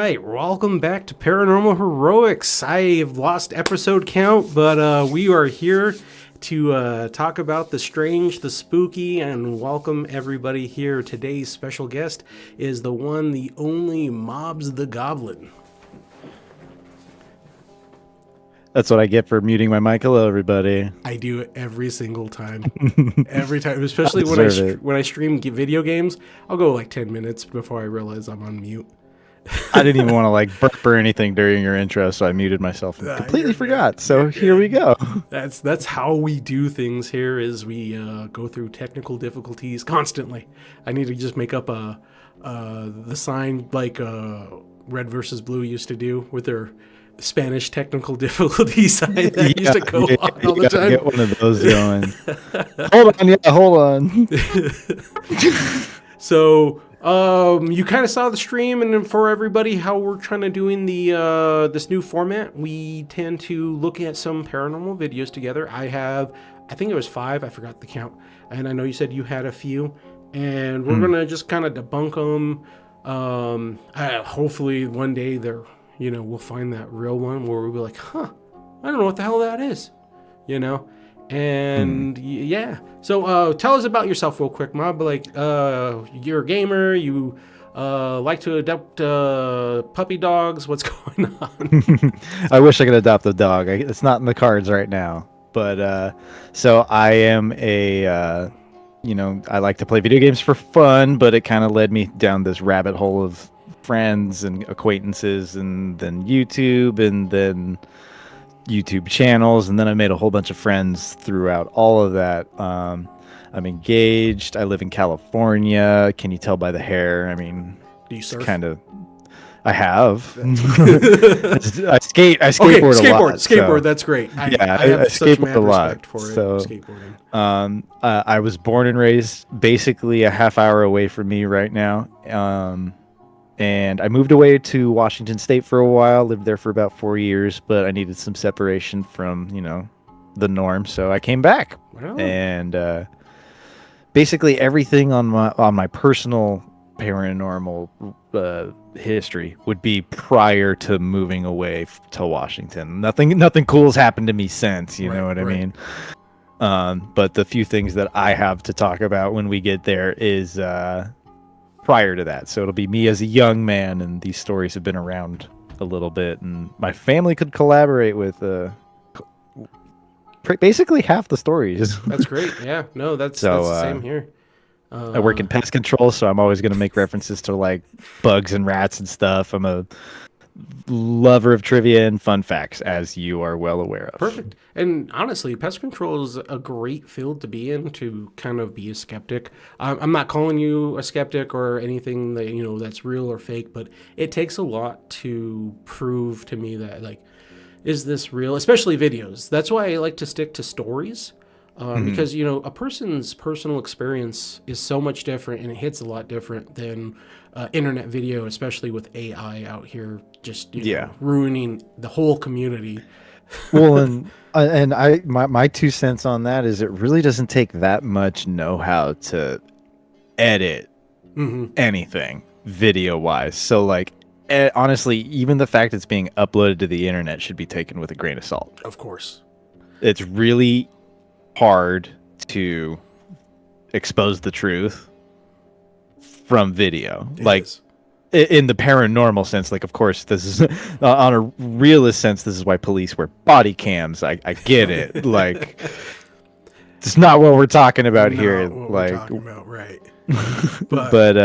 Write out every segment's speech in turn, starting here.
right, welcome back to Paranormal Heroics. I've lost episode count, but we are here to talk about the strange, the spooky, and welcome everybody here. Today's special guest is the one, the only Mobs the Goblin. That's what I get for muting my mic. Hello, everybody. I do it every single time. Every time, especially when I stream video games, I'll go like 10 minutes before I realize I'm on mute. I didn't even want to like burp or anything during your intro, so I muted myself and completely forgot. So here we go. That's how we do things here. Is we go through technical difficulties constantly. I need to just make up the sign like Red versus Blue used to do with their Spanish technical difficulty sign that used to go on all the time. Get one of those going. Hold on. So you kind of saw the stream, and for everybody, how we're trying to doing the this new format. We tend to look at some paranormal videos together. I think it was 5. I forgot the count, and I know you said you had a few, and we're gonna just kind of debunk them. Hopefully, one day we'll find that real one where we'll be like, I don't know what the hell that is, And yeah, so tell us about yourself real quick, Mob. Like, you're a gamer. You like to adopt puppy dogs. What's going on? I wish I could adopt a dog. It's not in the cards right now. But so I am I like to play video games for fun, but it kind of led me down this rabbit hole of friends and acquaintances, and then YouTube, and then YouTube channels, and then I made a whole bunch of friends throughout all of that. I'm engaged. I live in California. Can you tell by the hair? I mean, do you surf? Kind of. I have. I skateboard a lot. Skateboard. That's great. I have such mad respect for skateboarding. I was born and raised basically a half hour away from me right now. And I moved away to Washington State for a while, lived there for about 4 years, but I needed some separation from, the norm. So I came back. Wow. And basically everything on my personal paranormal history would be prior to moving away to Washington. Nothing cool has happened to me since, you know what I mean? But the few things that I have to talk about when we get there is prior to that. So it'll be me as a young man, and these stories have been around a little bit, and my family could collaborate with basically half the stories. That's great. Yeah, no, that's the same here. I work in pest control, so I'm always going to make references to like bugs and rats and stuff. I'm a lover of trivia and fun facts, as you are well aware of. Perfect. And honestly, pest control is a great field to be in, to kind of be a skeptic. I'm not calling you a skeptic or anything that that's real or fake, but it takes a lot to prove to me that, like, is this real? Especially videos. That's why I like to stick to stories. Because a person's personal experience is so much different, and it hits a lot different than internet video, especially with AI out here just ruining the whole community. Well, and my 2 cents on that is it really doesn't take that much know-how to edit anything video wise. So like, honestly, even the fact it's being uploaded to the internet should be taken with a grain of salt. Of course, it's really hard to expose the truth from video. In the paranormal sense, like, of course, this is on a realist sense, this is why police wear body cams. I get it. Like, it's not what we're talking about here. Right. But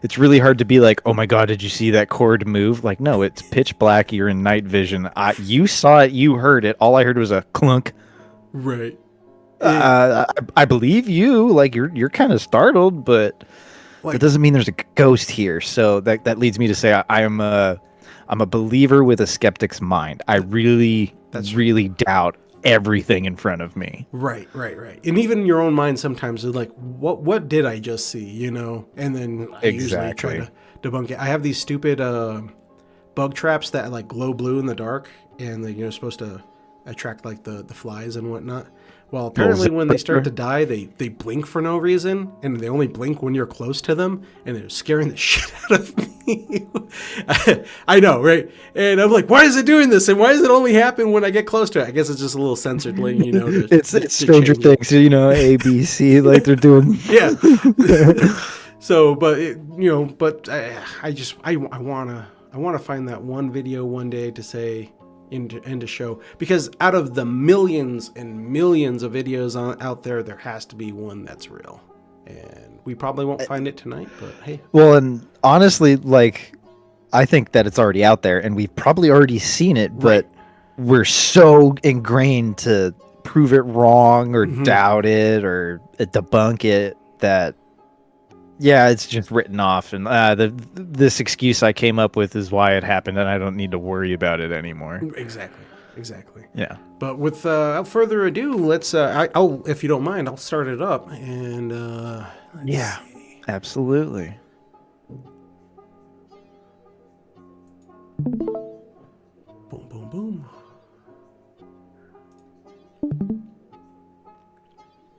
it's really hard to be like, oh my god, did you see that cord move? Like, no, it's pitch black. You're in night vision. You saw it. You heard it. All I heard was a clunk. Right. I believe you. Like, you're kind of startled, but that doesn't mean there's a ghost here. So that leads me to say I'm a believer with a skeptic's mind. I really doubt everything in front of me. Right. And even your own mind sometimes is like, what did I just see? And then I usually try to debunk it. I have these stupid bug traps that like glow blue in the dark, and they're supposed to attract like the flies and whatnot. Well, apparently when they start to die, they blink for no reason, and they only blink when you're close to them, and they're scaring the shit out of me. I know, right? And I'm like, why is it doing this? And why does it only happen when I get close to it? I guess it's just a little censored, letting you know. It's Stranger Things, you know, A, B, C, like they're doing. Yeah. So, but but I wanna find that one video one day to say and to show, because out of the millions and millions of videos out there has to be one that's real, and we probably won't find it tonight. But hey, well, and honestly, like, I think that it's already out there, and we've probably already seen it, but we're so ingrained to prove it wrong or doubt it or debunk it that. Yeah, it's just written off, and this excuse I came up with is why it happened, and I don't need to worry about it anymore. Exactly. Yeah. But without further ado, let's. I'll, if you don't mind, I'll start it up, and yeah, absolutely. Boom, boom, boom.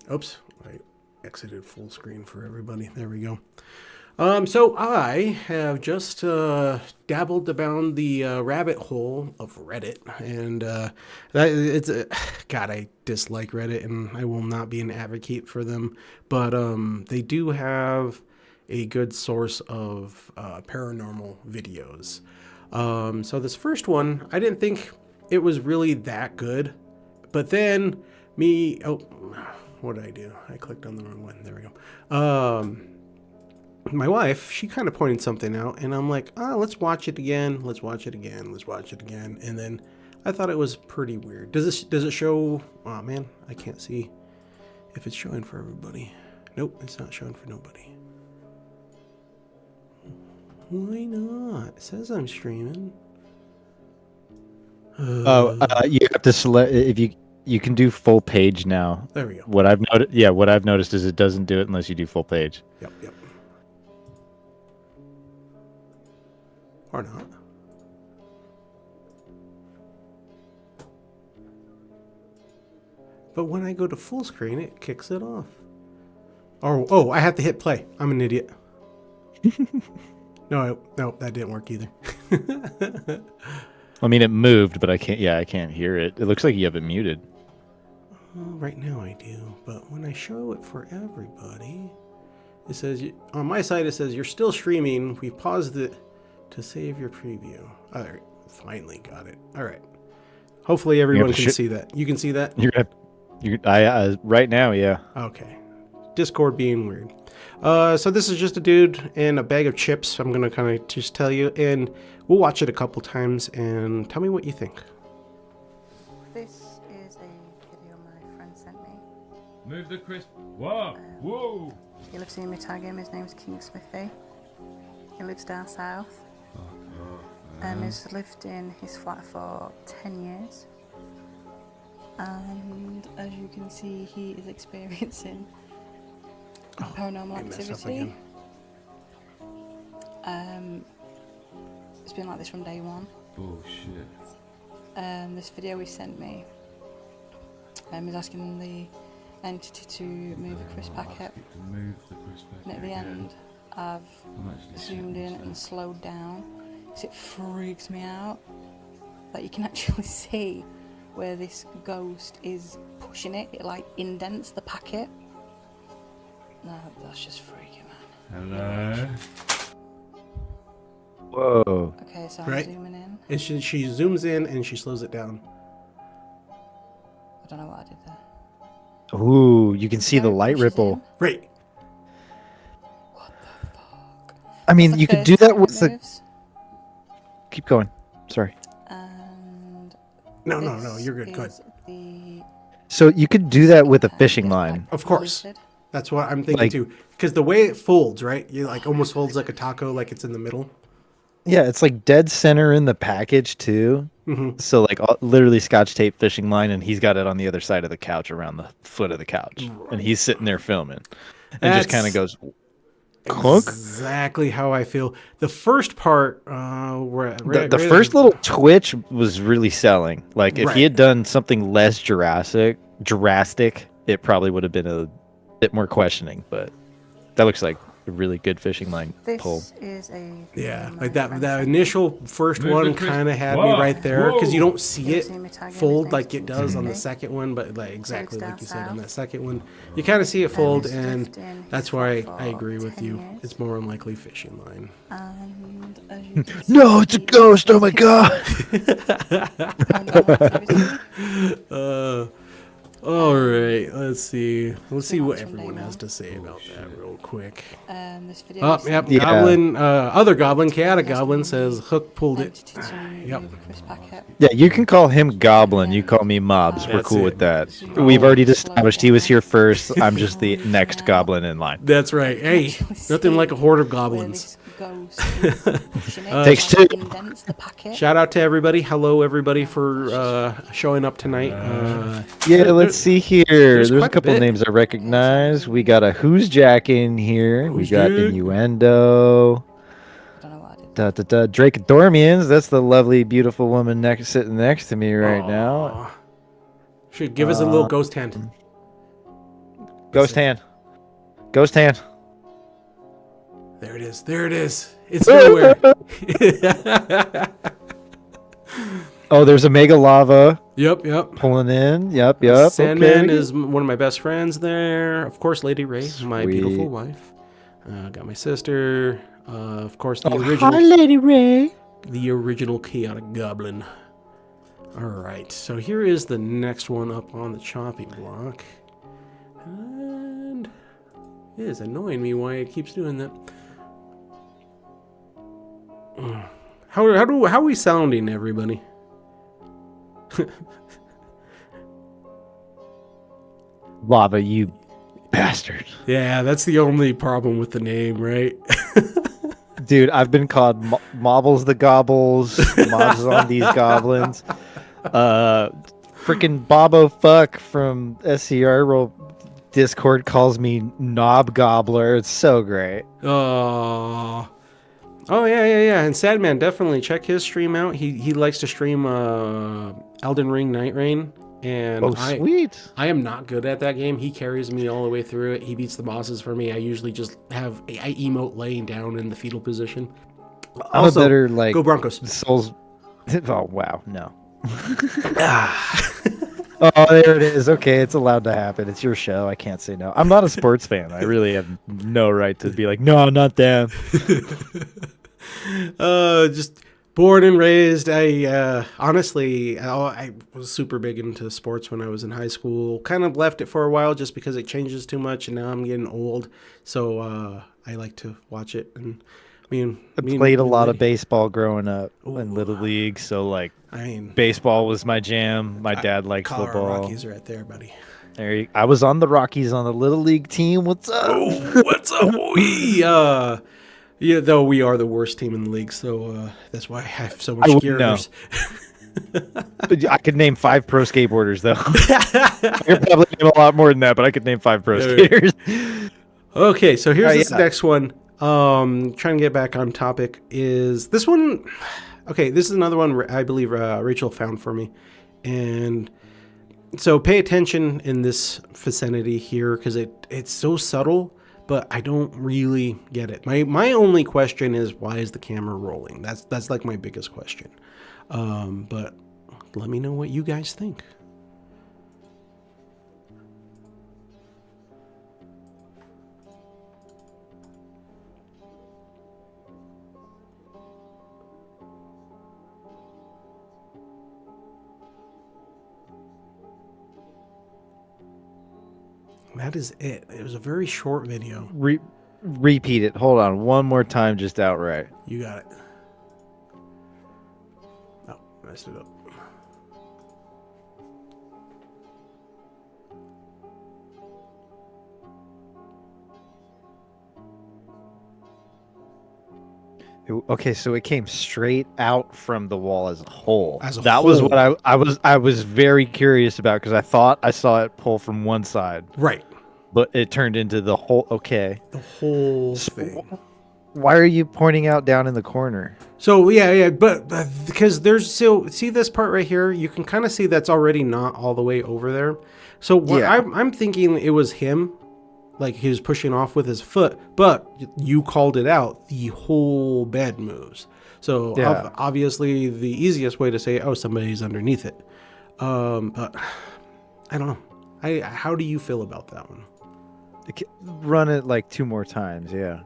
Oops. Exited full screen for everybody. There we go. So I have just dabbled down the rabbit hole of Reddit, and God, I dislike Reddit, and I will not be an advocate for them. But they do have a good source of paranormal videos. So this first one, I didn't think it was really that good, but then what did I do? I clicked on the wrong one. There we go. My wife, she kind of pointed something out, and I'm like, let's watch it again. And then I thought it was pretty weird. Does it show? Oh man, I can't see if it's showing for everybody. Nope, it's not showing for nobody. Why not? It says I'm streaming. You have to select if you can do full page now. There we go. What I've noticed is it doesn't do it unless you do full page. Yep. Or not. But when I go to full screen, it kicks it off. Oh, I have to hit play. I'm an idiot. No, that didn't work either. I mean, it moved, but I can't hear it. It looks like you have it muted. Right now I do, but when I show it for everybody, it says, on my side, it says, you're still streaming. We've paused it to save your preview. All right, finally got it. All right. Hopefully everyone can see that. You can see that? Right now, yeah. Okay. Discord being weird. So this is just a dude and a bag of chips. I'm going to kind of just tell you, and we'll watch it a couple times and tell me what you think. This is a video my friend sent me. Move the crisp. Whoa! Whoa! You'll have seen me tag him. His name's King Smithy. He lives down south. He's lived in his flat for 10 years. And as you can see, he is experiencing paranormal activity. It's been like this from day one. Bullshit. This video he sent me is asking the entity to move the crisp packet. Move the crisp packet. And at the end, I've zoomed in and slowed down because it freaks me out. Like, you can actually see where this ghost is pushing it. It like indents the packet. No, that's just freaky, man. Hello. Whoa. Okay, so I'm Right. zooming in. And she zooms in and she slows it down. I don't know what I did there. Ooh, you can see the There it light pushes ripple. in. Right. What the fuck? I mean, That's the you could first do that time with it the. moves. Keep going. Sorry. And No, this you're good. Good. is the So you could do that with a fishing line. Of course. deleted. That's what I'm thinking Like- too. Because the way it folds, right? You like almost folds like a taco, like it's in the middle. Yeah, it's like dead center in the package too. Mm-hmm. So like literally Scotch tape fishing line, and he's got it on the other side of the couch, around the foot of the couch, and he's sitting there filming, and just kind of goes, clunk. Exactly how I feel. The first part, where The first little twitch was really selling. Like if Right. he had done something less drastic, it probably would have been a bit more questioning. But that looks like a really good fishing line This pull. is a Yeah, my like that friend that sent me. initial first Move one the crisp- kind of had me Whoa, right there because you whoa. don't see You it see me tag him? His fold name's like it does on the Tuesday. second one, but like exactly down like you said on south. that second one, you kind of see it fold, he's and lived in that's his why flat I for agree with 10 you. years. It's more unlikely fishing line. And as you can see, No, it's a he- ghost! Oh my god! Uh, all right, let's see. Let's see what that's from day everyone has one. to say about that real quick. This video Oh, is yep, Yeah. Goblin, other Goblin, Chaotic Yes, Goblin we says Hook pulled it. edited some Yep. movie crisp packet. Yeah, you can call him Goblin. You call me Mobs. We're That's cool it. with that. Oh. We've already established he was here first. I'm just the next Freaking Goblin in line. That's right. Hey, Actually nothing see like a horde of where goblins. this ghost is pushing it, Takes like two. indents the packet. Shout out to everybody. Hello, everybody, for showing up tonight. Yeah, let's see here. there's There's a quite a couple bit. names I recognize. We got a Who's Jack in here. We Who's got Jack? Innuendo. I don't know what I did. Da, da, da. Drake Dormians. That's the lovely, beautiful woman sitting next to me right now. Aw. Should give us a little ghost hand. Ghost hand. Ghost hand. There it is. There it is. It's nowhere. Oh, there's a mega lava Yep, yep. pulling in. Yep. Sandman okay. is one of my best friends there. Of course, Lady Ray, my beautiful Sweet. wife. Got my sister. Of course, the Oh, original. hi, Lady Ray. The original Chaotic Goblin. Alright, so here is the next one up on the chopping block. And it is annoying me why it keeps doing that. How are we sounding, everybody? Lava, you bastard. Yeah, that's the only problem with the name, right? Dude, I've been called Mobbles the Gobbles, Mobs on these goblins. Freaking Bobo Fuck from SCR Roll Discord calls me Knob Gobbler. It's so great. Oh. Oh yeah. And Sadman, definitely check his stream out. He likes to stream Elden Ring Night Rain. And Oh, sweet. I am not good at that game. He carries me all the way through it. He beats the bosses for me. I usually just I emote laying down in the fetal position. I'm Also, a better, like, go Broncos. Souls. Oh, wow. No. Oh, there it is. Okay, it's allowed to happen. It's your show. I can't say no. I'm not a sports fan. I really have no right to be like, no, not them. Just born and raised. I honestly, I was super big into sports when I was in high school. Kind of left it for a while just because it changes too much, and now I'm getting old. So I like to watch it. And I played a lot of baseball growing up in Little League, so like I mean, baseball was my jam. My dad liked Colorado football. Rockies right there, buddy. I was on the Rockies on the Little League team. What's up? Oh, what's up, boy? Yeah, though we are the worst team in the league, so that's why I have so much wouldn't know. gears. I could name 5 pro skateboarders though. I could probably name a lot more than that, but I could name 5 pro Yeah. skaters. Okay, so here's this yeah. next one. Trying to get back on topic is this one. Okay, this is another one I believe Rachel found for me, and so pay attention in this vicinity here because it's so subtle, but I don't really get it. My only question is why is the camera rolling? That's like my biggest question. But let me know what you guys think. That is it. It was a very short video. Repeat it. Hold on. One more time, just outright. You got it. Oh, messed it up. Okay, so it came straight out from the wall as a whole. As a that was whole. what I was very curious about because I thought I saw it pull from one side, Right. but it turned into the whole. Okay, The whole So- thing. why are you pointing out down in the corner? So yeah, but because there's still see this part right here, you can kind of see that's already not all the way over there. So what Yeah. I'm thinking it was him like he was pushing off with his foot, but you called it out. The whole bed moves. So Yeah. obviously the easiest way to say, oh, somebody's underneath it. But I don't know. How do you feel about that one? Run it like 2 more times, yeah.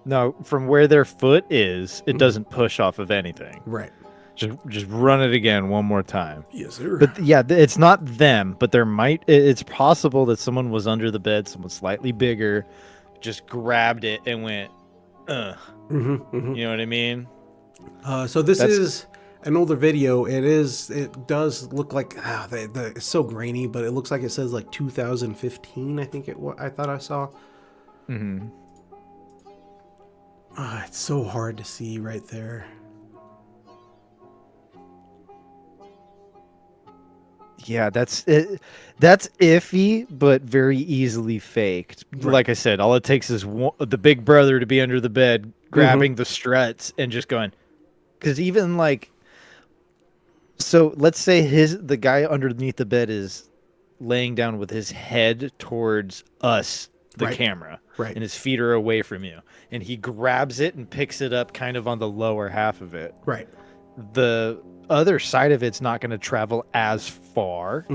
No, from where their foot is, it doesn't push off of anything. Right. Just run it again 1 more time. Yes, sir. But yeah, it's not them, but it's possible that someone was under the bed, someone slightly bigger, just grabbed it and went, ugh. Mm-hmm. You know what I mean? So this is an older video. It does look like it's so grainy, but it looks like it says like 2015. I think I thought I saw. Mm-hmm. It's so hard to see right there. Yeah, that's it. That's iffy, but very easily faked. Right. Like I said, all it takes is the big brother to be under the bed, grabbing the struts and just going. Because even like, so let's say the guy underneath the bed is laying down with his head towards us, the Right. camera, Right. and his feet are away from you, and he grabs it and picks it up kind of on the lower half of it. Right. The other side of it's not going to travel as far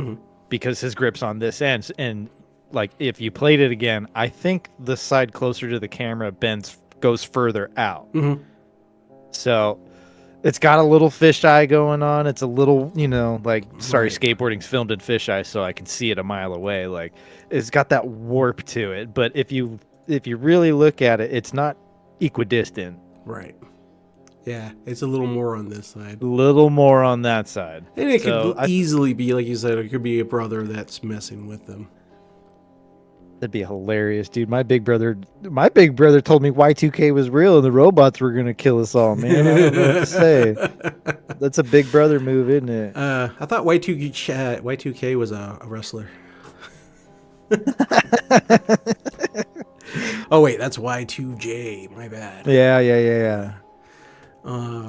because his grip's on this end. And like, if you played it again, I think the side closer to the camera goes further out. So it's got a little fisheye going on. It's a little, like, sorry, skateboarding's filmed in fisheye, so I can see it a mile away. Like, it's got that warp to it. But if you really look at it, it's not equidistant. Right. Yeah, it's a little more on this side. A little more on that side. And it So could easily be, like you said, it could be a brother that's messing with them. That'd be hilarious, dude. My big brother told me Y2K was real and the robots were gonna kill us all, man. I don't know what to say. That's a big brother move, isn't it? I thought Y2K was a wrestler. Oh wait, that's Y2J. My bad. Yeah.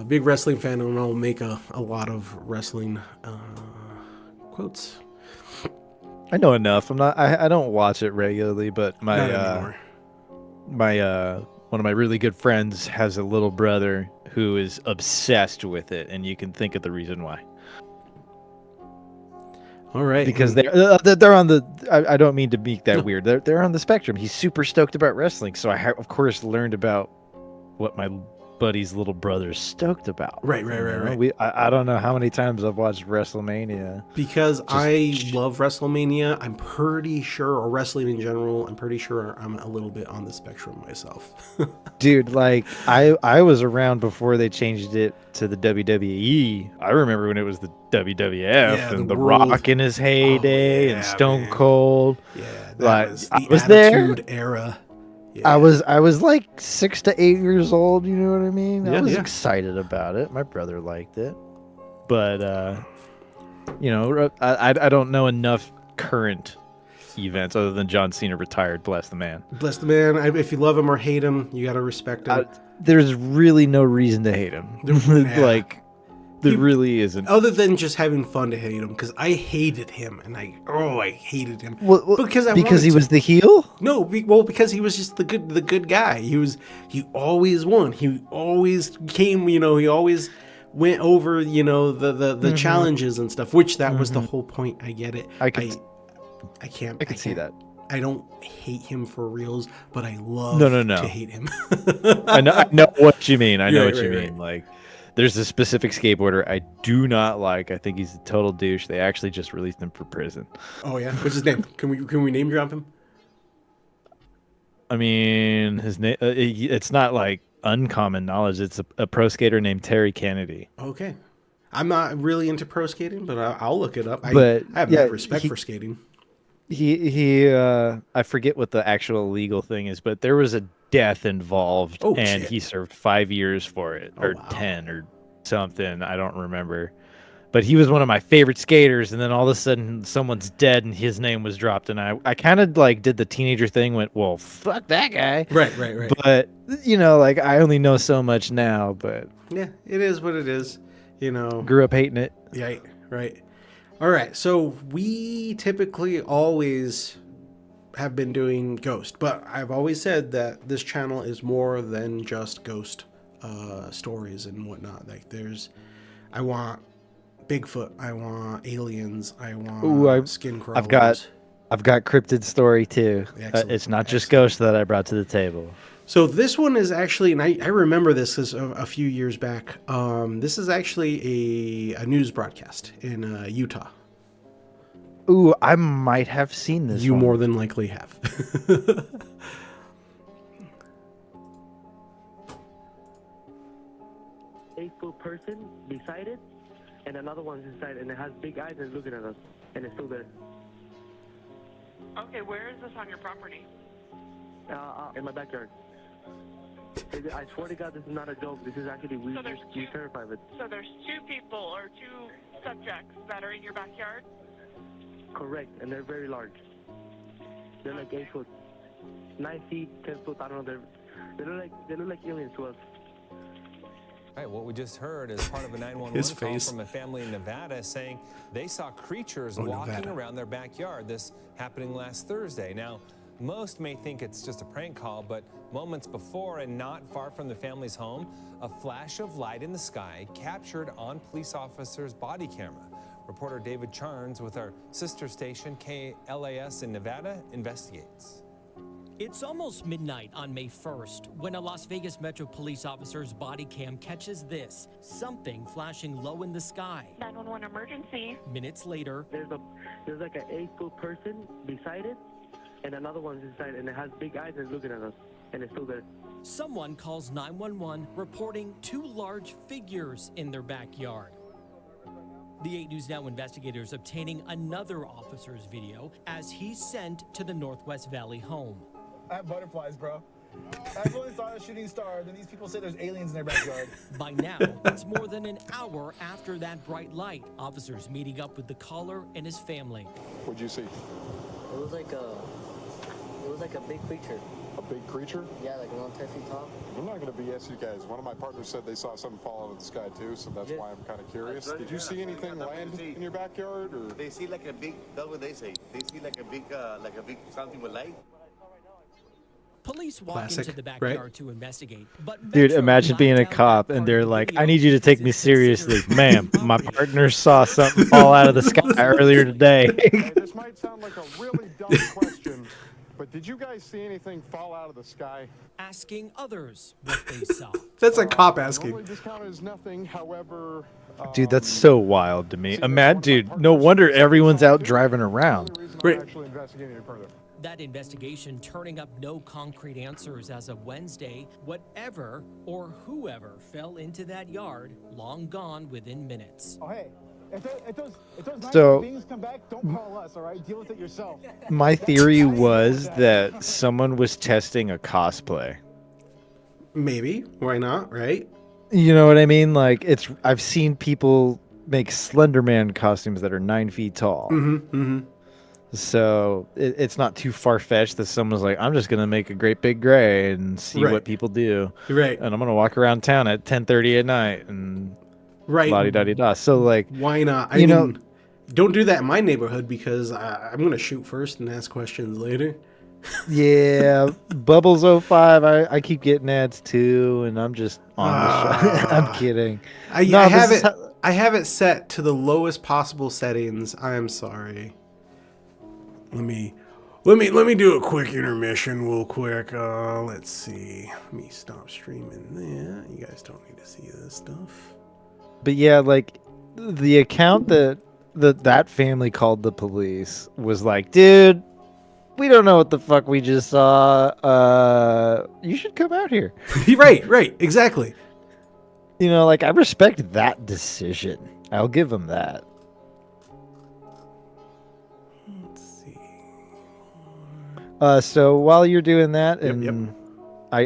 Big wrestling fan, and I'll make a lot of wrestling quotes. I know enough. I don't watch it regularly, but Not anymore. one of my really good friends has a little brother who is obsessed with it, and you can think of the reason why. All right, Because they're on the. I don't mean to make that weird. They're on the spectrum. He's super stoked about wrestling, so I of course learned about what my buddy's little brother's stoked about. Right. I don't know how many times I've watched WrestleMania. Because I love WrestleMania, I'm pretty sure, or wrestling in general, I'm pretty sure I'm a little bit on the spectrum myself. Dude, like I was around before they changed it to the WWE. I remember when it was the WWF and the Rock in his heyday and Stone Cold. Yeah, that Like, was I the was there. Attitude Era. Yeah. I was like 6 to 8 years old, you know what I mean? I was Yeah. excited about it. My brother liked it. But I don't know enough current events other than John Cena retired, bless the man. Bless the man. If you love him or hate him, you gotta respect him. There's really no reason to hate him. Yeah. Like, there really isn't. Other than just having fun to hate him, because I hated him, and I hated him. Well, because he was the heel? No, because he was just the good guy. He always won. He always came. He always went over. The challenges and stuff. Which that was the whole point. I get it. I can't see that. I don't hate him for reals, but I love to hate him. I know what you mean. I know Right, what you right, mean. Like, there's a specific skateboarder I do not like. I think he's a total douche. They actually just released him from prison. Oh yeah, what's his name? Can we name drop him? I mean, his name. It's not like uncommon knowledge. It's a pro skater named Terry Kennedy. Okay, I'm not really into pro skating, but I'll look it up. I have respect for skating. I forget what the actual legal thing is, but there was a death involved, and shit. he served 5 years for it, or wow. 10 or something. I don't remember. But he was one of my favorite skaters, and then all of a sudden someone's dead and his name was dropped, and I kind of like did the teenager thing, went, well, fuck that guy. Right. But, like, I only know so much now, but Yeah, it is what it is. grew up hating it. Yeah, right. All right. So we typically always have been doing ghost, but I've always said that this channel is more than just ghost stories and whatnot. Like I want Bigfoot, I want aliens, I want Ooh, skin I've crawlers. I've got cryptid story too. Excellent. It's not just Excellent. ghosts that I brought to the table. So this one is actually, and I remember this as a few years back. This is actually a news broadcast in Utah. Ooh, I might have seen this. You one. more than likely have. 8-foot person beside it, and another one's inside, and it has big eyes and it's looking at us, and it's still there. Okay, where is this on your property? In my backyard. I swear to God, this is not a joke. This is actually we terrified of it. So there's two people or two subjects that are in your backyard? Correct, and they're very large. They're like 8 foot, 9 feet, 10 foot. I don't know. They look like aliens to us. Right, what we just heard is part of a 911 His call face. from a family in Nevada saying they saw creatures Oh, walking Nevada. around their backyard. This happening last Thursday. Now, most may think it's just a prank call, but moments before and not far from the family's home, a flash of light in the sky captured on police officers' body camera. Reporter David Charnes with our sister station KLAS in Nevada investigates. It's almost midnight on May 1st when a Las Vegas Metro police officer's body cam catches this, something flashing low in the sky. 911 emergency. Minutes later, There's like an 8-foot person beside it, and another one's inside, and it has big eyes and it's looking at us, and it's still there. someone calls 911 reporting two large figures in their backyard. The 8 News Now investigators obtaining another officer's video as he's sent to the Northwest Valley home. I have butterflies, bro. I've only saw a shooting star, then these people say there's aliens in their backyard. By now, it's more than an hour after that bright light. Officers meeting up with the caller and his family. What'd you see? It was like a big creature. A big creature? Yeah, like around 10 feet tall. I'm not going to BS you guys. One of my partners said they saw something fall out of the sky too, so that's why I'm kind of curious. Did you see anything land in your backyard, or? They see like a big, that's what they say. They see like a big something with light. Police walk Classic, into the backyard to investigate, but Dude, Metro imagine being a blacked out cop that and part they're of the like, video I need you to take as me it's considered seriously. Ma'am, my property. partner saw something fall out of the sky earlier today. Hey, this might sound like a really dumb question, but did you guys see anything fall out of the sky? Asking others what they saw. That's a cop asking. Normally this count is nothing, however... Dude, that's so wild to me. Dude, no wonder everyone's out driving around. Right. Actually investigating it further. That investigation turning up no concrete answers as of Wednesday. Whatever or whoever fell into that yard, long gone within minutes. Oh, hey, if those So- nice things come back, don't call us, all right? Deal with it yourself. My theory was that someone was testing a cosplay. Maybe. Why not? Right? You know what I mean? Like, I've seen people make Slenderman costumes that are 9 feet tall. So it's not too far-fetched that someone's like, I'm just going to make a great big gray and see Right. what people do. Right. And I'm going to walk around town at 10:30 at night and Right. la-di-da-di-da. So, like, Why not? I You know- mean, don't do that in my neighborhood because I'm going to shoot first and ask questions later. yeah, Bubbles 05, I keep getting ads too, and I'm just on the show. I'm kidding. I No, have this is it. I have it set to the lowest possible settings. I'm sorry. Let me do a quick intermission real quick. Let's see. Let me stop streaming that. You guys don't need to see this stuff. But yeah, like, the account that family called the police was like, dude, we don't know what the fuck we just saw. You should come out here. Right, exactly. You know, like, I respect that decision. I'll give them that. Let's see. So while you're doing that, and Yep.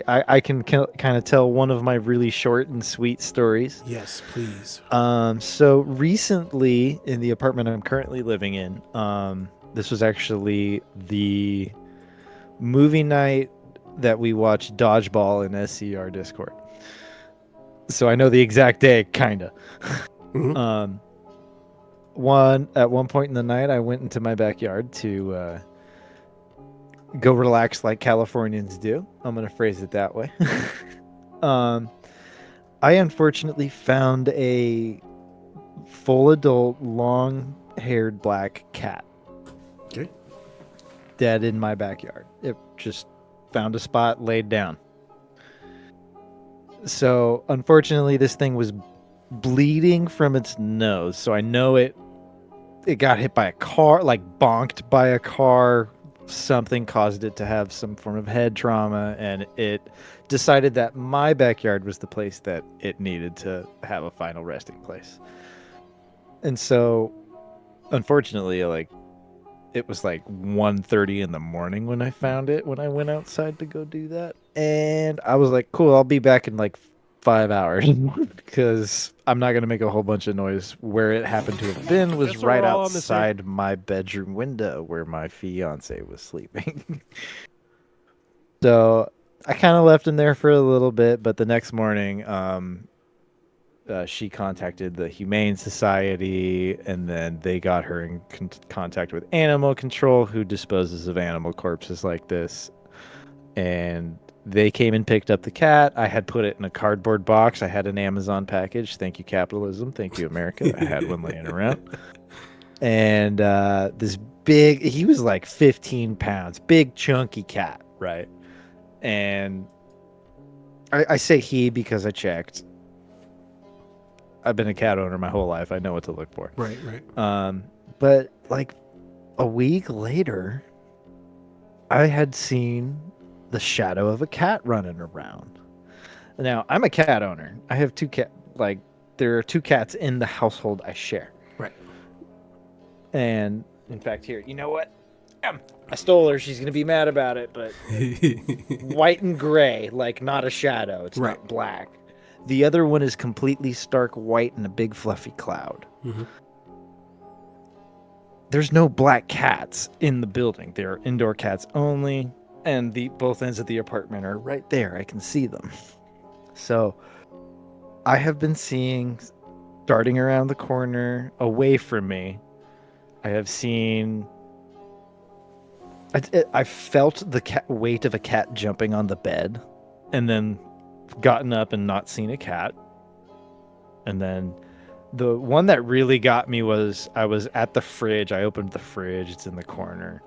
I can kind of tell one of my really short and sweet stories. Yes, please. So recently in the apartment I'm currently living in, this was actually the movie night that we watched Dodgeball in SCR Discord. So I know the exact day, kinda. Mhm. At one point in the night, I went into my backyard to go relax like Californians do. I'm gonna phrase it that way. um, I unfortunately found a full adult, long-haired black cat. Okay. Dead in my backyard. It just found a spot, laid down. So unfortunately, this thing was bleeding from its nose. So I know it got hit by a car, like bonked by a car. Something caused it to have some form of head trauma, and it decided that my backyard was the place that it needed to have a final resting place. And so, unfortunately, like, it was like 1:30 in the morning when I found it, when I went outside to go do that. And I was like, cool, I'll be back in like 5 hours because I'm not going to make a whole bunch of noise. Where it happened to have been was right outside my bedroom window where my fiance was sleeping. So I kind of left him there for a little bit, but the next morning, she contacted the Humane Society, and then they got her in contact with Animal Control, who disposes of animal corpses like this. And they came and picked up the cat. I had put it in a cardboard box. I had an Amazon package. Thank you, capitalism. Thank you, America. I had one laying around. And this big, he was like 15 pounds, big chunky cat, right? And I say he because I checked. I've been a cat owner my whole life. I know what to look for. Right, right. But like a week later, I had seen the shadow of a cat running around. Now, I'm a cat owner. I have two cat, like, there are two cats in the household I share. Right. And in fact, here, you know what? I stole her. She's going to be mad about it, but white and gray, like not a shadow. It's right. Not black. The other one is completely stark white and a big fluffy cloud. Mm-hmm. There's no black cats in the building. There are indoor cats only, and both ends of the apartment are right there. I can see them. So I have been seeing, darting around the corner away from me, I have seen... I felt the weight of a cat jumping on the bed, and then gotten up and not seen a cat. And then the one that really got me was I was at the fridge. I opened the fridge. It's in the corner.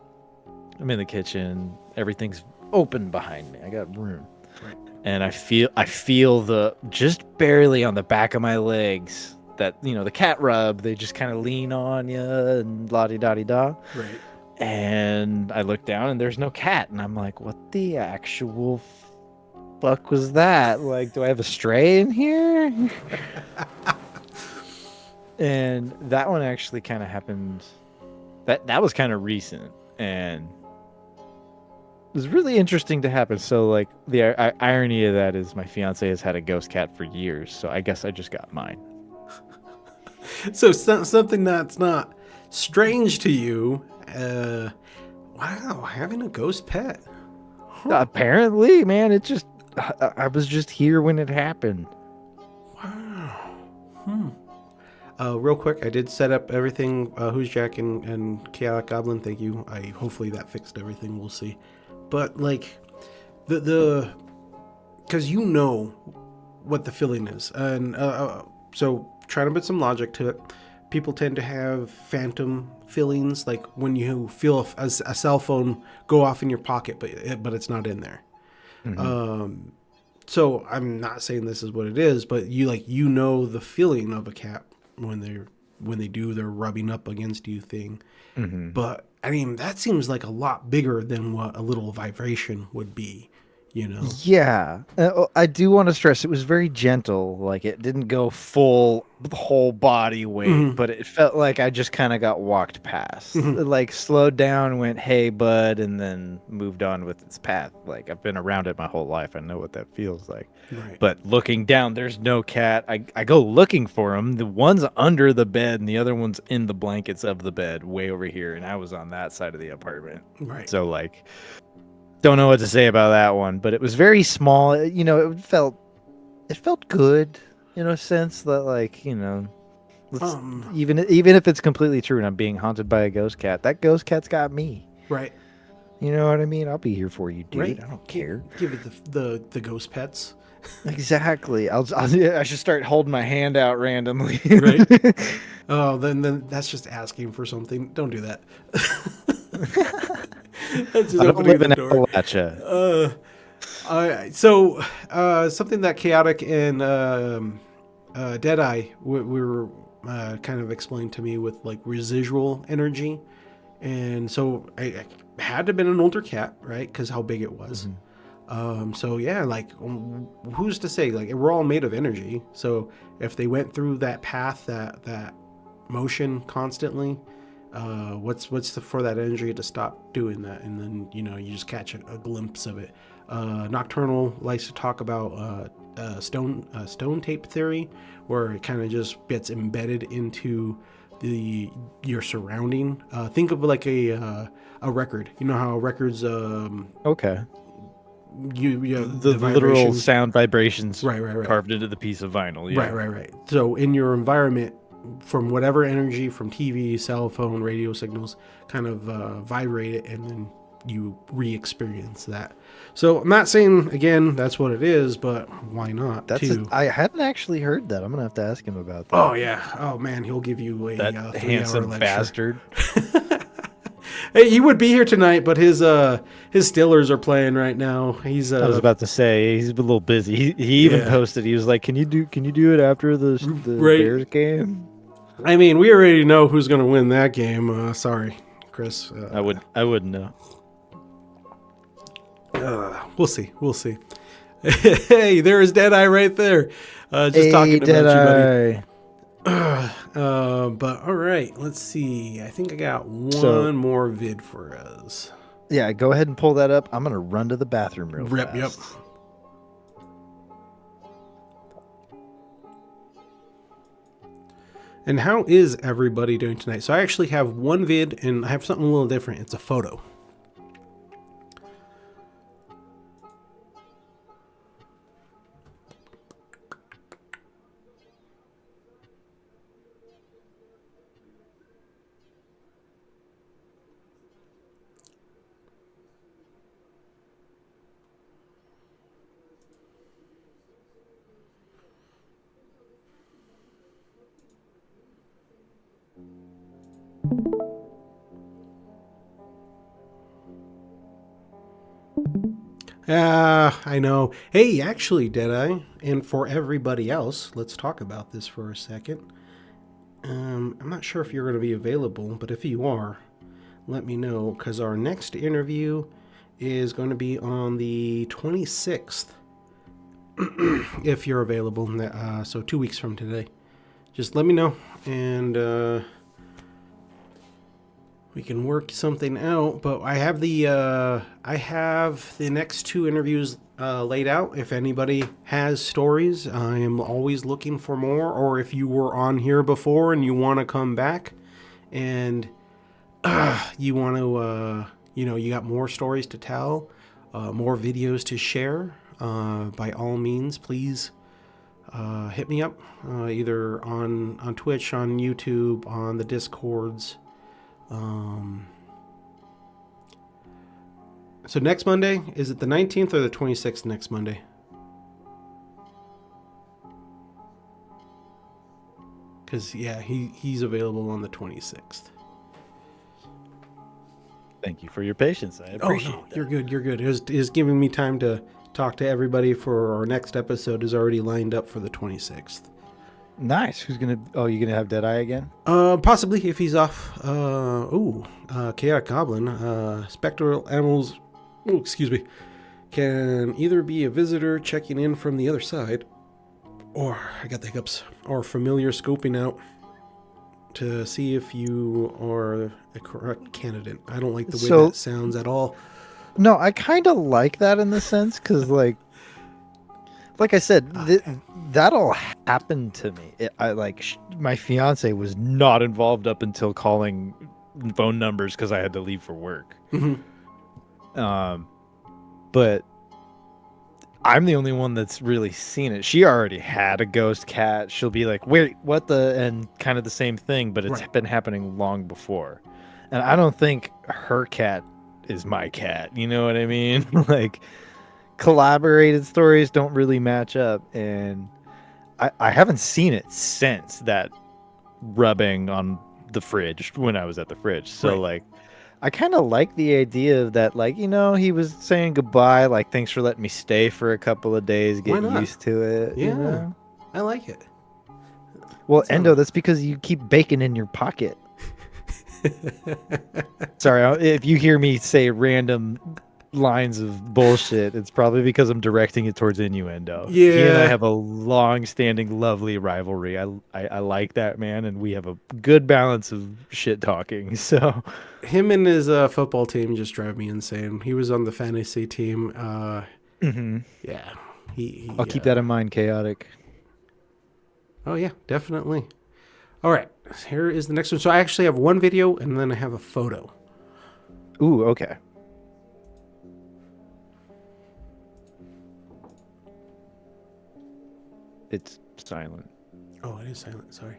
I'm in the kitchen. Everything's open behind me. I got room. Right. And I feel the, just barely on the back of my legs, that, you know, the cat rub, they just kind of lean on you and la-di-da-di-da. Right. And I look down and there's no cat. And I'm like, what the actual fuck was that? Like, do I have a stray in here? And that one actually kind of happened. That was kind of recent, and it was really interesting to happen. So, like, the irony of that is my fiance has had a ghost cat for years, so I guess I just got mine. So something that's not strange to you. Wow, having a ghost pet. Huh. Apparently, man, it just I was just here when it happened. Wow. Real quick, I did set up everything. Who's Jack and Chaotic Goblin? Thank you. Hopefully that fixed everything. We'll see. But like the because you know what the feeling is, and so trying to put some logic to it. People tend to have phantom feelings, like when you feel a cell phone go off in your pocket, but it's not in there. Mm-hmm. So I'm not saying this is what it is, but you know the feeling of a cat when they do their rubbing up against you thing. Mm-hmm. But I mean, that seems like a lot bigger than what a little vibration would be. You know? Yeah. I do want to stress it was very gentle. Like, it didn't go full whole body weight, mm-hmm. but it felt like I just kind of got walked past. Mm-hmm. It, like, slowed down, went, hey, bud, and then moved on with its path. Like, I've been around it my whole life. I know what that feels like. Right. But looking down, there's no cat. I go looking for him. The one's under the bed, and the other one's in the blankets of the bed way over here, and I was on that side of the apartment. Right. So, like... don't know what to say about that one, but it was very small. You know, it felt good in a sense that, like, you know, Even if it's completely true and I'm being haunted by a ghost cat, that ghost cat's got me. Right. You know what I mean? I'll be here for you, dude. Right. I don't care. Give it the ghost pets. Exactly. I should start holding my hand out randomly. Right. Oh, then that's just asking for something. Don't do that. That's just I don't opening live in the door. Appalachia. Something that Chaotic and Deadeye we were kind of explained to me with like residual energy, and so I had to have been an older cat, right? Because how big it was. So yeah, like who's to say? Like we're all made of energy. So if they went through that path, that motion constantly, what's for that energy to stop doing that? And then you just catch a glimpse of it. Nocturnal likes to talk about stone tape theory, where it kind of just gets embedded into your surrounding. Think of like a record. You know how records Okay. you The literal vibrations. sound vibrations Right. carved into the piece of vinyl. Yeah. Right. So in your environment, from whatever energy from TV, cell phone, radio signals, kind of vibrate it, and then you re-experience that. So I'm not saying again that's what it is, but why not? I hadn't actually heard that. I'm gonna have to ask him about that. Oh yeah. Oh man, he'll give you a That 3-hour handsome lecture. bastard. Hey, he would be here tonight, but his Steelers are playing right now. I was about to say he's a little busy. He even posted. He was like, "Can you do it after the Right. Bears game?" I mean, we already know who's going to win that game. Sorry, Chris. I wouldn't know. We'll see. Hey, there's Deadeye right there. Just talking about you, buddy. But all right, let's see. I think I got one more vid for us. Yeah, go ahead and pull that up. I'm gonna run to the bathroom real fast. Yep. And how is everybody doing tonight? So I actually have one vid, and I have something a little different. It's a photo. I know. Hey, actually, Deadeye, and for everybody else, let's talk about this for a second. I'm not sure if you're going to be available, but if you are, let me know, because our next interview is going to be on the 26th, if you're available. So 2 weeks from today. Just let me know, and we can work something out. But I have the next two interviews laid out. If anybody has stories, I am always looking for more. Or if you were on here before and you want to come back, and you want to, you got more stories to tell, more videos to share, by all means, please hit me up, either on Twitch, on YouTube, on the Discords. So next Monday, is it the 19th or the 26th next Monday? Because, yeah, he's available on the 26th. Thank you for your patience. I appreciate that. You're good. It was giving me time to talk to everybody for our next episode is already lined up for the 26th. Nice. Who's going to... Oh, you going to have Deadeye again? Possibly, if he's off. Chaotic Goblin. Spectral animals... Oh, excuse me. Can either be a visitor checking in from the other side, or... I got the hiccups. Or familiar scoping out to see if you are a correct candidate. I don't like the way that sounds at all. No, I kind of like that in the sense, because, like I said, that all happened to me. My fiance was not involved up until calling phone numbers because I had to leave for work. Mm-hmm. But I'm the only one that's really seen it. She already had a ghost cat. She'll be like, "Wait, what the?" And kind of the same thing, but it's been happening long before. And I don't think her cat is my cat. You know what I mean? Like, collaborated stories don't really match up, and I haven't seen it since that rubbing on the fridge when I was at the fridge. So like, I kind of like the idea of that, like, he was saying goodbye, like, thanks for letting me stay for a couple of days, get used to it. Yeah, you know? I like it. Well, Endo, that's because you keep bacon in your pocket. Sorry, if you hear me say random lines of bullshit, it's probably because I'm directing it towards innuendo. Yeah. He and I have a long-standing, lovely rivalry. I like that man, and we have a good balance of shit talking. So, him and his football team just drive me insane. He was on the fantasy team. Yeah, I'll keep that in mind. Chaotic. Oh yeah, definitely. All right, here is the next one. So I actually have one video, and then I have a photo. Ooh, okay. It's silent. Oh, it is silent. Sorry.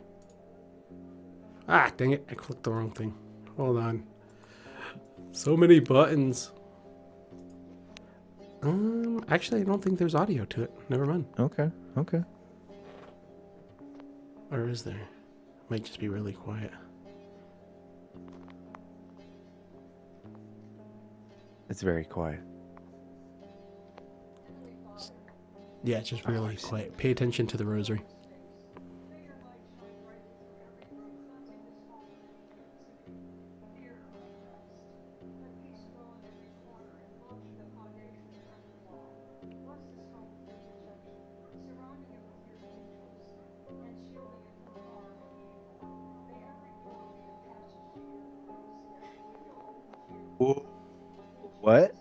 Ah, dang it. I clicked the wrong thing. Hold on. So many buttons. Actually, I don't think there's audio to it. Never mind. Okay. Or is there? Might just be really quiet. It's very quiet. Yeah, it's just really quiet. Pay attention to the rosary. What?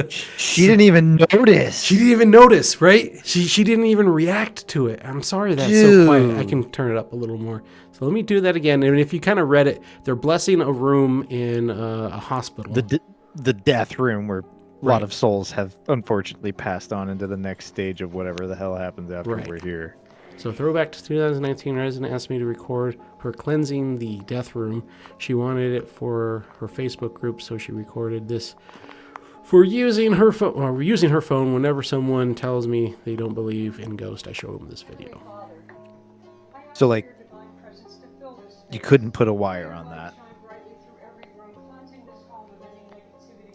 She didn't even notice. She didn't even notice, right? She didn't even react to it. I'm sorry that's so quiet. I can turn it up a little more. So let me do that again. And if you kind of read it, they're blessing a room in a hospital. The death room where a lot of souls have unfortunately passed on into the next stage of whatever the hell happens after we're here. So throwback to 2019, resident asked me to record her cleansing the death room. She wanted it for her Facebook group, so she recorded this for using her phone. Or using her phone whenever someone tells me they don't believe in ghosts, I show them this video. So like, you couldn't put a wire on that.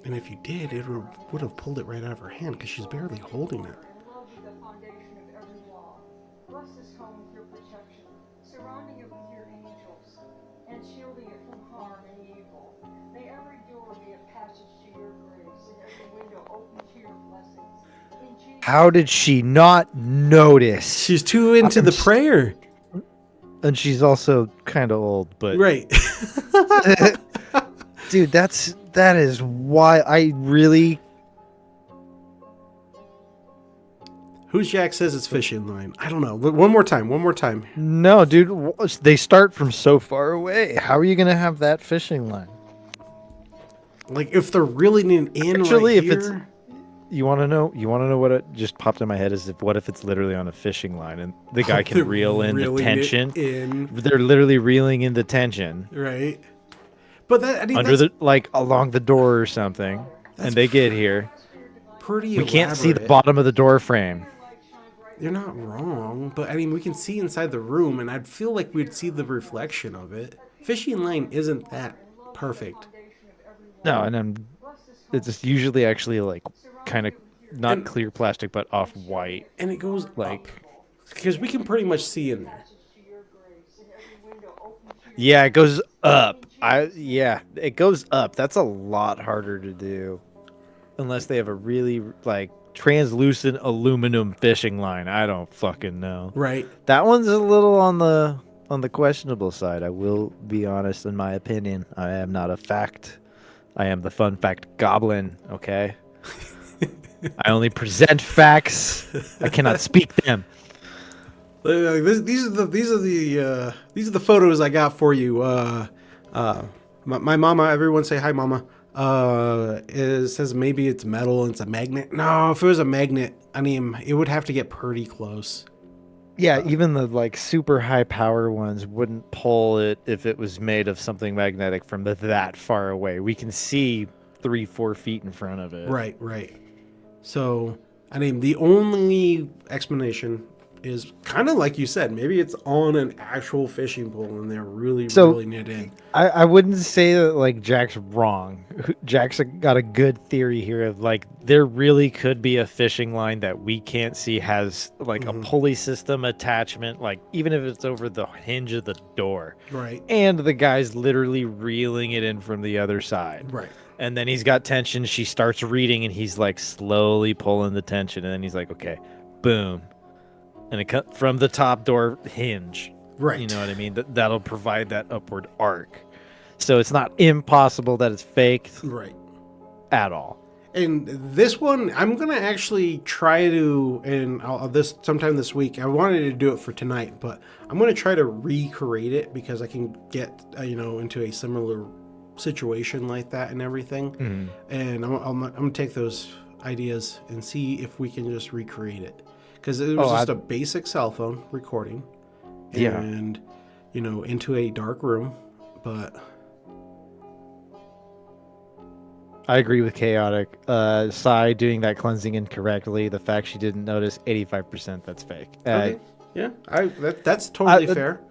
And if you did, it would have pulled it right out of her hand because she's barely holding it. Bless this home with your protection, surrounding it with your angels, and shielding it from harm and evil. May every door be a passage to your grace, and every window open to your blessings. How did she not notice? She's too into the prayer. And she's also kind of old, but... Right. Dude, that is why I really... Who's Jack says it's fishing line? I don't know. One more time. No, dude, they start from so far away. How are you going to have that fishing line? Like, if they're reeling it in Actually, right if it's... here... You want to know what it just popped in my head is what if it's literally on a fishing line and the guy can reel in the tension? They're literally reeling in the tension. Right. But that, I mean, under the, like, along the door or something, and they get here. Pretty We can't see the bottom of the door frame. You're not wrong, but I mean, we can see inside the room, and I'd feel like we'd see the reflection of it. Fishing line isn't that perfect. No, and it's usually actually like kind of not clear plastic, but off white, and it goes like because we can pretty much see in there. Yeah, it goes up. It goes up. That's a lot harder to do, unless they have a really like translucent aluminum fishing line. I don't fucking know. Right. That one's a little on the questionable side. I will be honest in my opinion. I am not a fact. I am the fun fact goblin, okay? I only present facts. I cannot speak them. These are the photos I got for you. My mama. Everyone say hi, mama. It says maybe it's metal and it's a magnet. No, if it was a magnet, I mean, it would have to get pretty close. Yeah, even the like super high power ones wouldn't pull it if it was made of something magnetic from that far away. We can see 3-4 feet in front of it. Right, right. So, I mean, the only explanation is kind of like you said. Maybe it's on an actual fishing pole and they're really it in. I wouldn't say that like Jack's wrong. Jack's got a good theory here of like there really could be a fishing line that we can't see has like a pulley system attachment, like even if it's over the hinge of the door. Right. And the guy's literally reeling it in from the other side. Right. And then he's got tension. She starts reading and he's like slowly pulling the tension. And then he's like, okay, boom. And it cut from the top door hinge. Right. You know what I mean? That'll provide that upward arc. So it's not impossible that it's faked. Right. At all. And this one, I'm going to actually try to, and sometime this week, I wanted to do it for tonight, but I'm going to try to recreate it because I can get, into a similar situation like that and everything. Mm-hmm. And I'm going to take those ideas and see if we can just recreate it. Because it was just a basic cell phone recording. And, into a dark room. But I agree with Chaotic. Sai doing that cleansing incorrectly. The fact she didn't notice, 85% that's fake. Okay. Yeah, that's totally fair.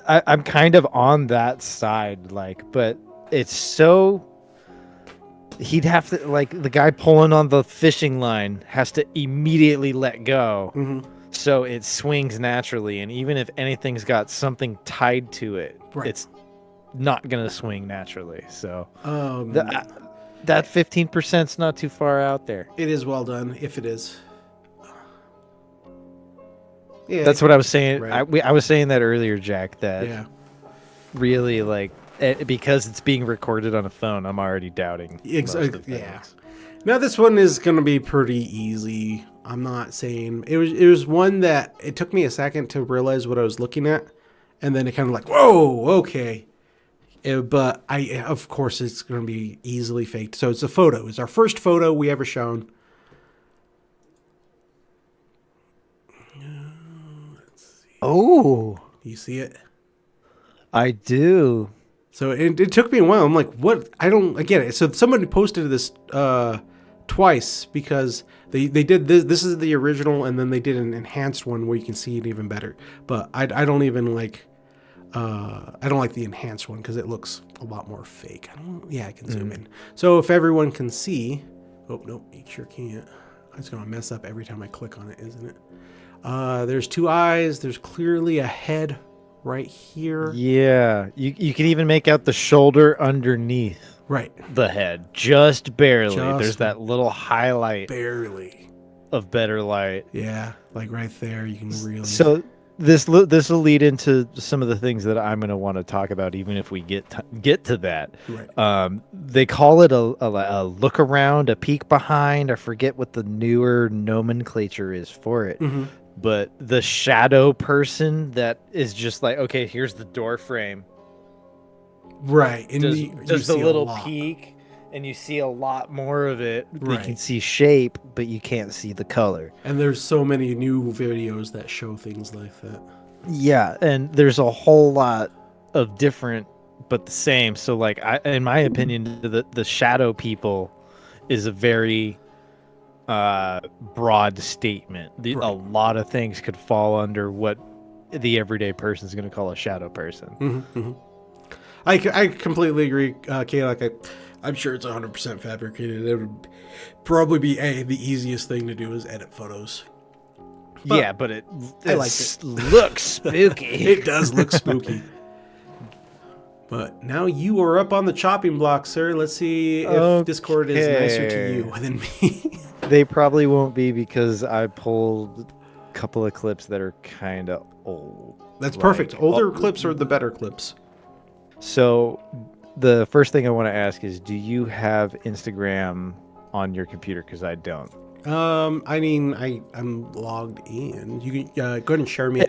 I'm kind of on that side, but it's so... He'd have to, the guy pulling on the fishing line has to immediately let go. Mm-hmm. So it swings naturally. And even if anything's got something tied to it, it's not going to swing naturally. So that 15% is not too far out there. It is well done, if it is. Yeah, that's what I was saying. Right. I was saying that earlier, Jack, that really, because it's being recorded on a phone, I'm already doubting. Exactly. Yeah. Now this one is going to be pretty easy. I'm not saying it was one that it took me a second to realize what I was looking at, and then it kind of whoa, okay. But of course, it's going to be easily faked. So it's a photo. It's our first photo we ever shown. Let's see. Oh, do you see it? I do. So it took me a while. I'm like, what? I get it. So somebody posted this twice because they did this. This is the original, and then they did an enhanced one where you can see it even better. But I don't even like. I don't like the enhanced one because it looks a lot more fake. I can zoom in. So if everyone can see, nope, you sure can't. It's gonna mess up every time I click on it, isn't it? There's two eyes. There's clearly a head right here. Yeah, you can even make out the shoulder underneath. Right. The head, just barely. There's that little highlight. Barely. Of better light. Yeah, right there, you can really. So this will lead into some of the things that I'm going to want to talk about, even if we get to that. Right. They call it a look around, a peek behind. I forget what the newer nomenclature is for it. Mm-hmm. But the shadow person that is just okay, here's the door frame. Right. And does the little peek, and you see a lot more of it. Right. You can see shape, but you can't see the color. And there's so many new videos that show things like that. Yeah, and there's a whole lot of different, but the same. So, in my opinion, the shadow people is a very broad statement. A lot of things could fall under what the everyday person is going to call a shadow person. Mm-hmm, mm-hmm. I completely agree, Kay. I'm sure it's 100% fabricated. It would probably be the easiest thing to do is edit photos. But, but it looks spooky. It does look spooky. But now you are up on the chopping block, sir. Let's see if Discord is nicer to you than me. They probably won't be because I pulled a couple of clips that are kind of old. That's perfect. Older clips are the better clips. So the first thing I want to ask is, do you have Instagram on your computer? Because I don't. I mean, I'm logged in. You can go ahead and share me.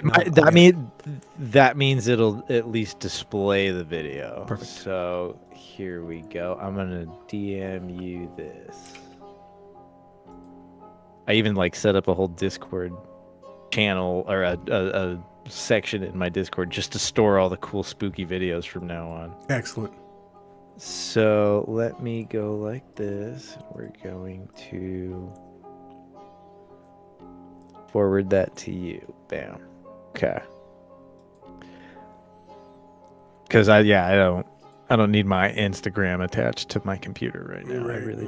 That means it'll at least display the video. Perfect. So here we go. I'm gonna DM you this. I even like set up a whole Discord channel or a section in my Discord just to store all the cool spooky videos from now on. Excellent. So let me go like this. We're going to forward that to you. Bam. Okay. Because I don't need my Instagram attached to my computer right now. I really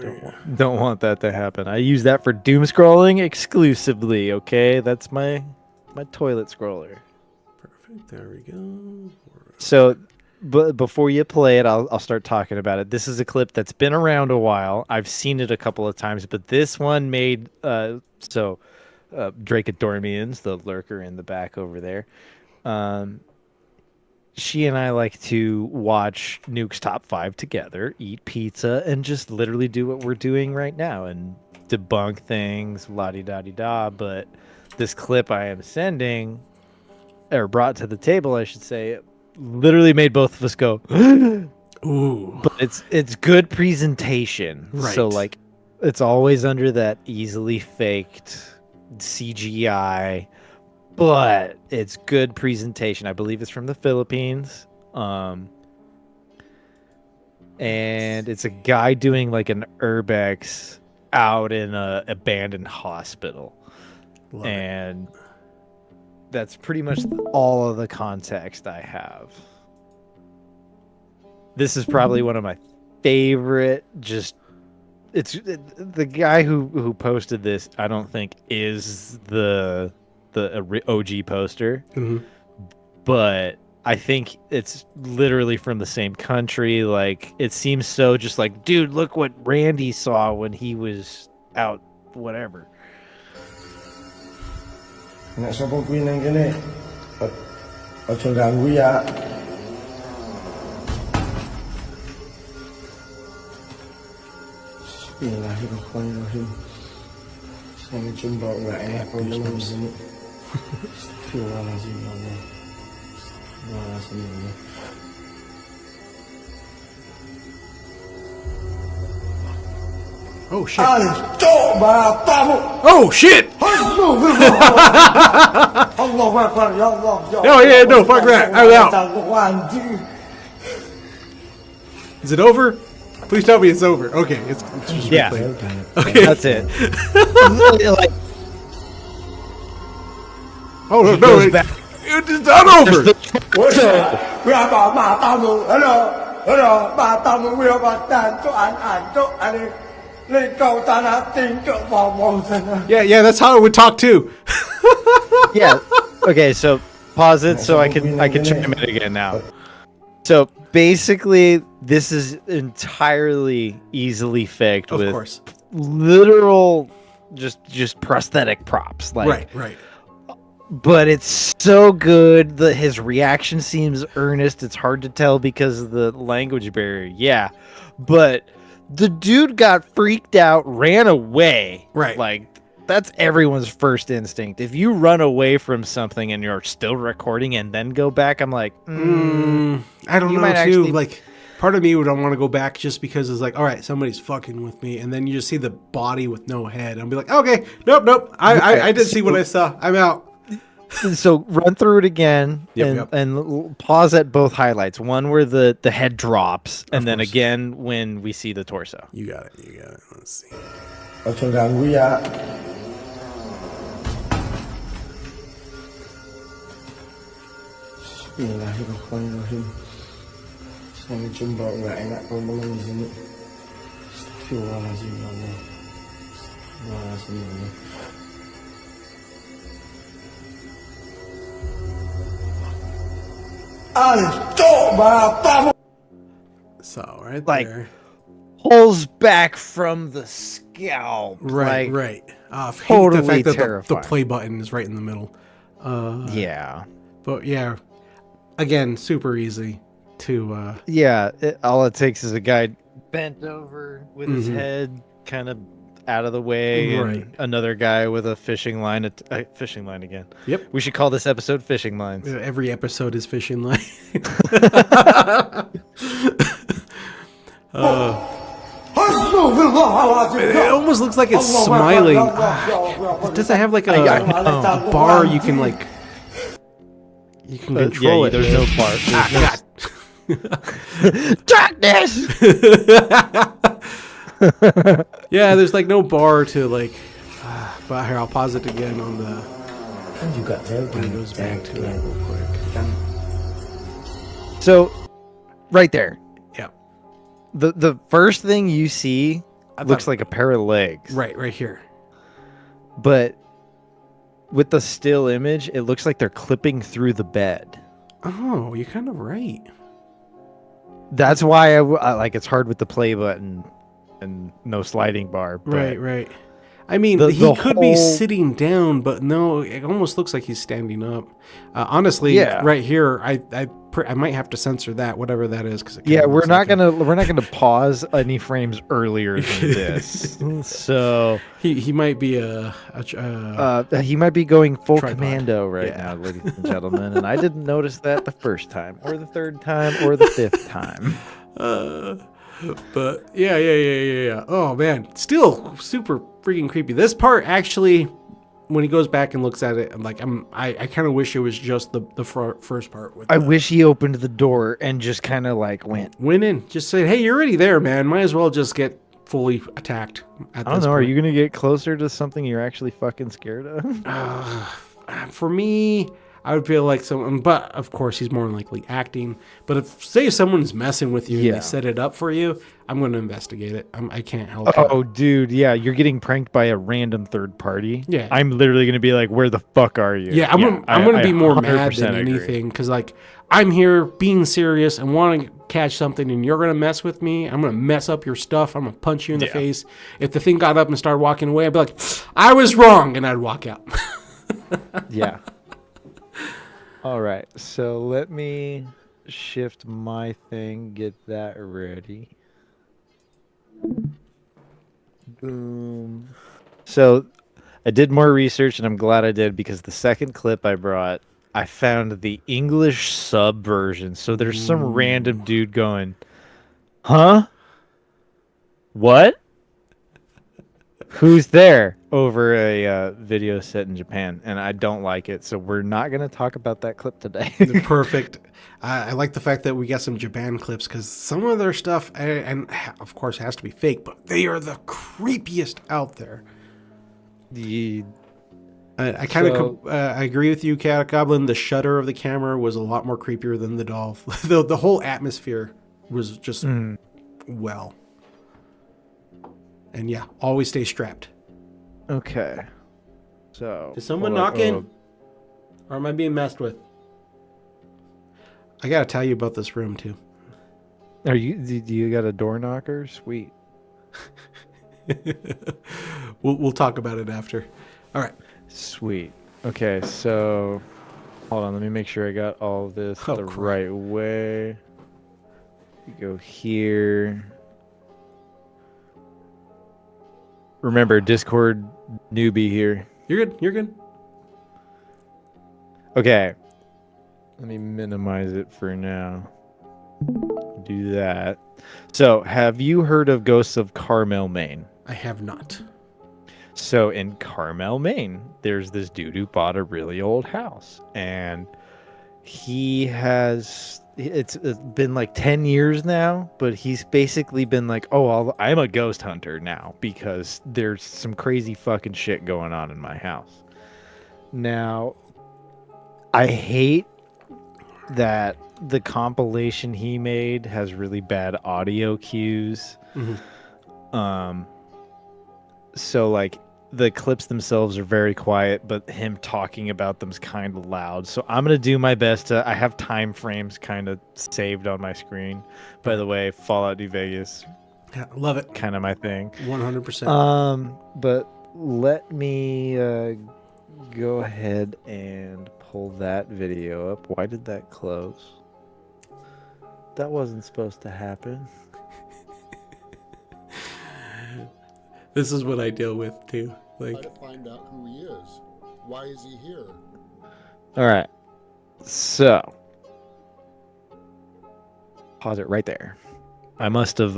don't want that to happen. I use that for doom scrolling exclusively. Okay, that's my toilet scroller. Perfect. There we go. So, but before you play it, I'll start talking about it. This is a clip that's been around a while. I've seen it a couple of times, but this one made Dracodormians, the lurker in the back over there. She and I like to watch Nuke's Top 5 together, eat pizza, and just literally do what we're doing right now and debunk things, la-di-da-di-da. But this clip I am sending, or brought to the table, I should say, literally made both of us go, ooh. But it's good presentation. Right. So, like, it's always under that easily faked CGI, but it's good presentation. I believe it's from the Philippines. And it's a guy doing like an urbex out in a abandoned hospital. And that's pretty much all of the context I have. This is probably one of my favorite, it's the guy who posted this, I don't think is the OG poster, but I think it's literally from the same country. Like, it seems so just like, dude, look what Randy saw when he was out, whatever. Nek sapa kuwi nang kene? Aja ganggu ya. Bismillahirrahmanirrahim. Saya jumpa enggak enak kalau di sini. Astagfirullahaladzim, ya Allah. Astagfirullahaladzim, ya Allah. Oh shit. Oh shit. Allahu Akbar, ya Allah. No, yeah, no, fuck that. I'm out. Is it over? Please tell me it's over. Okay, it's just replaying. Okay, that's it. Like, oh no, no, it's not over. Yeah, that's how it would talk too. Yeah. Okay, so pause it so I can chime in again now. So basically, this is entirely easily faked Of with course. literal, just prosthetic props. Like, Right. But it's so good. His reaction seems earnest. It's hard to tell because of the language barrier. Yeah, but the dude got freaked out, ran away. Right. Like, that's everyone's first instinct. If you run away from something and you're still recording and then go back, I'm like, I don't know too. Like, part of me would want to go back just because it's like, all right, somebody's fucking with me, and then you just see the body with no head. I'll be like, okay, nope. I did see what I saw. I'm out. So run through it again Yep. and pause at both highlights. One where the head drops, and then again when we see the torso. You got it. Let's see. Aja ganggu ya. Bismillahirrahmanirrahim. Saya jumpa enggak enak teman-teman di sini. Astagfirullahaladzim, ya Allah. Astagfirullahaladzim, ya Allah. So right like, there, pulls back from the scalp. right. Totally the fact that terrifying. the play button is right in the middle. Yeah. But yeah, again, super easy to. Yeah. All it takes is a guy bent over with his head kind of out of the way, Right. and another guy with a fishing line. Fishing line again. Yep. We should call this episode "Fishing Lines." Every episode is fishing line. It almost looks like it's smiling. Does it have like a bar you can like? You can control it. There's no bar. God. Darkness. Yeah, there's like no bar to like. But here, I'll pause it again on the. You got that When it goes back to it real quick. So, right there. Yeah. The first thing you see looks like a pair of legs. Right here. But with the still image, it looks like they're clipping through the bed. Oh, you're kind of right. That's why I like it's hard with the play button and no sliding bar. But Right. I mean, the he could be whole- sitting down, but no, it almost looks like he's standing up. Honestly, Yeah. right here, I might have to censor that, whatever that is, because Yeah, we're not gonna pause any frames earlier than this. So he might be he might be going full tripod. commando right Yeah. now, ladies and gentlemen, and I didn't notice that the first time, or the third time, or the fifth time. But yeah. Oh man, still super freaking creepy. This part actually, when he goes back and looks at it, I kind of wish it was just the first part. With I wish he opened the door and just kind of like went in, just said, "Hey, you're already there, man. Might as well just get fully attacked." I don't know. Are you gonna get closer to something you're actually fucking scared of? For me, I would feel like someone, but of course he's more than likely acting. But if say someone's messing with you and Yeah. they set it up for you, I'm going to investigate it. I can't help it. Oh, dude, yeah, you're getting pranked by a random third party. Yeah. I'm literally gonna be like, "Where the fuck are you?" Yeah, I'm gonna be more mad 100% than agree. anything because like I'm here being serious and want to catch something, and you're gonna mess with me. I'm gonna mess up your stuff. I'm gonna punch you in the face. If the thing got up and started walking away, I'd be like, "I was wrong," and I'd walk out. Yeah. All right, so let me shift my thing, get that ready. Boom. So I did more research, and I'm glad I did, because the second clip I brought, I found the English sub version. So there's some random dude going, "Huh? What? Who's there?" over a video set in Japan, and I don't like it, so we're not going to talk about that clip today. Perfect. I like the fact that we got some Japan clips because some of their stuff, and of course, has to be fake, but they are the creepiest out there. I kind of I agree with you, Cat Goblin. The shutter of the camera was a lot more creepier than the doll. The whole atmosphere was just well. And yeah, always stay strapped. Okay. So Is someone hold on. knocking? Or am I being messed with? I gotta tell you about this room too. Do you got a door knocker? Sweet. We'll talk about it after. All right. Sweet. Okay, so hold on. Let me make sure I got all of this the right way. You go here. Remember, Discord newbie here. You're good. You're good. Okay. Let me minimize it for now. Do that. So, have you heard of Ghosts of Carmel, Maine? I have not. So, in Carmel, Maine, there's this dude who bought a really old house. And he has... It's been like 10 years now, but he's basically been like, "Oh, I'm a ghost hunter now because there's some crazy fucking shit going on in my house." Now, I hate that the compilation he made has really bad audio cues. So like the clips themselves are very quiet, but him talking about them's kind of loud. So I'm gonna do my best to. I have time frames kind of saved on my screen. By the way, Fallout New Vegas, Yeah, love it. kind of my thing. 100%. But let me go ahead and pull that video up. Why did that close? That wasn't supposed to happen. This is what I deal with too. Try Like, to find out who he is. Why is he here? All right. So, pause it right there. I must have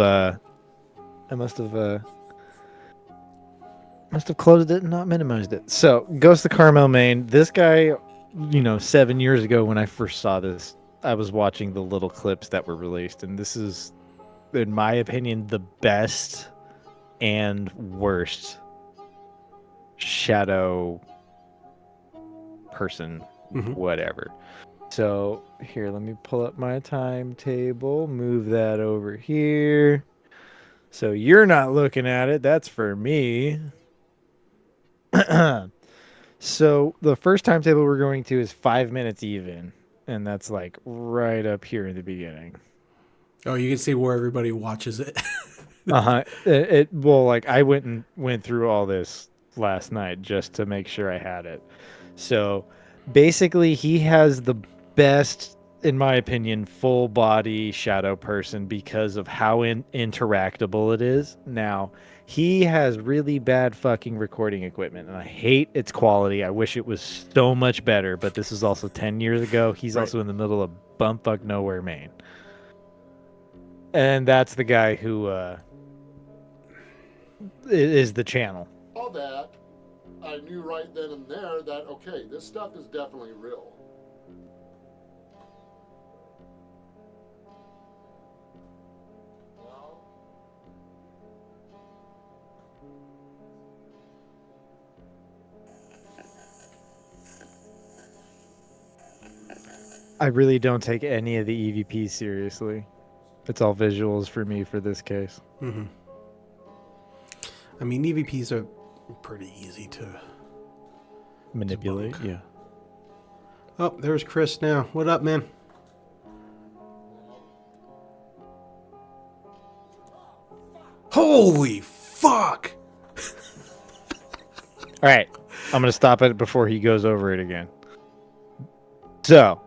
closed it and not minimized it. So, Ghost of Carmel, Maine. This guy, 7 years ago when I first saw this, I was watching the little clips that were released, and this is, in my opinion, the best and worst shadow person, whatever. So here, let me pull up my timetable, move that over here. So you're not looking at it, that's for me. So the first timetable we're going to is 5 minutes even, and that's like right up here in the beginning. oh, you can see where everybody watches it. Well, like I went through all this last night just to make sure I had it. So basically, he has the best, in my opinion, full body shadow person because of how interactable it is. Now, he has really bad fucking recording equipment, and I hate its quality. I wish it was so much better, but this is also 10 years ago. He's also in the middle of bumfuck nowhere, Maine. And that's the guy who is the channel. All that, I knew right then and there that, okay, this stuff is definitely real. I really don't take any of the EVPs seriously. It's all visuals for me for this case. Mm-hmm. I mean, EVPs are pretty easy to manipulate. Yeah. Oh, there's Chris now. What up, man? Holy fuck! All right, I'm gonna stop it before he goes over it again. So,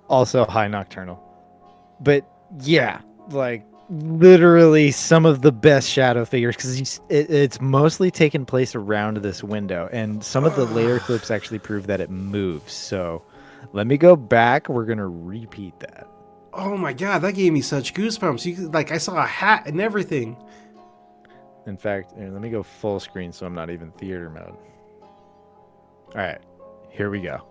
also high nocturnal, but yeah, like literally some of the best shadow figures because it's mostly taken place around this window, and some of the later clips actually prove that it moves. So, let me go back. We're gonna repeat that. Oh my god, that gave me such goosebumps. I saw a hat and everything. In fact, here, let me go full screen so I'm not even theater mode. All right, here we go.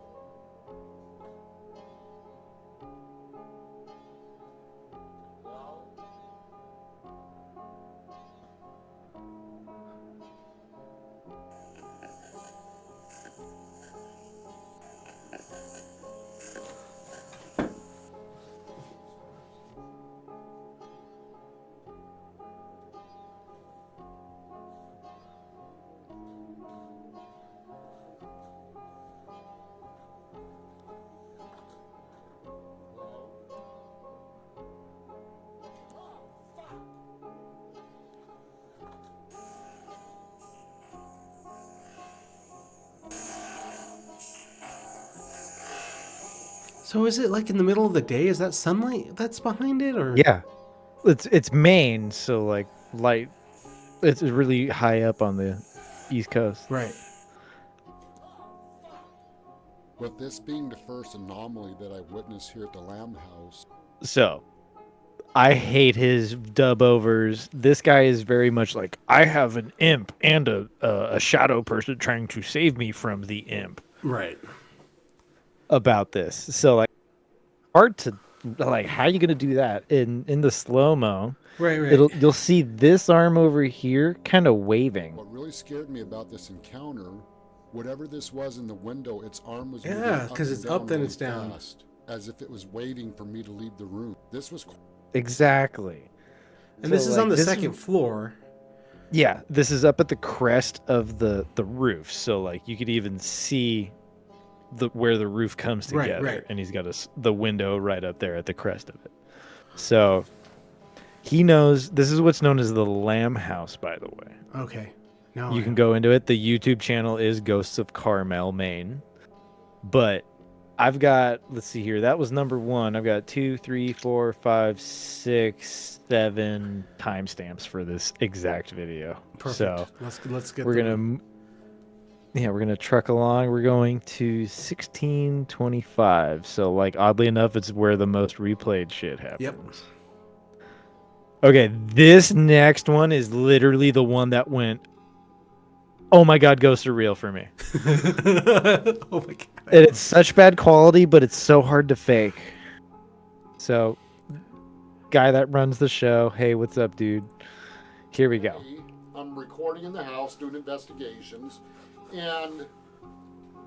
So is it like in the middle of the day? Is that sunlight that's behind it, or? Yeah, it's Maine, so like light. It's really high up on the East Coast. Right. With this being the first anomaly that I witnessed here at the Lamb House. So, I hate his dub overs. This guy is very much like, I have an imp and a shadow person trying to save me from the imp. Right. About this. So like hard to like how are you gonna do that in the slow-mo? Right. You'll see this arm over here kind of waving. What really scared me about this encounter, whatever this was in the window, its arm was moving Yeah, because and it's up, then really it's down. fast, as if it was waiting for me to leave the room. This was Exactly. And this is on the second floor. Yeah, this is up at the crest of the roof, so like you could even see where the roof comes together, right. And he's got the window right up there at the crest of it. So he knows this is what's known as the Lamb House, by the way. Okay. No, you can go into it. The YouTube channel is Ghosts of Carmel, Maine, but I've got, let's see here. That was number 1. I've got 2, 3, 4, 5, 6, 7 timestamps for this exact video. Perfect. So Let's get we're them. we're gonna truck along. We're going to 1625. So like oddly enough, it's where the most replayed shit happens. Yep. Okay, this next one is literally the one that went, oh my god, ghosts are real for me. Oh my god. And it's such bad quality, but it's so hard to fake. So, guy that runs the show, hey, what's up, dude? Here we go. I'm recording in the house, doing investigations, and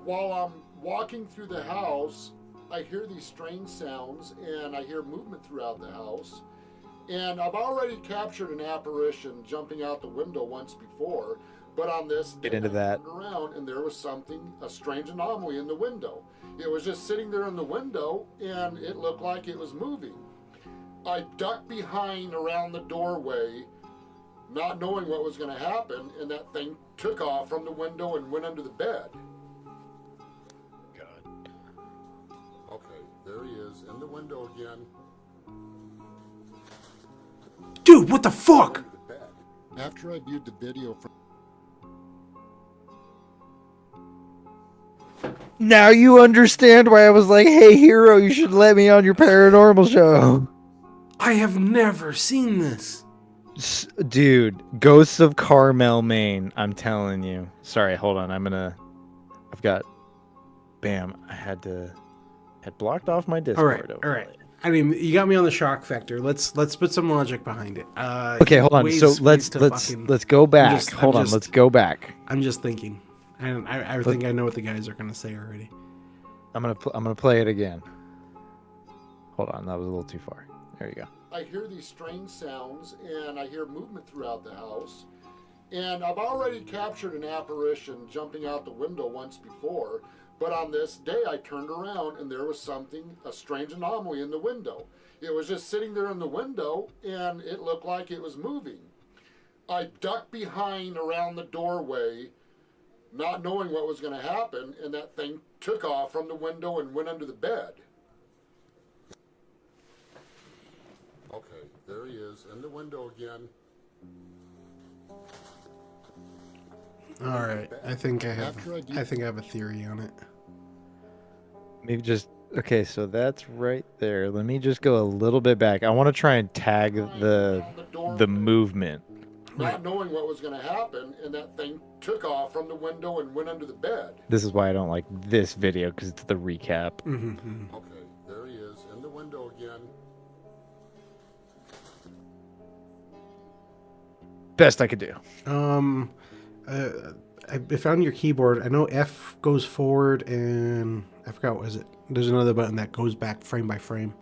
while I'm walking through the house, I hear these strange sounds, and I hear movement throughout the house. And I've already captured an apparition jumping out the window once before, but on this Get into that. I turned around and there was something, a strange anomaly in the window. It was just sitting there in the window, and it looked like it was moving. I ducked behind around the doorway, not knowing what was going to happen, and that thing took off from the window and went under the bed. God. Okay, there he is, in the window again. Dude, what the fuck? After I viewed the video from... Now you understand why I was like, hey, hero, you should let me on your paranormal show. I have never seen this. Dude, Ghosts of Carmel, Maine. I'm telling you. Sorry, hold on. I've got... Bam. I had blocked off my Discord. All right. I mean, you got me on the shock factor. Let's put some logic behind it. Okay, hold on. So let's go back. Hold on, let's go back. I'm just thinking. I think I know what the guys are gonna say already. I'm gonna play it again. Hold on, that was a little too far. There you go. I hear these strange sounds, and I hear movement throughout the house. And I've already captured an apparition jumping out the window once before, but on this day I turned around and there was something, a strange anomaly in the window. It was just sitting there in the window, and it looked like it was moving. I ducked behind around the doorway, not knowing what was going to happen, and that thing took off from the window and went under the bed. Okay, there he is, in the window again. All right, I think I have a theory on it. Maybe just okay. So that's right there. Let me just go a little bit back. I want to try and tag the movement. Not knowing what was going to happen, and that thing took off from the window and went under the bed. This is why I don't like this video, because it's the recap. Mm-hmm. Okay, there he is, in the window again. Best I could do. I found your keyboard. I know F goes forward, and I forgot what was it. There's another button that goes back frame by frame.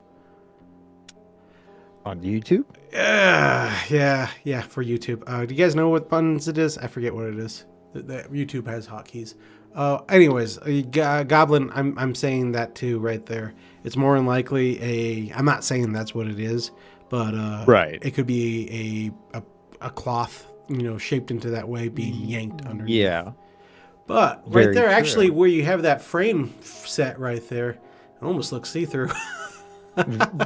On YouTube? Yeah, for YouTube. Do you guys know what buttons it is? I forget what it is. YouTube has hotkeys. Anyways, Goblin, I'm saying that too right there. It's more than likely I'm not saying that's what it is, but right. It could be a cloth, shaped into that way, being yanked underneath. Yeah. But right there, actually, where you have that frame set right there, it almost looks see-through.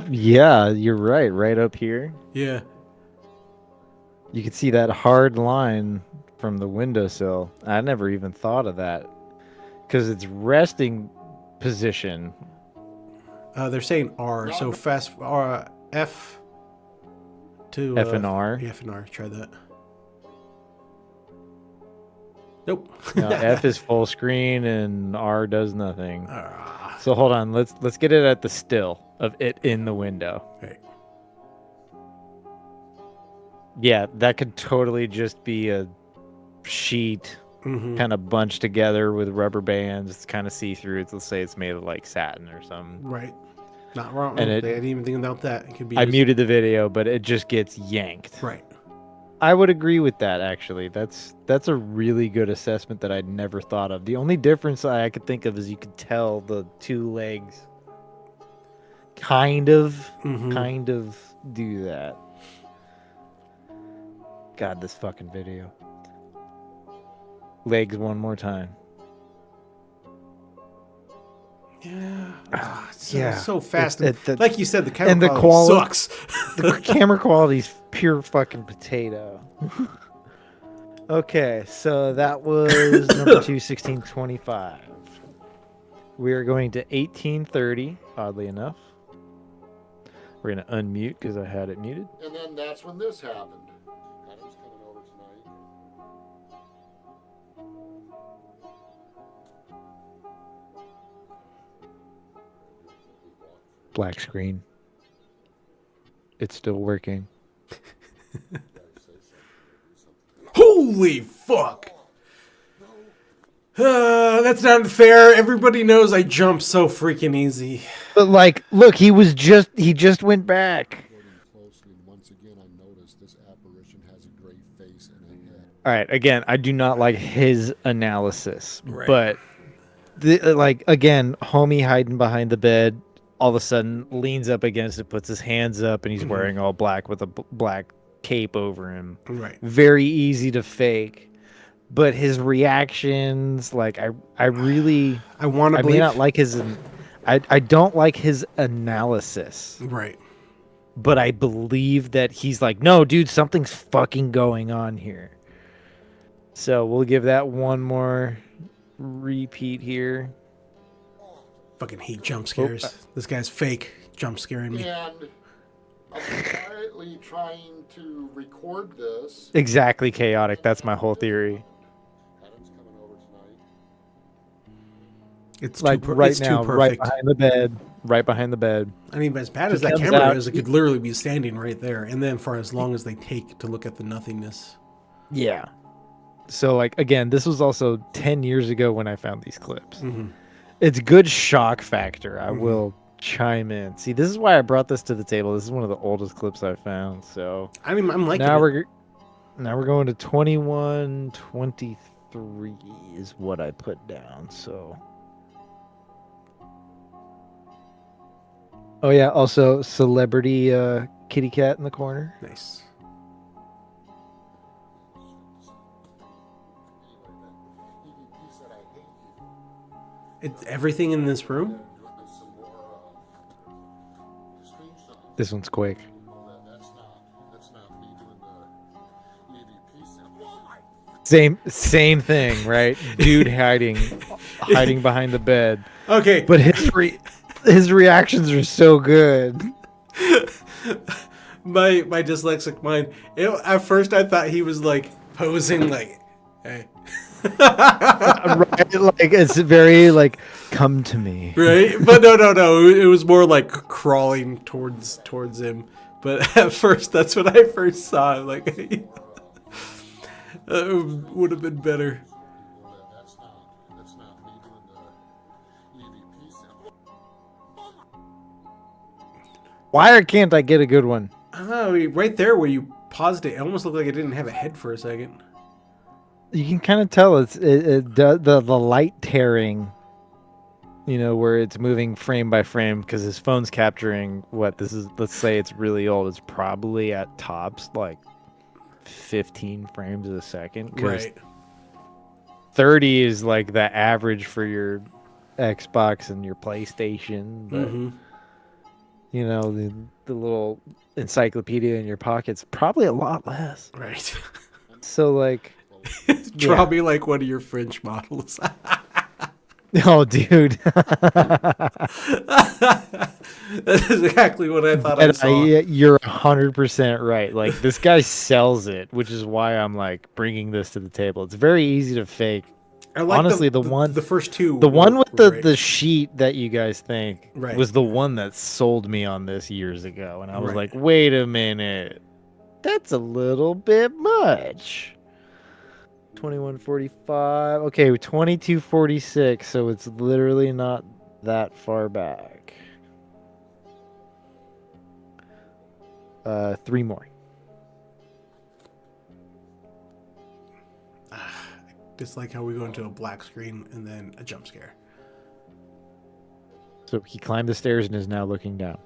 Yeah, you're right. Right up here. Yeah. You can see that hard line from the windowsill. I never even thought of that. Because it's resting position. They're saying R, so fast F to F and R. F and R. Try that. Nope. No, F is full screen and R does nothing. So hold on, let's get it at the still of it in the window. Right. Yeah, that could totally just be a sheet kind of bunched together with rubber bands. It's kind of see-through. Let's say it's made of like satin or something. Right. Not wrong. And they didn't even think about that. It could be. I muted the video, but it just gets yanked. Right. I would agree with that, actually. That's a really good assessment that I'd never thought of. The only difference I could think of is you could tell the two legs kind of do that. God, this fucking video. Legs one more time. Yeah. It's Yeah. so fast. It- Like you said, the camera and the quality quality sucks. The camera quality's pure fucking potato. Okay, so that was number 2, 1625. We are going to 1830, oddly enough. We're going to unmute because I had it muted. And then that's when this happened. Adam's coming over tonight. Black screen. It's still working. Holy fuck! That's not fair. Everybody knows I jump so freaking easy. But like, look, he just went back. Once again, I noticed this apparition has a gray face and a head. All right, again, I do not like his analysis, Right. but like again, homie hiding behind the bed, all of a sudden leans up against it, puts his hands up, and he's wearing all black with a black cape over him. Right. Very easy to fake. But his reactions, like I really, I want to I believe. may not like his, I don't like his analysis. Right. But I believe that he's like, no, dude, something's fucking going on here. So we'll give that one more repeat here. Fucking hate jump scares. This guy's fake jump scaring me. And I'm quietly trying to record this. Exactly chaotic. That's my whole theory. Adam's coming over tonight. It's Like too right it's now, too right perfect. behind the bed. Right behind the bed. I mean, as bad He as that comes camera out- is, it could literally be standing right there, and then for as long as they take to look at the nothingness. Yeah. So like again, this was also 10 years ago when I found these clips. Mm-hmm. It's good shock factor. I will chime in. See, this is why I brought this to the table. This is one of the oldest clips I found. So I mean, I'm liking now it. we're going to 2123 is what I put down. So oh yeah, also celebrity kitty cat in the corner. Nice. Everything in this room? This one's quick. Same thing, right? Dude hiding behind the bed. Okay. But his reactions are so good. My dyslexic mind. At first, I thought he was like posing, like, hey. Right, like it's very like come to me. Right, but no. It was more like crawling towards him. But at first, that's what I first saw. Like, would have been better. Why can't I get a good one? Oh, right there where you paused it, it almost looked like it didn't have a head for a second. You can kind of tell the light tearing, you know, where it's moving frame by frame because his phone's capturing what this is. Let's say it's really old. It's probably at tops like 15 frames a second. Right. 30 is like the average for your Xbox and your PlayStation. But, you know, the little encyclopedia in your pocket's probably a lot less. Right. So like. Draw me like one of your French models. Oh, dude. That's exactly what I thought I saw. You're 100% right. Like, this guy sells it, which is why I'm, like, bringing this to the table. It's very easy to fake. I like honestly, the first two. The one with right. the sheet that you guys think Right. was the one that sold me on this years ago. And I was Right. like, wait a minute. That's a little bit much. 2145. Okay, 2246. So it's literally not that far back. 3 more. Just like how we go into a black screen and then a jump scare. So he climbed the stairs and is now looking down.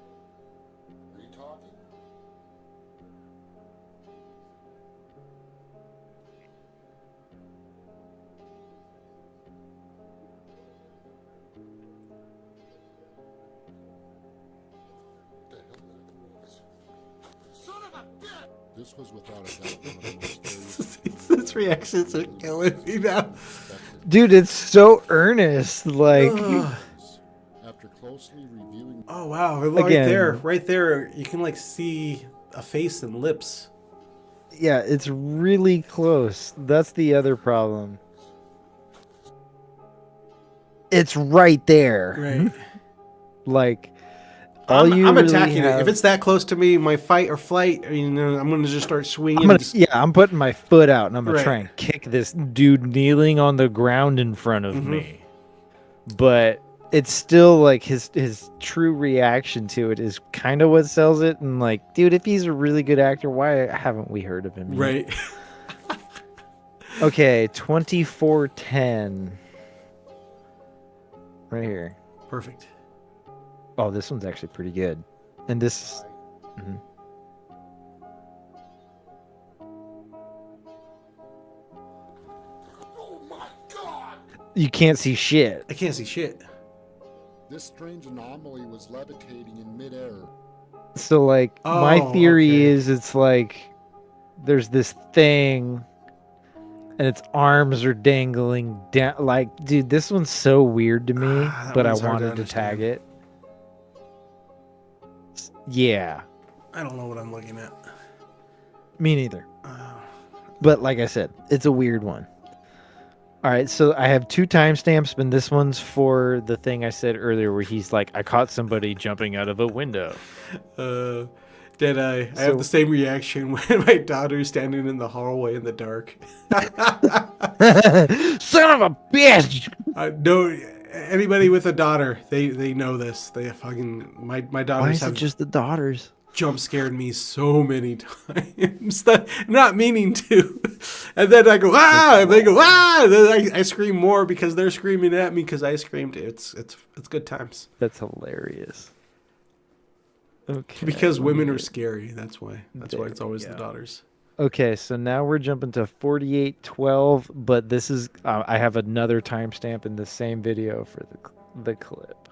This was without a doubt one of the most scariest This reactions are killing me now. Dude, it's so earnest. Like, after closely reviewing. Oh wow! Again. Right there, you can like see a face and lips. yeah, it's really close. That's the other problem. It's right there. Right. Like, all I'm you really attacking it. If have- it's that close to me, my fight or flight, I'm gonna just start swinging. I'm putting my foot out and I'm gonna Right. try and kick this dude kneeling on the ground in front of me. But it's still like his true reaction to it is kind of what sells it. And like, dude, if he's a really good actor, why haven't we heard of him yet? Right. Okay, 2410. Right here. Perfect. Oh, this one's actually pretty good. And this... mhm. Oh my God! You can't see shit. I can't see shit. This strange anomaly was levitating in midair. So, like, my Oh, theory okay. is it's like there's this thing and its arms are dangling down. Like, dude, this one's so weird to me, That but I one's hard to wanted to tag understand. it. Yeah, I don't know what I'm looking at. me neither. But like I said, it's a weird one. All right, so I have 2 timestamps, and this one's for the thing I said earlier where he's like, I caught somebody jumping out of a window. Did I have the same reaction when my daughter's standing in the hallway in the dark. Son of a bitch! No, anybody with a daughter, they know this. They fucking my daughters Why is have it just the daughters? jump scared me so many times that not meaning to, and then I go ah, and they go ah, and then I scream more because they're screaming at me because I screamed. It's good times. That's hilarious. Okay. Because women are scary. That's why. That's why There it's always we the go. daughters. Okay, so now we're jumping to 4812, but this is I have another timestamp in the same video for the clip.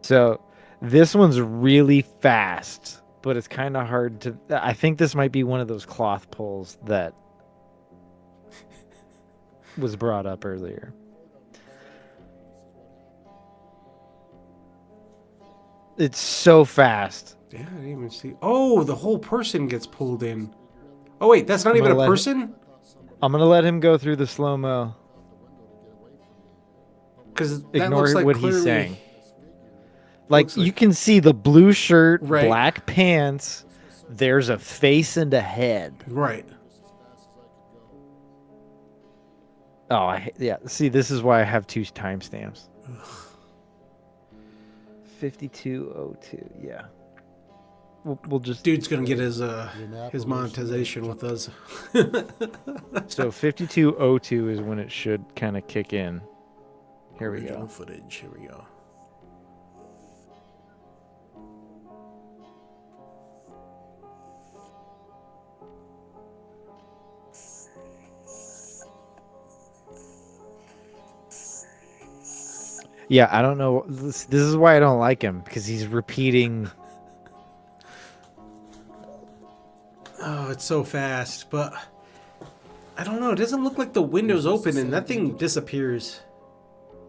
So this one's really fast, but it's kind of hard to. I think this might be one of those cloth pulls that was brought up earlier. It's so fast. Yeah, I didn't even see. Oh, the whole person gets pulled in. Oh wait, that's not even a person. I'm gonna let him go through the slow mo. Because Ignore what clearly, he's saying. Like, you can see the blue shirt, black pants. There's a face and a head. Right. Oh, yeah. See, this is why I have 2 timestamps. 5202. Yeah. We'll just. Dude's gonna get his monetization with us. So 5202 is when it should kind of kick in. Here we Original go. footage. Here we go. Yeah, I don't know. This is why I don't like him, because he's repeating. Oh, it's so fast, but I don't know. It doesn't look like the window's open and that thing disappears.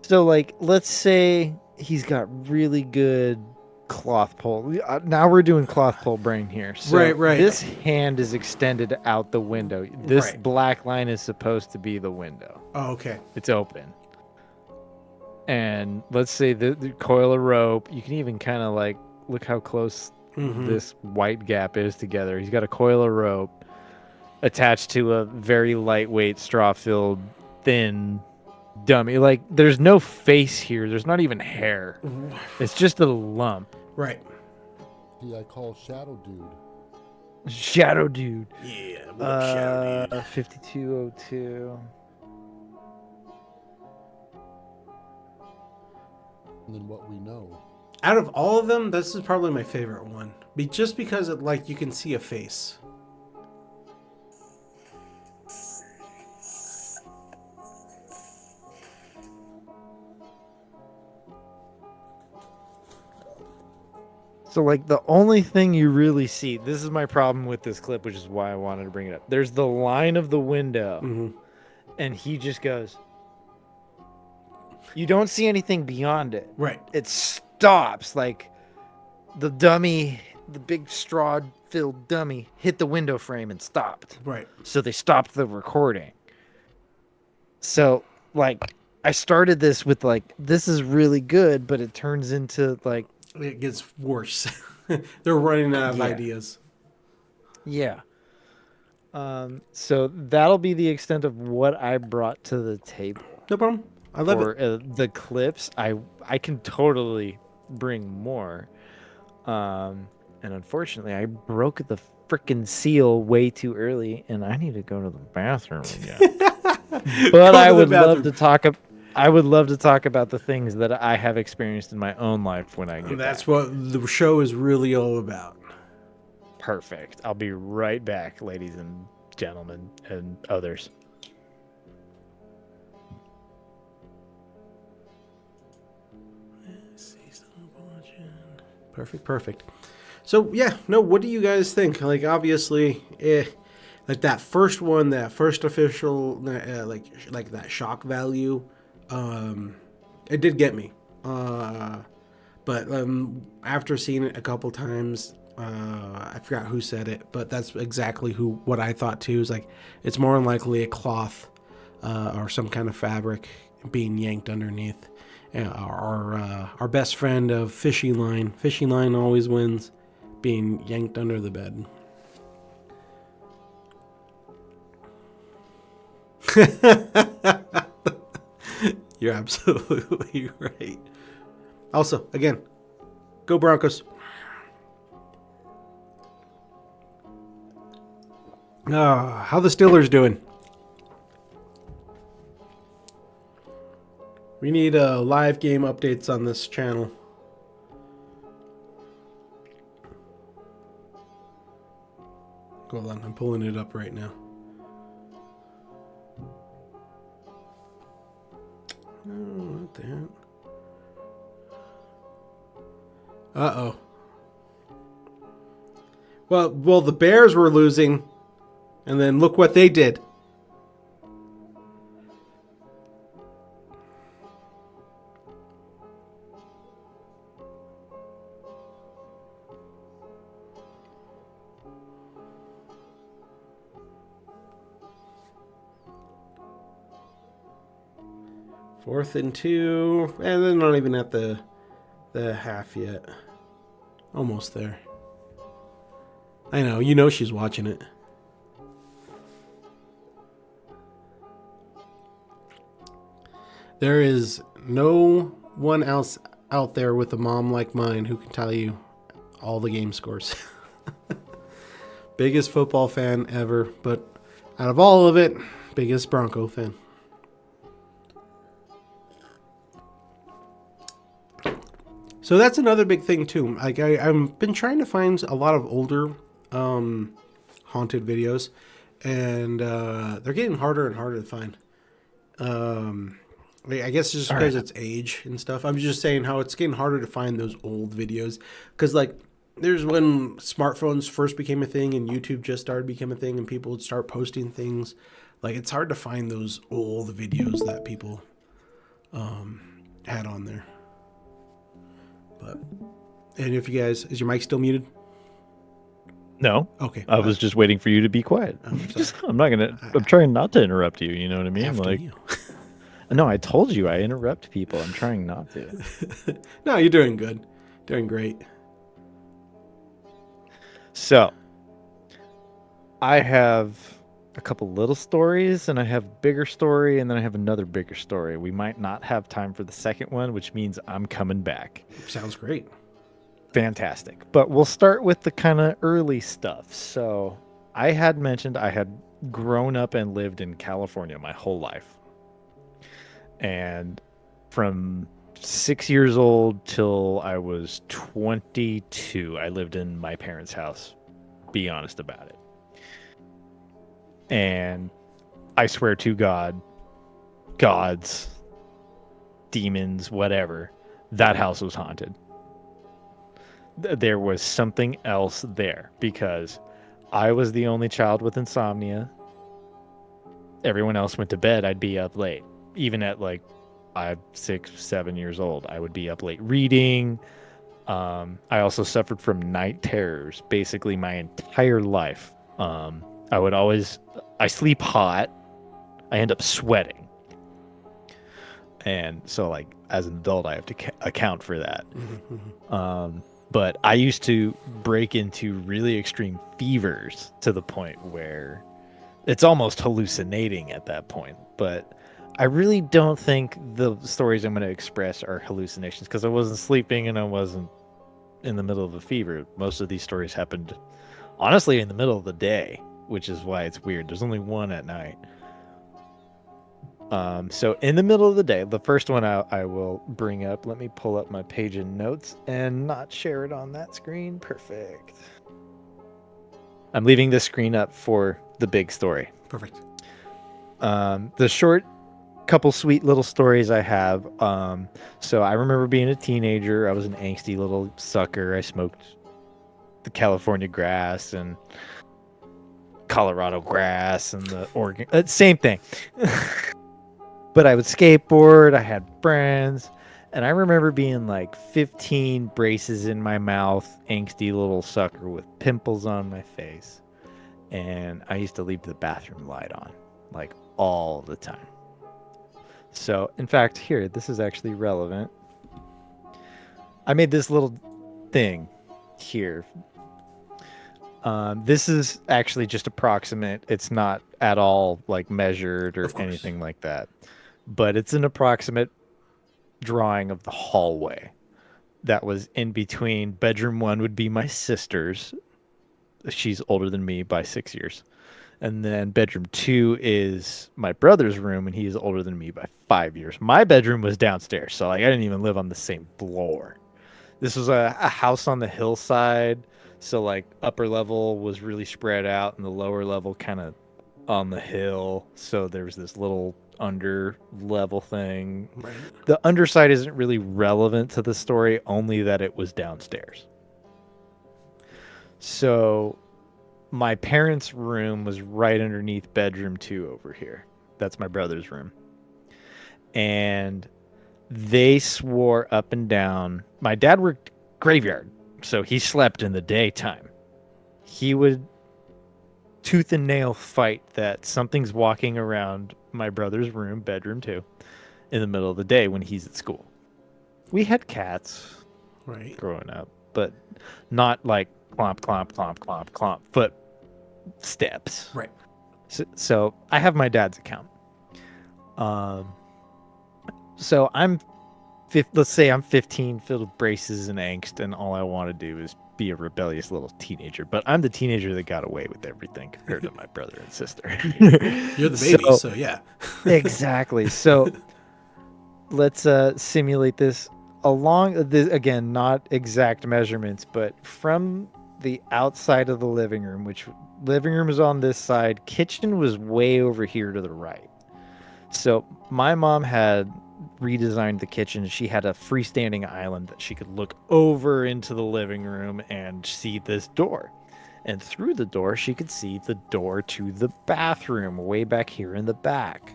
So, like, let's say he's got really good cloth pull. Now we're doing cloth pull brain here. So Right. This hand is extended out the window. This Right. black line is supposed to be the window. Oh, okay. It's open. And let's say the coil of rope. You can even kind of like look how close this white gap is together. He's got a coil of rope attached to a very lightweight straw-filled thin dummy. Like, there's no face here. There's not even hair. It's just a lump. Right. He I call Shadow Dude. Shadow Dude. Yeah, what up, Shadow Dude? 5202. And then what we know. Out of all of them, this is probably my favorite one. Just because it, like, you can see a face. So, like, the only thing you really see, this is my problem with this clip, which is why I wanted to bring it up. There's the line of the window, and he just goes, you don't see anything beyond it. Right. It stops, like, the dummy, the big straw-filled dummy, hit the window frame and stopped. Right. So they stopped the recording. So, like, I started this with, like, this is really good, but it turns into, like... It gets worse. They're running out of ideas. Yeah. So that'll be the extent of what I brought to the table. No problem. I love it. The clips, I can totally bring more. And unfortunately, I broke the freaking seal way too early, and I need to go to the bathroom again. But I would love to talk. I would love to talk about the things that I have experienced in my own life when I get That's back. what the show is really all about. Perfect. I'll be right back, ladies and gentlemen and others. Perfect. So yeah, no, what do you guys think? Like, obviously, like that first one, that first official, like that shock value, it did get me. But after seeing it a couple times, I forgot who said it, but that's exactly what I thought too. Is like, it's more than likely a cloth or some kind of fabric being yanked underneath. Our best friend of fishing line always wins, being yanked under the bed. You're absolutely right. Also, again, go Broncos. How the Steelers doing? We need live game updates on this channel. Hold on, I'm pulling it up right now. No, not that. Uh-oh. Well, the Bears were losing, and then look what they did. Fourth and 2, and they're not even at the half yet. Almost there. I know, you know she's watching it. There is no one else out there with a mom like mine who can tell you all the game scores. Biggest football fan ever, but out of all of it, biggest Bronco fan. So that's another big thing too. Like I've been trying to find a lot of older haunted videos, and they're getting harder and harder to find. I guess just because it's age and stuff. I'm just saying how it's getting harder to find those old videos, because like there's when smartphones first became a thing and YouTube just started becoming a thing and people would start posting things. Like it's hard to find those old videos that people had on there. But, and if you guys, is your mic still muted? No. Okay. I was just waiting for you to be quiet. I'm trying not to interrupt you. You know what I mean? Like, no, I told you I interrupt people. I'm trying not to. No, you're doing good. Doing great. So, I have a couple little stories, and I have a bigger story, and then I have another bigger story. We might not have time for the second one, which means I'm coming back. Sounds great. Fantastic. But we'll start with the kind of early stuff. So I had mentioned I had grown up and lived in California my whole life. And from 6 years old till I was 22, I lived in my parents' house. Be honest about it. And I swear to God, gods, demons, whatever, that house was haunted. there was something else there, because I was the only child with insomnia. Everyone else went to bed. I'd be up late. Even at like 5, 6, 7 years old, I would be up late reading. I also suffered from night terrors basically my entire life. I sleep hot. I end up sweating. And so, like, as an adult, I have to account for that. But I used to break into really extreme fevers to the point where it's almost hallucinating at that point. But I really don't think the stories I'm going to express are hallucinations, because I wasn't sleeping and I wasn't in the middle of a fever. Most of these stories happened, honestly, in the middle of the day, which is why it's weird. There's only one at night. So in the middle of the day, the first one I will bring up. Let me pull up my page in notes and not share it on that screen. Perfect. I'm leaving this screen up for the big story. Perfect. The short couple sweet little stories I have. So I remember being a teenager. I was an angsty little sucker. I smoked the California grass and Colorado grass and the Oregon. Same thing. But I would skateboard. I had friends. And I remember being like 15, braces in my mouth, angsty little sucker with pimples on my face. And I used to leave the bathroom light on, like, all the time. So, in fact, here, this is actually relevant. I made this little thing here. This is actually just approximate. It's not at all, like, measured or anything like that. But it's an approximate drawing of the hallway that was in between. Bedroom 1 would be my sister's. She's older than me by 6 years. And then bedroom 2 is my brother's room, and he is older than me by 5 years. My bedroom was downstairs, so like I didn't even live on the same floor. This was a house on the hillside, so like upper level was really spread out, and the lower level kind of on the hill. So there was this little under level thing. Right. The underside isn't really relevant to the story, only that it was downstairs. So my parents' room was right underneath bedroom 2 over here. That's my brother's room. And they swore up and down. My dad worked graveyard, so he slept in the daytime. He would tooth and nail fight that something's walking around my brother's room, bedroom 2, in the middle of the day when he's at school. We had cats growing up, but not like clomp, clomp, clomp, clomp, clomp, footsteps. Right. So I have my dad's account. So let's say I'm 15, filled with braces and angst, and all I want to do is be a rebellious little teenager. But I'm the teenager that got away with everything compared to my brother and sister. You're the baby, so yeah. Exactly. So let's simulate this along this, again, not exact measurements, but from the outside of the living room, which living room is on this side, kitchen was way over here to the right. So my mom had redesigned the kitchen. She had a freestanding island that she could look over into the living room and see this door. And through the door, she could see the door to the bathroom way back here in the back.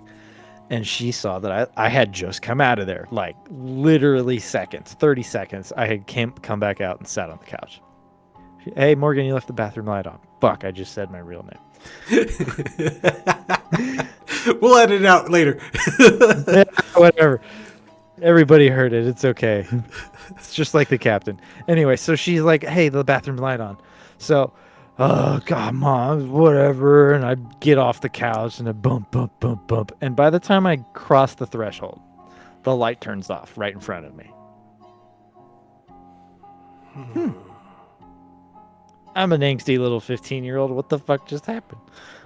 And she saw that I had just come out of there, like literally seconds, 30 seconds. I had come back out and sat on the couch. Hey, Morgan, you left the bathroom light on. Fuck, I just said my real name. We'll edit it out later. Yeah, whatever. Everybody heard it. It's okay. It's just like the captain. Anyway, so she's like, hey, the bathroom light on. So, oh, God, Mom, whatever. And I get off the couch and I bump, bump, bump, bump. And by the time I cross the threshold, the light turns off right in front of me. I'm an angsty little 15-year-old. What the fuck just happened?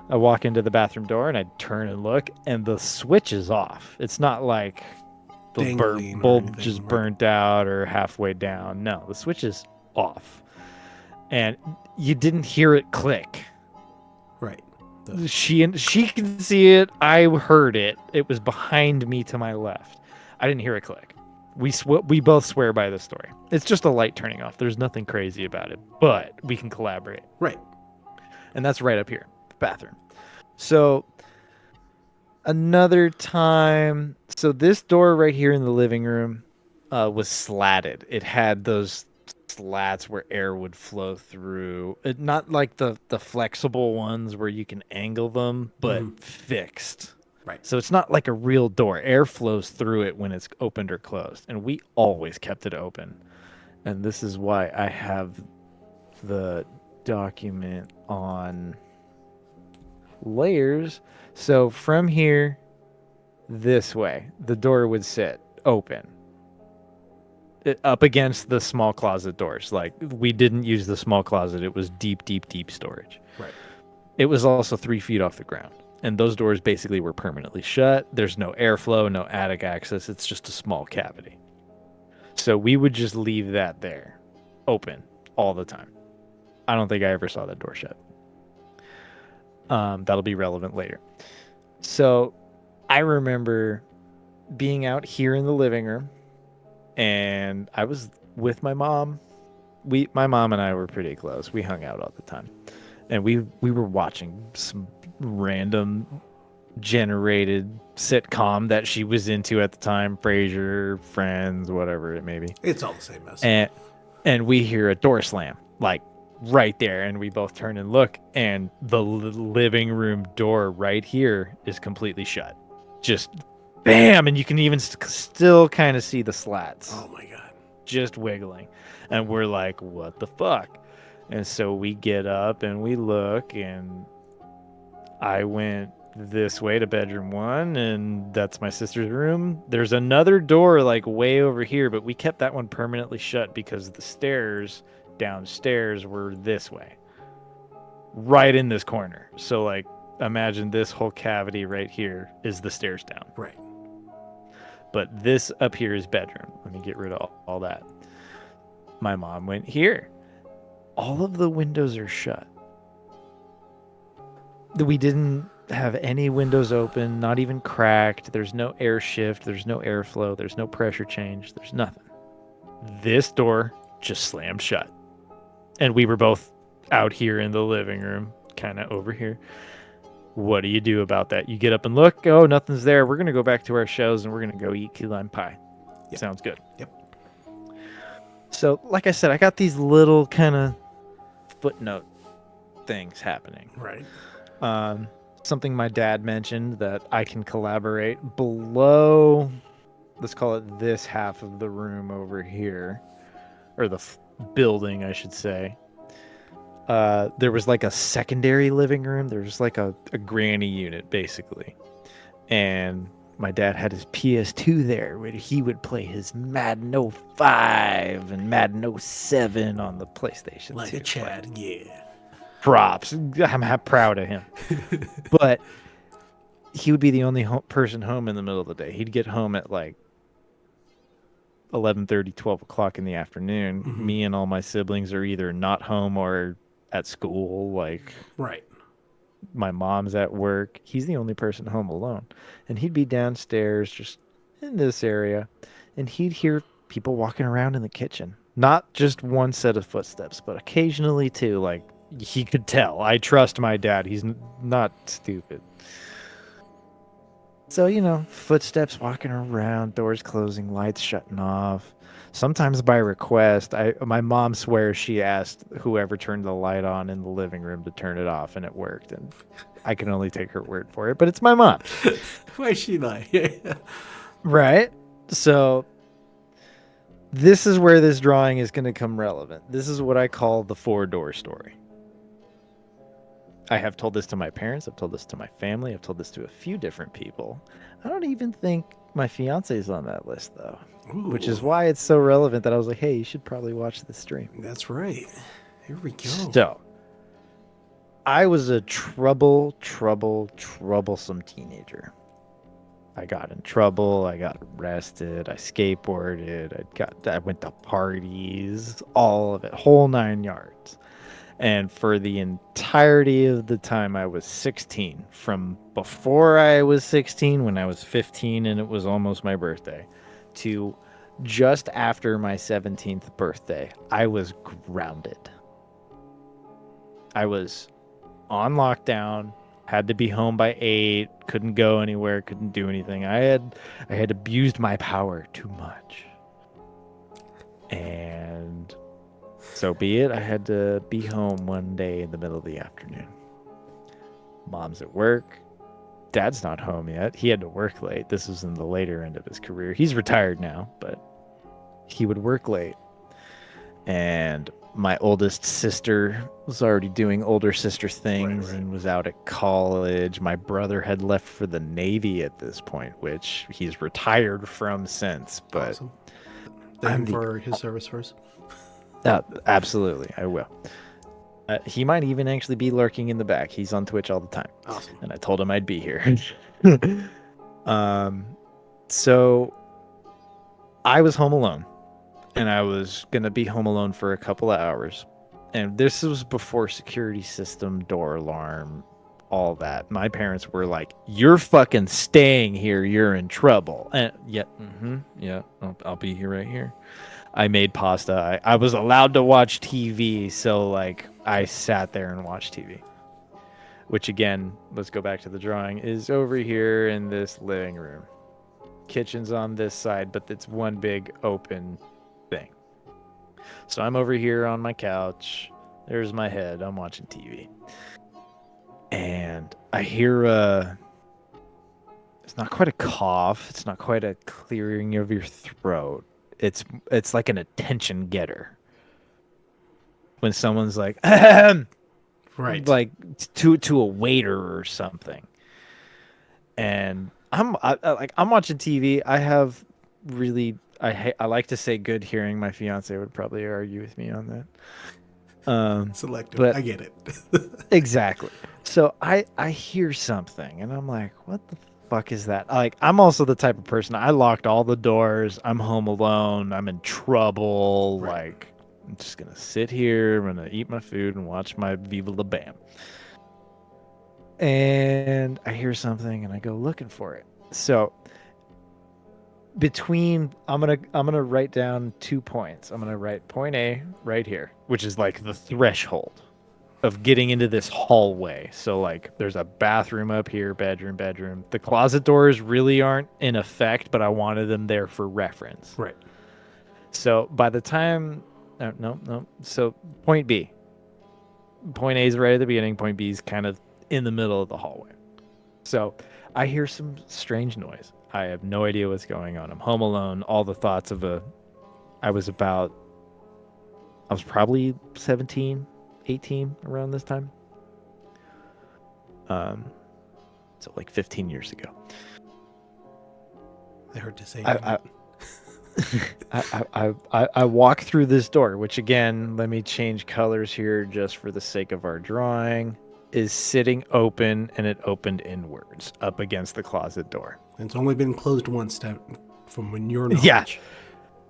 I walk into the bathroom door and I turn and look, and the switch is off. It's not like the bulb just burnt out or halfway down. No, the switch is off. And you didn't hear it click. Right. She can see it. I heard it. It was behind me to my left. I didn't hear it click. We both swear by this story. It's just a light turning off. There's nothing crazy about it, but we can collaborate. Right. And that's right up here, the bathroom. So another time, so this door right here in the living room was slatted. It had those slats where air would flow through. Not like the flexible ones where you can angle them, but fixed. Right. So it's not like a real door. Air flows through it when it's opened or closed. And we always kept it open. And this is why I have the document on layers. So from here this way, the door would sit open. Up against the small closet doors. Like, we didn't use the small closet. It was deep storage. Right. It was also 3 feet off the ground. And those doors basically were permanently shut. There's no airflow, no attic access. It's just a small cavity. So we would just leave that there, open, all the time. I don't think I ever saw that door shut. That'll be relevant later. So I remember being out here in the living room, and I was with my mom. My mom and I were pretty close. We hung out all the time. And we were watching some random generated sitcom that she was into at the time, Frasier, Friends, whatever it may be. It's all the same mess. And we hear a door slam, like right there, and we both turn and look, and the living room door right here is completely shut. Just bam, and you can even still kind of see the slats. Oh my god. Just wiggling. And we're like, what the fuck? And so we get up and we look, and I went this way to bedroom 1, and that's my sister's room. There's another door like way over here, but we kept that one permanently shut because the stairs downstairs were this way, right in this corner. So like, imagine this whole cavity right here is the stairs down. Right. But this up here is bedroom. Let me get rid of all that. My mom went here. All of the windows are shut. We didn't have any windows open, not even cracked. There's no air shift. There's no airflow. There's no pressure change. There's nothing. This door just slammed shut. And we were both out here in the living room, kind of over here. What do you do about that? You get up and look. Oh, nothing's there. We're going to go back to our shows, and we're going to go eat key lime pie. Yep. Sounds good. Yep. So, like I said, I got these little kind of footnote things happening. Right. Something my dad mentioned that I can collaborate below, let's call it this half of the room over here, or the building, I should say. There was like a secondary living room. There was like a granny unit, basically. And my dad had his PS2 there, where he would play his Madden 05 and Madden 07 on the PlayStation 2. Like a Chad, yeah. Props. I'm proud of him. But he would be the only person home in the middle of the day. He'd get home at like 11:30, 12 o'clock in the afternoon. Mm-hmm. Me and all my siblings are either not home or at school. Like, right. My mom's at work. He's the only person home alone. And he'd be downstairs just in this area, and he'd hear people walking around in the kitchen. Not just one set of footsteps, but occasionally two. Like, he could tell. I trust my dad. He's not stupid. So, footsteps walking around, doors closing, lights shutting off. Sometimes by request. My mom swears she asked whoever turned the light on in the living room to turn it off, and it worked. And I can only take her word for it, but it's my mom. Why is she like? Right? So this is where this drawing is going to come relevant. This is what I call the 4-door story. I have told this to my parents. I've told this to my family. I've told this to a few different people. I don't even think my fiance is on that list, though. Ooh. Which is why it's so relevant that I was like, hey, you should probably watch this stream. That's right. Here we go. So, I was a troublesome teenager. I got in trouble. I got arrested. I skateboarded. I went to parties. All of it. Whole 9 yards. And for the entirety of the time I was 16, from before I was 16, when I was 15 and it was almost my birthday, to just after my 17th birthday, I was grounded. I was on lockdown, had to be home by 8, couldn't go anywhere, couldn't do anything. I had abused my power too much. And so be it. I had to be home one day in the middle of the afternoon. Mom's at work. Dad's not home yet. He had to work late. This was in the later end of his career. He's retired now, but he would work late. And my oldest sister was already doing older sister things and was out at college. My brother had left for the Navy at this point, which he's retired from since. But Awesome. Thank him for his service first. Absolutely, I will. He might even actually be lurking in the back. He's on Twitch all the time. Awesome. And I told him I'd be here. So I was home alone. And I was going to be home alone for a couple of hours. And this was before security system, door alarm, all that. My parents were like, "You're fucking staying here. You're in trouble." And I'll be here right here. I made pasta. I was allowed to watch TV. So like I sat there and watched TV. Which again, let's go back to the drawing, is over here in this living room. Kitchen's on this side, but it's one big open thing. So I'm over here on my couch. There's my head. I'm watching TV. And I hear it's not quite a cough. It's not quite a clearing of your throat. It's like an attention getter. When someone's like, ahem, right, like to a waiter or something. And I'm watching TV. I have really I like to say good hearing. My fiance would probably argue with me on that. Selective. But I get it. Exactly. So I hear something and I'm like, what the fuck is that? Like, I'm also the type of person, I locked all the doors. I'm home alone. I'm in trouble. Right. Like, I'm just going to sit here. I'm going to eat my food and watch my Viva La Bam. And I hear something and I go looking for it. So I'm gonna write down 2 points. I'm gonna write point A right here, which is like the threshold of getting into this hallway. So like there's a bathroom up here, bedroom. The closet doors really aren't in effect, but I wanted them there for reference. Right. So by the time no. So point B. Point A is right at the beginning, point B is kind of in the middle of the hallway. So I hear some strange noise. I have no idea what's going on. I'm home alone. All the thoughts of I was probably 17, 18 around this time. So like 15 years ago. I heard to say I walk through this door, which again, let me change colors here just for the sake of our drawing, is sitting open, and it opened inwards up against the closet door. It's only been closed once from when you're knowledge. Yeah.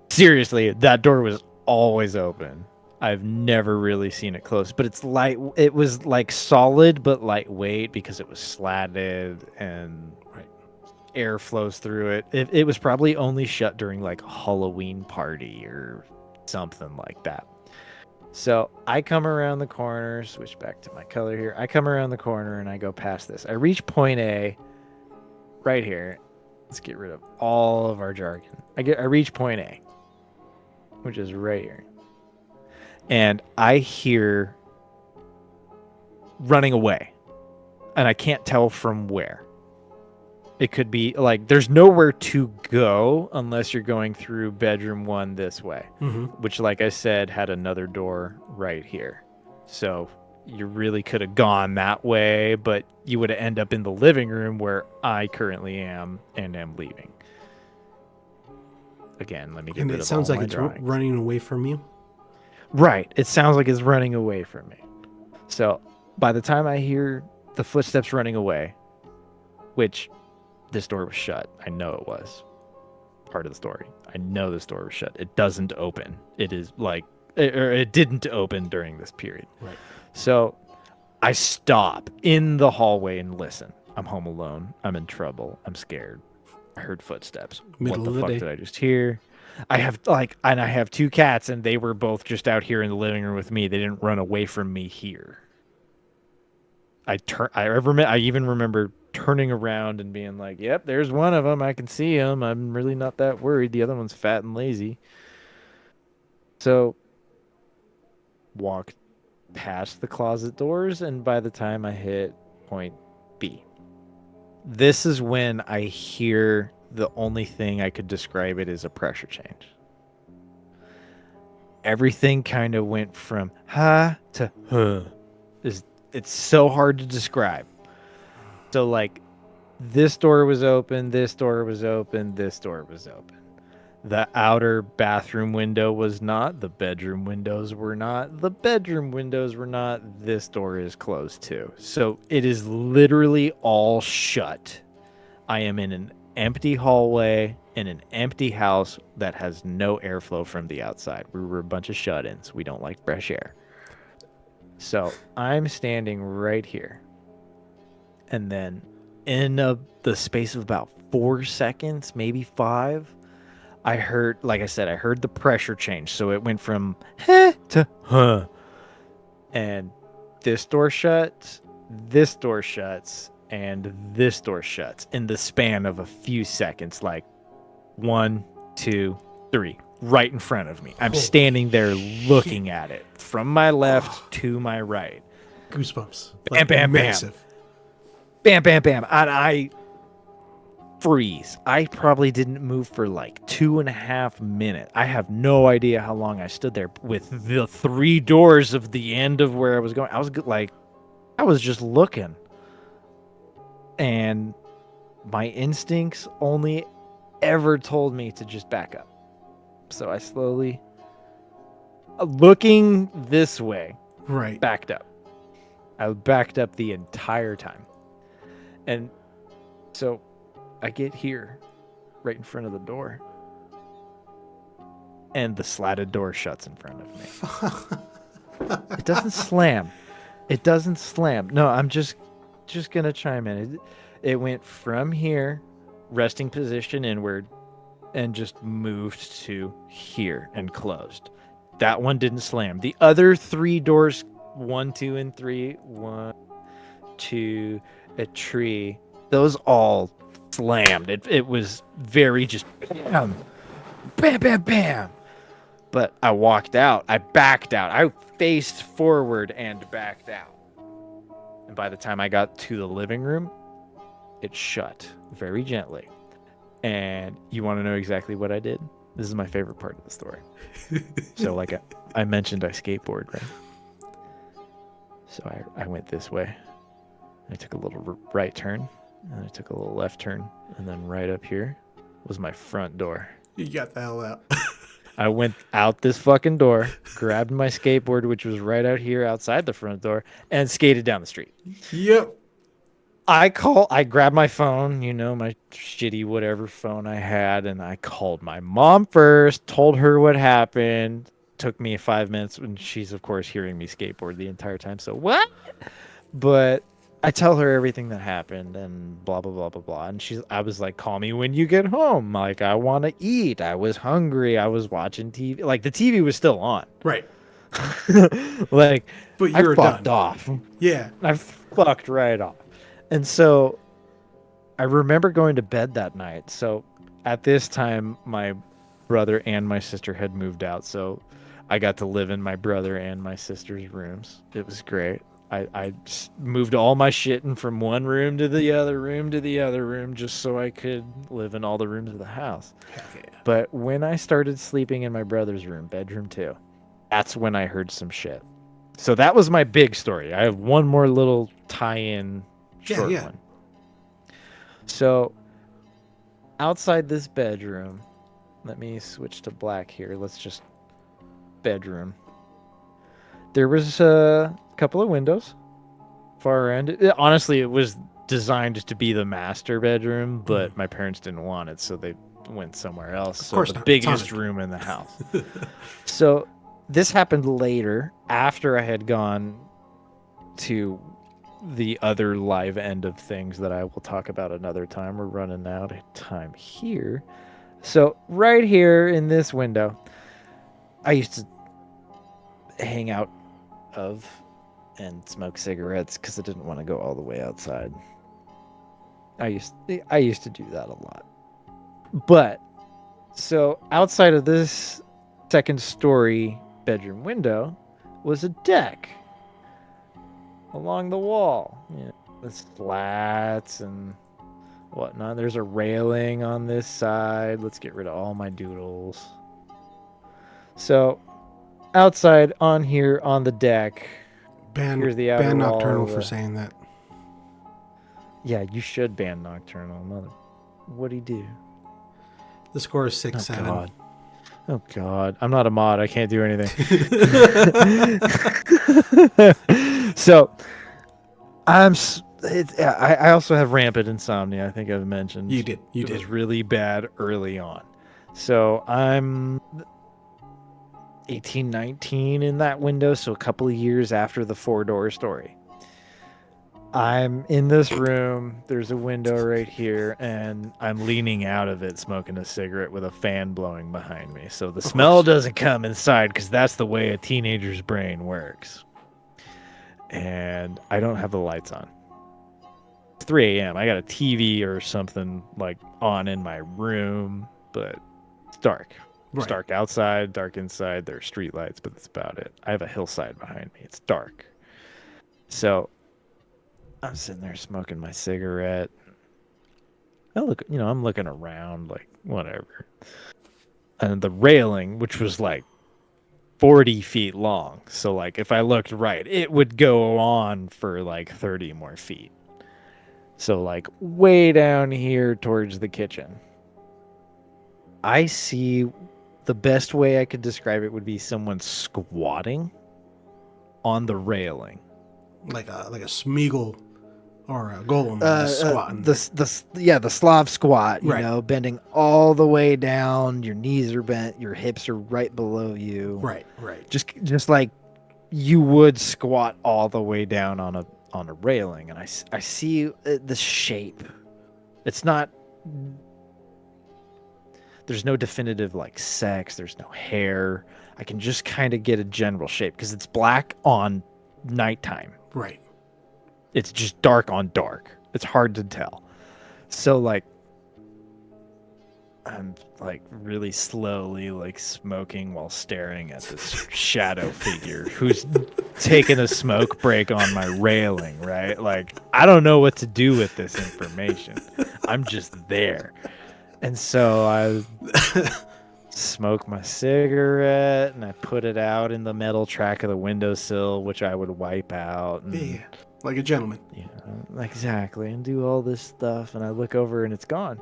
Seriously, that door was always open. I've never really seen it closed, but it was like solid but lightweight because it was slatted and air flows through it. It was probably only shut during like a Halloween party or something like that. So I come around the corner, switch back to my color here. I come around the corner and I go past this. I reach point A right here. Let's get rid of all of our jargon. I reach point A, which is right here. And I hear running away. And I can't tell from where. It could be like there's nowhere to go unless you're going through bedroom 1 this way, which, like I said, had another door right here. So you really could have gone that way, but you would end up in the living room where I currently am and am leaving. Again, let me get rid of all my drawings. And it sounds like it's running away from you? Right. It sounds like it's running away from me. So by the time I hear the footsteps running away, which this door was shut. I know it was part of the story. I know this door was shut. It doesn't open. It is like, or it didn't open during this period. Right. So I stop in the hallway and listen. I'm home alone. I'm in trouble. I'm scared. I heard footsteps. Middle What of the the fuck day. did I just hear? I have two cats, and they were both just out here in the living room with me. They didn't run away from me here. I even remember turning around and being like, "Yep, there's one of them. I can see him. I'm really not that worried. The other one's fat and lazy." So, walked past the closet doors, and by the time I hit point B, this is when I hear the only thing I could describe it as a pressure change. Everything kind of went from ha to huh. It's so hard to describe. So like this door was open, this door was open, this door was open. The outer bathroom window was not, the bedroom windows were not, the bedroom windows were not, this door is closed too. So it is literally all shut. I am in an empty hallway in an empty house that has no airflow from the outside. We were a bunch of shut-ins. We don't like fresh air. So I'm standing right here. And then in the space of about 4 seconds, maybe 5, I heard, like I said, I heard the pressure change. So it went from heh to huh. And this door shuts, and this door shuts in the span of a few seconds, like 1, 2, 3, right in front of me. I'm standing there looking at it from my left to my right. Goosebumps. Bam, Like, bam, massive. bam. Bam, bam, bam. And I freeze. I probably didn't move for like 2.5 minutes. I have no idea how long I stood there with the 3 doors of the end of where I was going. I was just looking. And my instincts only ever told me to just back up. So I slowly, looking this way, right, backed up. I backed up the entire time. And so I get here, right in front of the door, and the slatted door shuts in front of me. It doesn't slam. It doesn't slam. No, I'm just gonna chime in. It went from here, resting position inward, and just moved to here and closed. That one didn't slam. The other 3 doors, 1, 2, and 3, 1, 2, a tree, those all slammed. It was very just bam, bam, bam, bam. But I walked out. I backed out. I faced forward and backed out. And by the time I got to the living room, it shut very gently. And you want to know exactly what I did? This is my favorite part of the story. So like I mentioned, I skateboard, right? So I went this way. I took a little right turn, and I took a little left turn, and then right up here was my front door. You got the hell out. I went out this fucking door, grabbed my skateboard, which was right out here outside the front door, and skated down the street. Yep. I grabbed my phone, my shitty whatever phone I had, and I called my mom first, told her what happened. Took me 5 minutes, and she's, of course, hearing me skateboard the entire time. So, what? But I tell her everything that happened and blah, blah, blah, blah, blah. And I was like, call me when you get home. Like, I want to eat. I was hungry. I was watching TV. Like, the TV was still on. Right. Like, but I fucked off. Yeah. I fucked right off. And so I remember going to bed that night. So at this time, my brother and my sister had moved out. So I got to live in my brother and my sister's rooms. It was great. I moved all my shit in from one room to the other room to the other room just so I could live in all the rooms of the house. Okay. But when I started sleeping in my brother's room, bedroom 2, that's when I heard some shit. So that was my big story. I have one more little tie-in short one. So outside this bedroom, let me switch to black here. Let's just bedroom. There was a couple of windows far end. Honestly, it was designed to be the master bedroom, but my parents didn't want it, so they went somewhere else. So the biggest room in the house. So this happened later, after I had gone to the other live end of things that I will talk about another time. We're running out of time here. So right here in this window, I used to hang out of and smoke cigarettes because I didn't want to go all the way outside. I used to do that a lot. But so outside of this second story bedroom window was a deck along the wall. Yeah, the slats and whatnot. There's a railing on this side. Let's get rid of all my doodles. So outside on here on the deck, here's the outer ban wall Nocturnal of for the- saying that. Yeah, you should ban Nocturnal, mother. What'd he do? The score is 6-7. God. Oh God, I'm not a mod. I can't do anything. So, I also have rampant insomnia. I think I've mentioned. You did. It was really bad early on. So I'm 18, 19 in that window. So a couple of years after the 4-door story. I'm in this room. There's a window right here, and I'm leaning out of it, smoking a cigarette with a fan blowing behind me. So the smell doesn't come inside because that's the way a teenager's brain works. And I don't have the lights on. It's 3 a.m. I got a TV or something like on in my room, but it's dark. It's Right. dark outside, dark inside. There are street lights, but that's about it. I have a hillside behind me. It's dark. So I'm sitting there smoking my cigarette. I'm looking around like whatever. And the railing, which was like 40 feet long. So like if I looked right, it would go on for like 30 more feet. So like way down here towards the kitchen. I see the best way I could describe it would be someone squatting on the railing. Like a Smeagol or a Golem squatting. The Slav squat, you Right. know, bending all the way down. Your knees are bent. Your hips are right below you. Right. Just like you would squat all the way down on a railing. And I see the shape. It's not. There's no definitive like sex. There's no hair. I can just kind of get a general shape because it's black on nighttime. Right. It's just dark on dark. It's hard to tell. So like I'm like really slowly like smoking while staring at this shadow figure who's taking a smoke break on my railing, right? Like I don't know what to do with this information. I'm just there. And so I smoke my cigarette and I put it out in the metal track of the windowsill, which I would wipe out. And, Yeah. Like a gentleman. Yeah, exactly. And do all this stuff. And I look over and it's gone.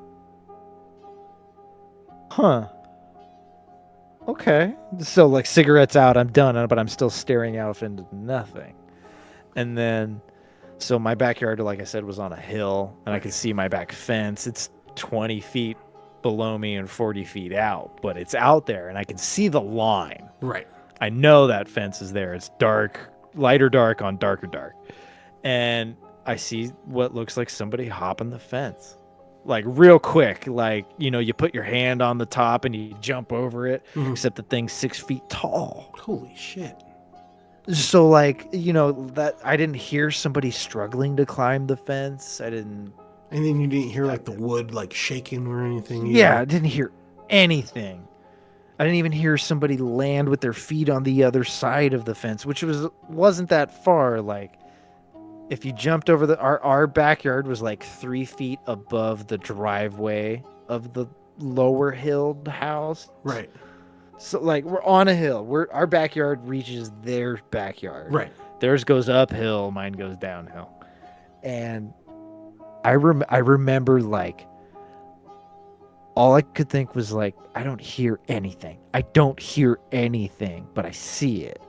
Huh. Okay. So like cigarettes out, I'm done, but I'm still staring out into nothing. And then, so my backyard, like I said, was on a hill and I could see my back fence. It's 20 feet below me and 40 feet out, but it's out there and I can see the line. Right. I know that fence is there. It's dark, lighter dark on darker dark. And I see what looks like somebody hopping the fence. Like real quick, like, you know, you put your hand on the top and you jump over it, except the thing's 6 feet tall. Holy shit. So like, you know, that I didn't hear somebody struggling to climb the fence. I didn't. And then you didn't hear like the wood like shaking or anything? Yeah, I didn't hear anything. I didn't even hear somebody land with their feet on the other side of the fence, which wasn't that far. Like, if you jumped over our backyard was like 3 feet above the driveway of the lower hilled house. Right. So like we're on a hill. Our backyard reaches their backyard. Right. Theirs goes uphill, mine goes downhill. And I remember like all I could think was like, I don't hear anything. I don't hear anything, but I see it.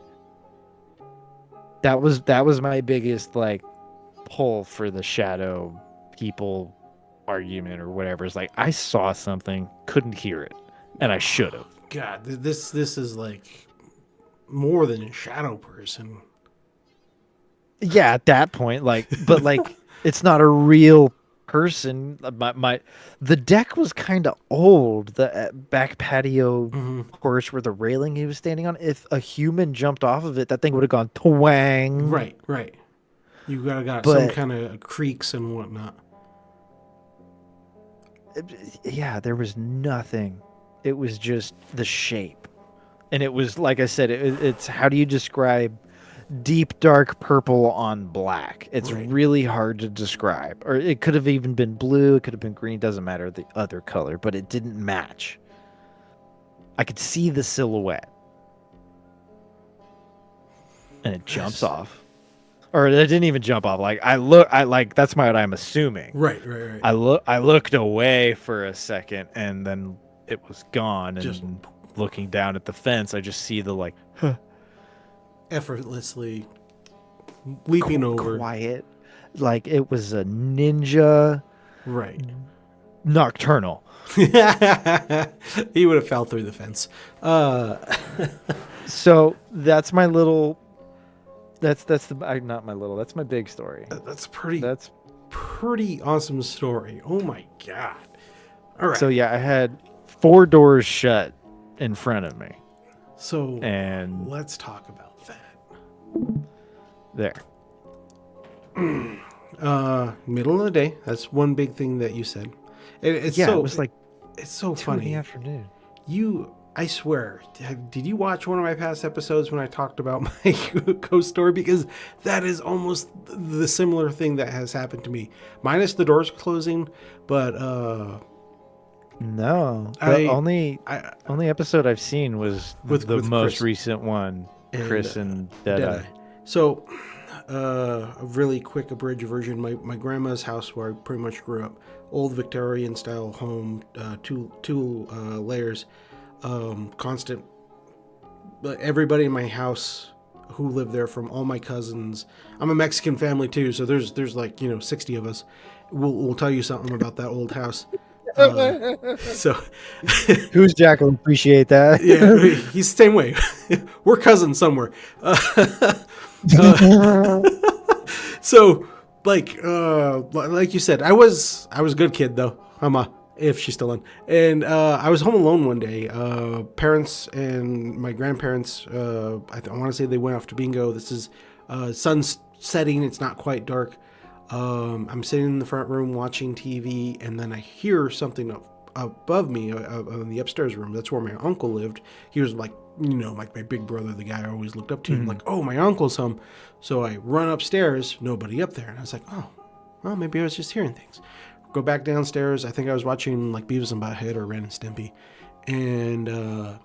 That was my biggest like pull for the shadow people argument or whatever. It's like I saw something, couldn't hear it, and I should have. God, this is like more than a shadow person. Yeah, at that point, like, but like, it's not a real person. The deck was kind of old. The back patio porch where the railing he was standing on. If a human jumped off of it, that thing would have gone twang. Right. You got some kind of creaks and whatnot. Yeah, there was nothing. It was just the shape. And it was, like I said, it's how do you describe deep dark purple on black? It's really hard to describe. Or it could have even been blue, it could have been green, doesn't matter the other color, but it didn't match. I could see the silhouette. And it jumps off. Or it didn't even jump off. Like that's what I'm assuming. Right. I looked away for a second and then it was gone, and just looking down at the fence, I just see the effortlessly leaping over. Quiet. Like it was a ninja. Right. Nocturnal. He would have fell through the fence. So that's my little. That's not my little. That's my big story. That's pretty awesome story. Oh my god. All right. So yeah, I had 4 doors shut in front of me. So and let's talk about that. There. Middle of the day. That's one big thing that you said. It was like it's so 2 funny. in the afternoon. I swear, did you watch one of my past episodes when I talked about my ghost story? Because that is almost the similar thing that has happened to me. Minus the doors closing, but no. The only episode I've seen was with the most Chris. Recent one, Chris and Deadeye. So, a really quick abridged version. My grandma's house, where I pretty much grew up, old Victorian style home, two layers. Constant, everybody in my house who lived there, from all my cousins. I'm a Mexican family too, so there's 60 of us. We'll tell you something about that old house. So who's Jack will appreciate that. Yeah, he's the same way. We're cousins somewhere. So like you said, I was a good kid though. If she's still in. And I was home alone one day. Parents and my grandparents, I want to say they went off to bingo. This is sun's setting. It's not quite dark. I'm sitting in the front room watching TV, and then I hear something above me in the upstairs room. That's where my uncle lived. He was like my big brother, the guy I always looked up to. I'm like, oh, my uncle's home. So I run upstairs, nobody up there. And I was like, oh, well, maybe I was just hearing things. Go back downstairs. I think I was watching like Beavis and Butthead or Ren and Stimpy, and then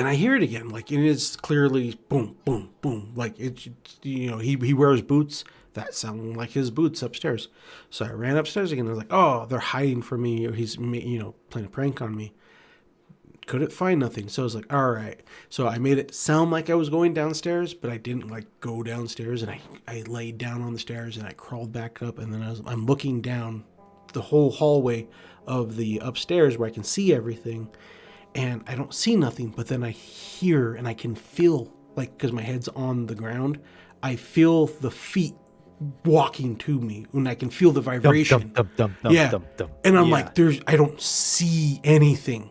I hear it again. Like it is clearly boom, boom, boom. Like it's he wears boots that sound like his boots upstairs. So I ran upstairs again. I was like, oh, they're hiding from me, or he's playing a prank on me. Couldn't find nothing. So I was like, all right. So I made it sound like I was going downstairs, but I didn't go downstairs. And I laid down on the stairs and I crawled back up. And then I'm looking down the whole hallway of the upstairs where I can see everything. And I don't see nothing, but then I hear and I can feel, because my head's on the ground, I feel the feet walking to me, and I can feel the vibration. And I'm like, I don't see anything,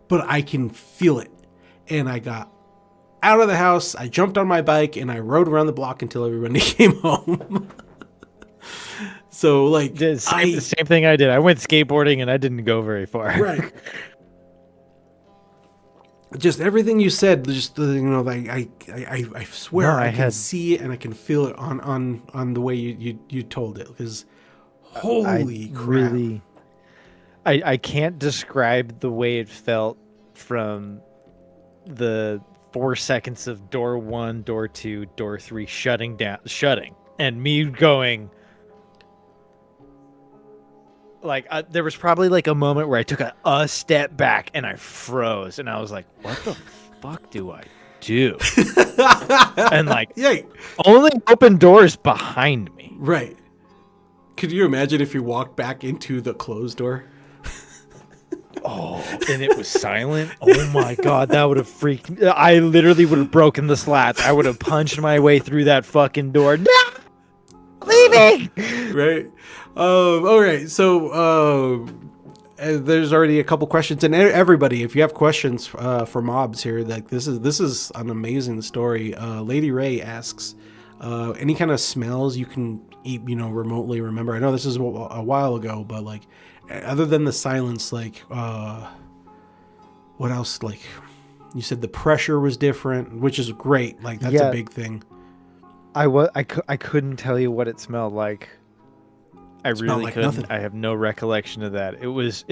but I can feel it. And I got out of the house, I jumped on my bike, and I rode around the block until everybody came home. So same thing I did. I went skateboarding and I didn't go very far. Right. Just everything you said, just I swear I can see it and I can feel it on the way you told it, because holy crap. Really, I can't describe the way it felt from the 4 seconds of door 1, door 2, door 3 shutting, and me going there was probably a moment where I took a step back and I froze, and I was like, what the fuck do I do? And only open doors behind me. Right. Could you imagine if you walked back into the closed door? Oh, and it was silent. Oh my god, that would have freaked me. I literally would have broken the slats. I would have punched my way through that fucking door. No! Leave breathing. Right. All right. So there's already a couple questions, and everybody, if you have questions for mobs here, like this is an amazing story. Lady Ray asks, any kind of smells you can eat, remotely remember? I know this is a while ago, but like, other than the silence, like, what else? Like, you said the pressure was different, which is great. Like, that's a big thing. I couldn't tell you what it smelled like. I really like couldn't. nothing. I have no recollection of that. It was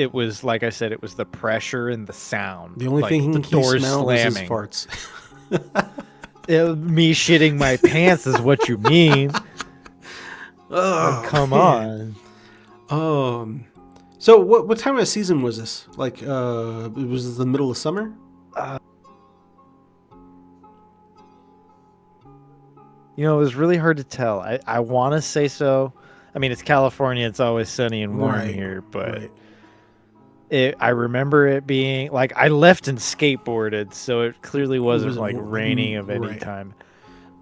like I said, it was the pressure and the sound. The only like thing the he doors smelled slamming. was his farts. Me shitting my pants is what you mean. Oh, come on. So what time of season was this? Like, was this the middle of summer? It was really hard to tell. I want to say so. I mean, it's California. It's always sunny and warm here, but I remember it being like I left and skateboarded, so it clearly wasn't like raining of any time.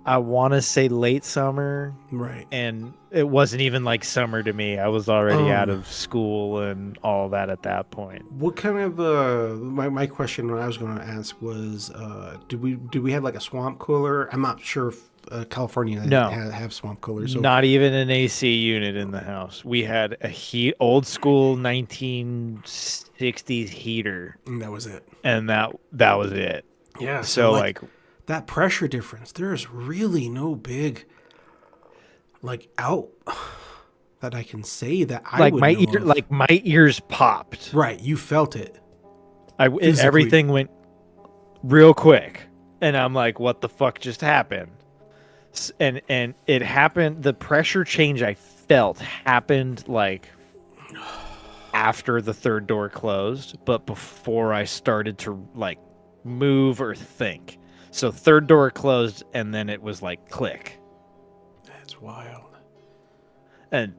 I want to say late summer, right? And it wasn't even like summer to me. I was already out of school and all that at that point. What kind of my question what I was going to ask was, do we have like a swamp cooler? I'm not sure if California have swamp coolers. So. Not even an AC unit in the house. We had a old school 1960s heater, and that was it. And that was it. Yeah. So like that pressure difference, there's really no big out that I can say that I like would my know ear, of. like my ears popped. Right, you felt it. Everything went real quick, and I'm like, "What the fuck just happened?" And it happened. The pressure change I felt happened like after the third door closed, but before I started to like move or think. So third door closed, and then it was like click. That's wild. And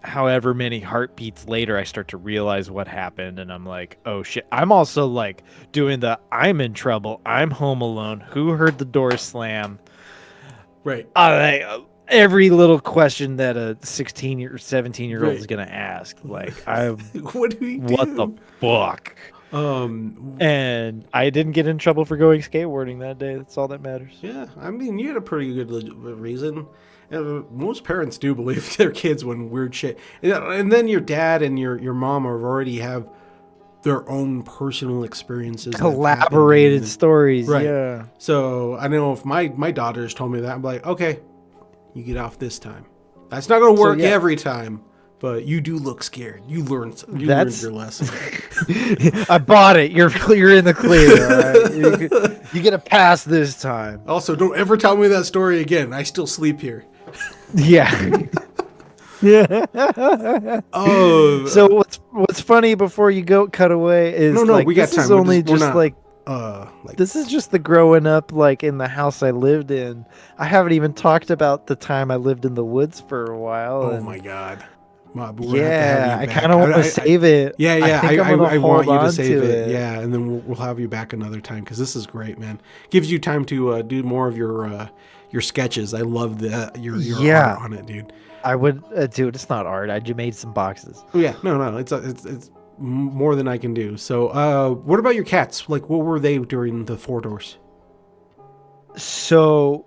however many heartbeats later, I start to realize what happened, and I'm like, oh shit. I'm also like doing I'm in trouble. I'm home alone. Who heard the door slam? Right. Every little question that a 16 or 17-year-old is gonna ask, like, what do we do? What the fuck? And I didn't get in trouble for going skateboarding that day. That's all that matters. Yeah, I mean, you had a pretty good reason. Most parents do believe their kids when weird shit. And then your dad and your mom already have their own personal experiences. Collaborated stories, right. Yeah. So I know if my daughters told me that, I'm like, okay, you get off this time. That's not going to work every time. But you do look scared. You learned your lesson. I bought it. You're in the clear. All right? You get a pass this time. Also, don't ever tell me that story again. I still sleep here. Yeah. Yeah. Oh. So what's funny before you cut away is we got time. This is just the growing up like in the house I lived in. I haven't even talked about the time I lived in the woods for a while. Oh my god. Yeah, I kind of want to save it. Yeah, I want you to save it. it. Yeah, and then we'll have you back another time because this is great, man. Gives you time to do more of your sketches. I love your art on it, dude. I would, dude. It's not art. I just made some boxes. Oh yeah, no, it's more than I can do. So, what about your cats? Like, what were they during the 4 doors? So.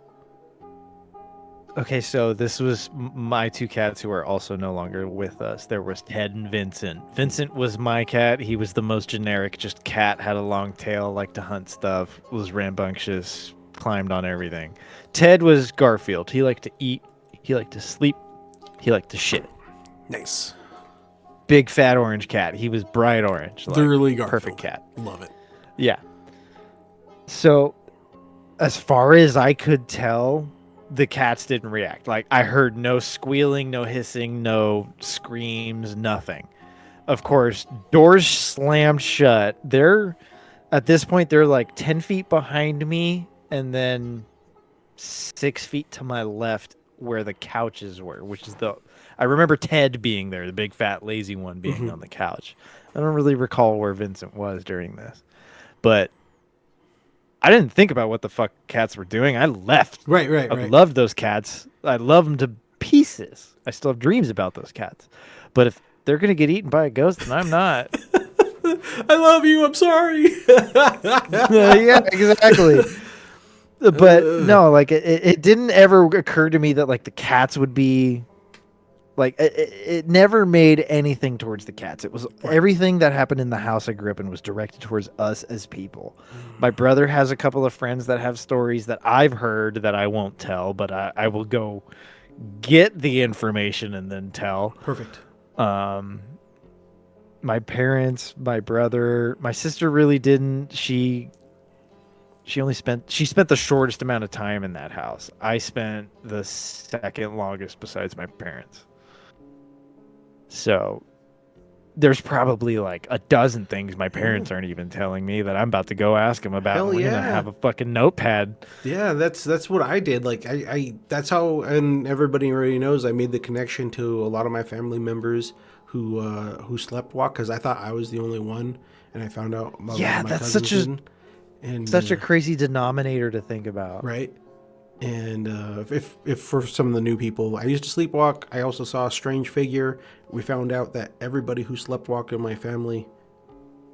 Okay, so this was my 2 cats who are also no longer with us. There was Ted and Vincent. Vincent was my cat. He was the most generic, just cat, had a long tail, liked to hunt stuff, was rambunctious, climbed on everything. Ted was Garfield. He liked to eat, he liked to sleep, he liked to shit. Nice. Big fat orange cat. He was bright orange. Literally Garfield. Perfect cat. Love it. Yeah. So, as far as I could tell, the cats didn't react. Like, I heard no squealing, no hissing, no screams, nothing. Of course, doors slammed shut. At this point, they're like 10 feet behind me and then 6 feet to my left where the couches were, which is I remember Ted being there, the big fat lazy one being on the couch. I don't really recall where Vincent was during this, but I didn't think about what the fuck cats were doing. I left. Right. I loved those cats. I love them to pieces. I still have dreams about those cats. But if they're going to get eaten by a ghost, then I'm not. I love you. I'm sorry. Yeah, exactly. But no, like it didn't ever occur to me that like the cats would be like it never made anything towards the cats. It was everything that happened in the house I grew up in was directed towards us as people. My brother has a couple of friends that have stories that I've heard that I won't tell, but I will go get the information and then tell. Perfect. My parents, my brother, my sister really didn't. She spent the shortest amount of time in that house. I spent the second longest besides my parents. So there's probably like a dozen things my parents aren't even telling me that I'm about to go ask them about. Hell We're gonna have a fucking notepad. Yeah, that's what I did. Like I that's how, and everybody already knows, I made the connection to a lot of my family members who sleptwalk, because I thought I was the only one, and I found out my That's cousins such a crazy denominator to think about. Right. And if for some of the new people, I used to sleepwalk. I also saw a strange figure. We found out that everybody who sleptwalked in my family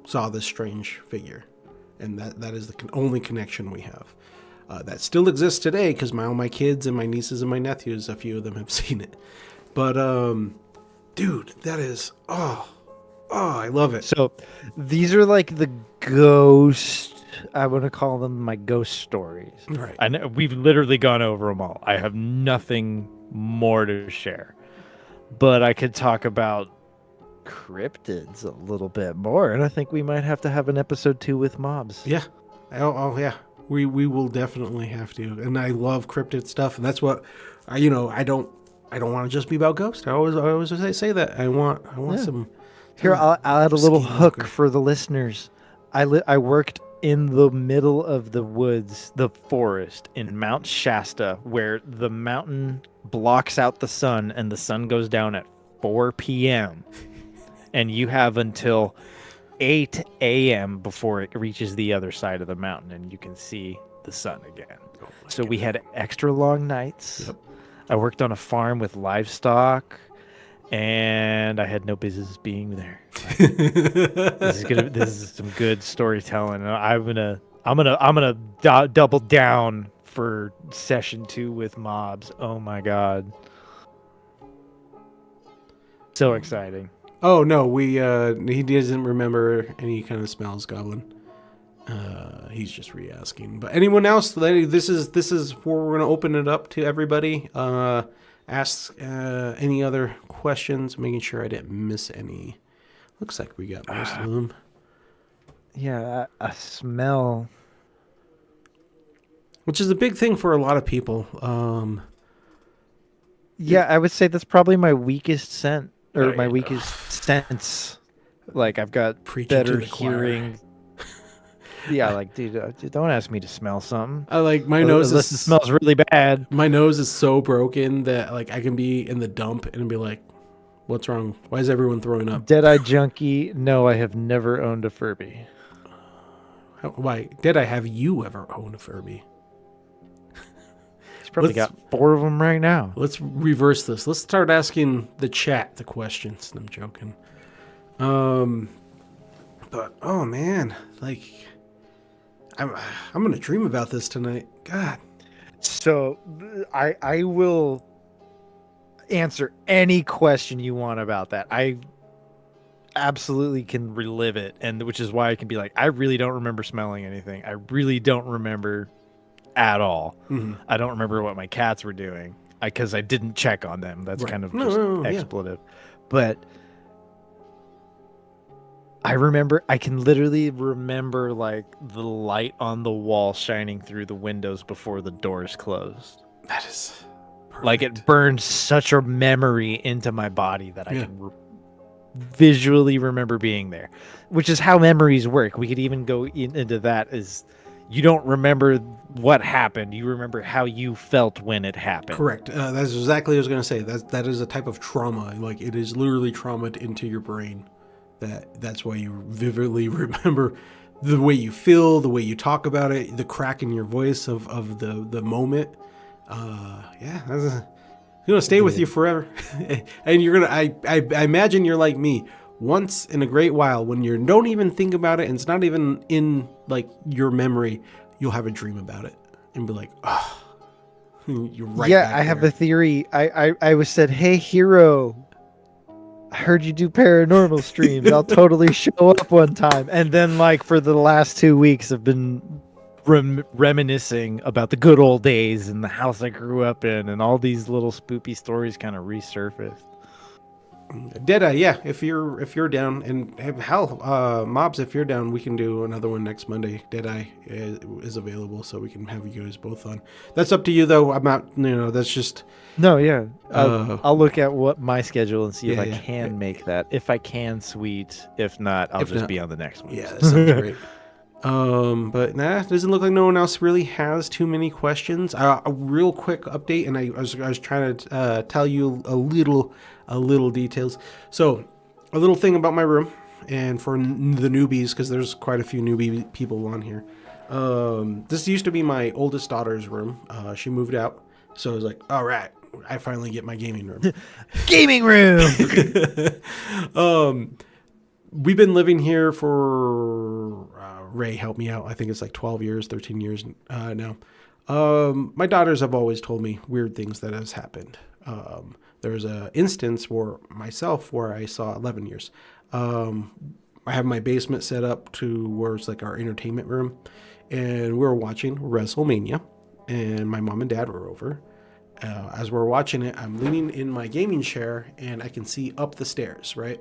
saw this strange figure, and that is the only connection we have. That still exists today, because all my kids and my nieces and my nephews, a few of them have seen it. But dude, that is I love it. So these are like the ghost. I want to call them my ghost stories. Right. I know we've literally gone over them all. I have nothing more to share, but I could talk about cryptids a little bit more, and I think we might have to have an episode 2 with mobs. Yeah. Oh yeah. We will definitely have to. And I love cryptid stuff, and that's what I don't want to just be about ghosts. I always say that. I want some. Here, I'll add a little hook for the listeners. I worked in the middle of the woods, the forest in Mount Shasta, where the mountain blocks out the sun and the sun goes down at 4 p.m. and you have until 8 a.m. before it reaches the other side of the mountain and you can see the sun again. So we had extra long nights. Yep. I worked on a farm with livestock, and I had no business being there. This is some good storytelling. And I'm gonna double down for session 2 with mobs. Oh my god, so exciting! Oh no, he doesn't remember any kind of smells, Goblin. He's just re-asking. But anyone else? This is where we're gonna open it up to everybody. Ask any other questions, making sure I didn't miss any. Looks like we got most of them. Yeah, a smell. Which is a big thing for a lot of people. Yeah, I would say that's probably my weakest scent, or my weakest sense. Like, I've got better hearing. Yeah, like, dude, don't ask me to smell something. Like, my nose unless it smells really bad. My nose is so broken that, like, I can be in the dump and be like, what's wrong? Why is everyone throwing up? Dead-eye junkie. No, I have never owned a Furby. Why? Did I have you ever own a Furby? He's probably got 4 of them right now. Let's reverse this. Let's start asking the chat the questions. I'm joking. But, oh, man. Like, I'm gonna dream about this tonight. God. So I will answer any question you want about that. I absolutely can relive it, and which is why I can be like, I really don't remember smelling anything. I really don't remember at all. Mm-hmm. I don't remember what my cats were doing because I didn't check on them. That's kind of just expletive. But I can literally remember like the light on the wall shining through the windows before the doors closed. That is perfect. Like, it burned such a memory into my body that I can visually remember being there, which is how memories work. We could even go into that as you don't remember what happened. You remember how you felt when it happened. Correct. That's exactly what I was going to say. That is a type of trauma. Like, it is literally traumatized into your brain. That's why you vividly remember the way you feel, the way you talk about it, the crack in your voice of the moment. gonna stay with you forever, and you're gonna. I imagine you're like me. Once in a great while, when you don't even think about it, and it's not even in like your memory, you'll have a dream about it and be like, oh, you're right. Yeah, back I have there. a theory. I was said, hey hero, I heard you do paranormal streams. I'll totally show up one time. And then like for the last 2 weeks, I've been reminiscing about the good old days and the house I grew up in, and all these little spoopy stories kind of resurfaced. Deadeye, yeah. If you're down, and hell, Mobs, if you're down, we can do another one next Monday. Deadeye is available, so we can have you guys both on. That's up to you, though. I'm not. That's just. No, yeah. I'll look at what my schedule and see if I yeah. can make that. If I can, sweet. If not, I'll just be on the next one. Yeah, that sounds great. But nah, it doesn't look like no one else really has too many questions. A real quick update, and I was trying to tell you a little details. So, a little thing about my room, and for the newbies, because there's quite a few newbie people on here. This used to be my oldest daughter's room. She moved out, so I was like, all right, I finally get my gaming room. Gaming room. We've been living here for Ray helped me out. I think it's like 12 years, 13 years now. My daughters have always told me weird things that has happened. There's an instance where I saw 11 years. I have my basement set up to where it's like our entertainment room, and we were watching WrestleMania, and my mom and dad were over. As we're watching it, I'm leaning in my gaming chair, and I can see up the stairs, right?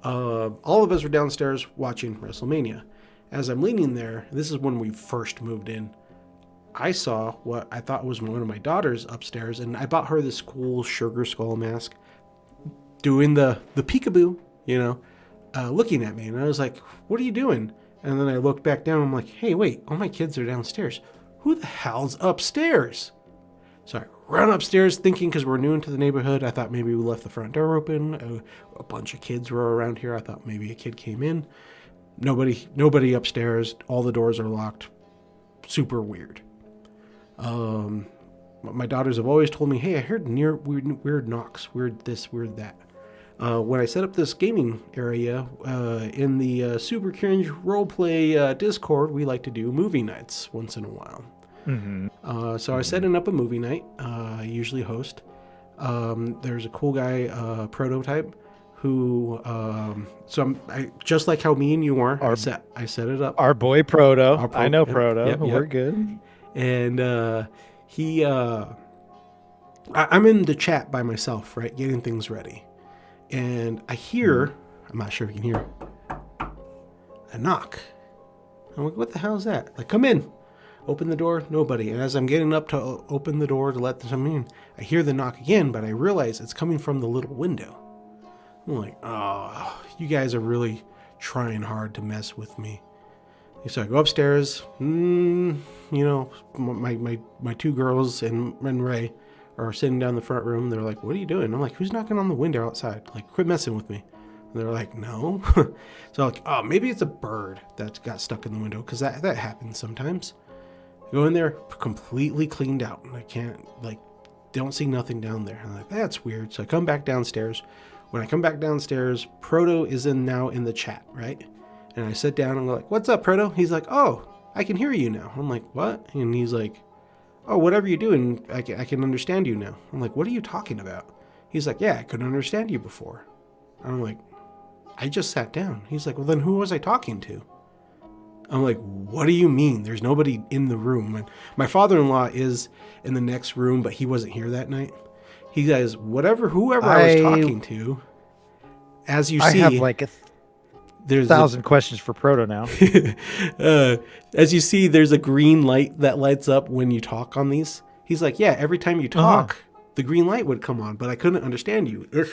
All of us were downstairs watching WrestleMania. As I'm leaning there, this is when we first moved in, I saw what I thought was one of my daughters upstairs, and I bought her this cool sugar skull mask, doing the peekaboo, looking at me. And I was like, what are you doing? And then I looked back down, and I'm like, hey, wait, all my kids are downstairs. Who the hell's upstairs? So I run upstairs thinking, because we're new into the neighborhood, I thought maybe we left the front door open. A bunch of kids were around here. I thought maybe a kid came in. Nobody upstairs. All the doors are locked. Super weird. My daughters have always told me, hey, I heard weird knocks, weird this, weird that. When I set up this gaming area in the Super Cringe Roleplay Discord, we like to do movie nights once in a while. Mm-hmm. So I was setting up a movie night. I usually host. There's a cool guy, Prototype, who just like how me and you are. I set it up. Our boy Proto. I know Proto. Yep. We're good. And I'm in the chat by myself, right, getting things ready, and I hear. I'm not sure if you can hear a knock. I'm like, what the hell is that? Like, come in. Open the door, nobody. And as I'm getting up to open the door to let them in, I hear the knock again, but I realize it's coming from the little window. I'm like, oh, you guys are really trying hard to mess with me. So I go upstairs, my two girls and Ray are sitting down in the front room. They're like, what are you doing? I'm like, who's knocking on the window outside? Like, quit messing with me. And they're like, no. So I'm like, oh, maybe it's a bird that got stuck in the window, because that happens sometimes. Go in there, completely cleaned out, and I can't, don't see nothing down there. I'm like, that's weird. So I come back downstairs. When I come back downstairs, Proto is now in the chat, right? And I sit down and I'm like, what's up, Proto? He's like, oh, I can hear you now. I'm like, what? And he's like, oh, whatever you're doing, I can understand you now. I'm like, what are you talking about? He's like, yeah, I couldn't understand you before. I'm like, I just sat down. He's like, well, then who was I talking to? I'm like, what do you mean? There's nobody in the room. And my father-in-law is in the next room, but he wasn't here that night. He says, whoever I was talking to, as you see, I have there's 1,000 questions for Proto now. As you see, there's a green light that lights up when you talk on these. He's like, yeah, every time you talk, the green light would come on, but I couldn't understand you. And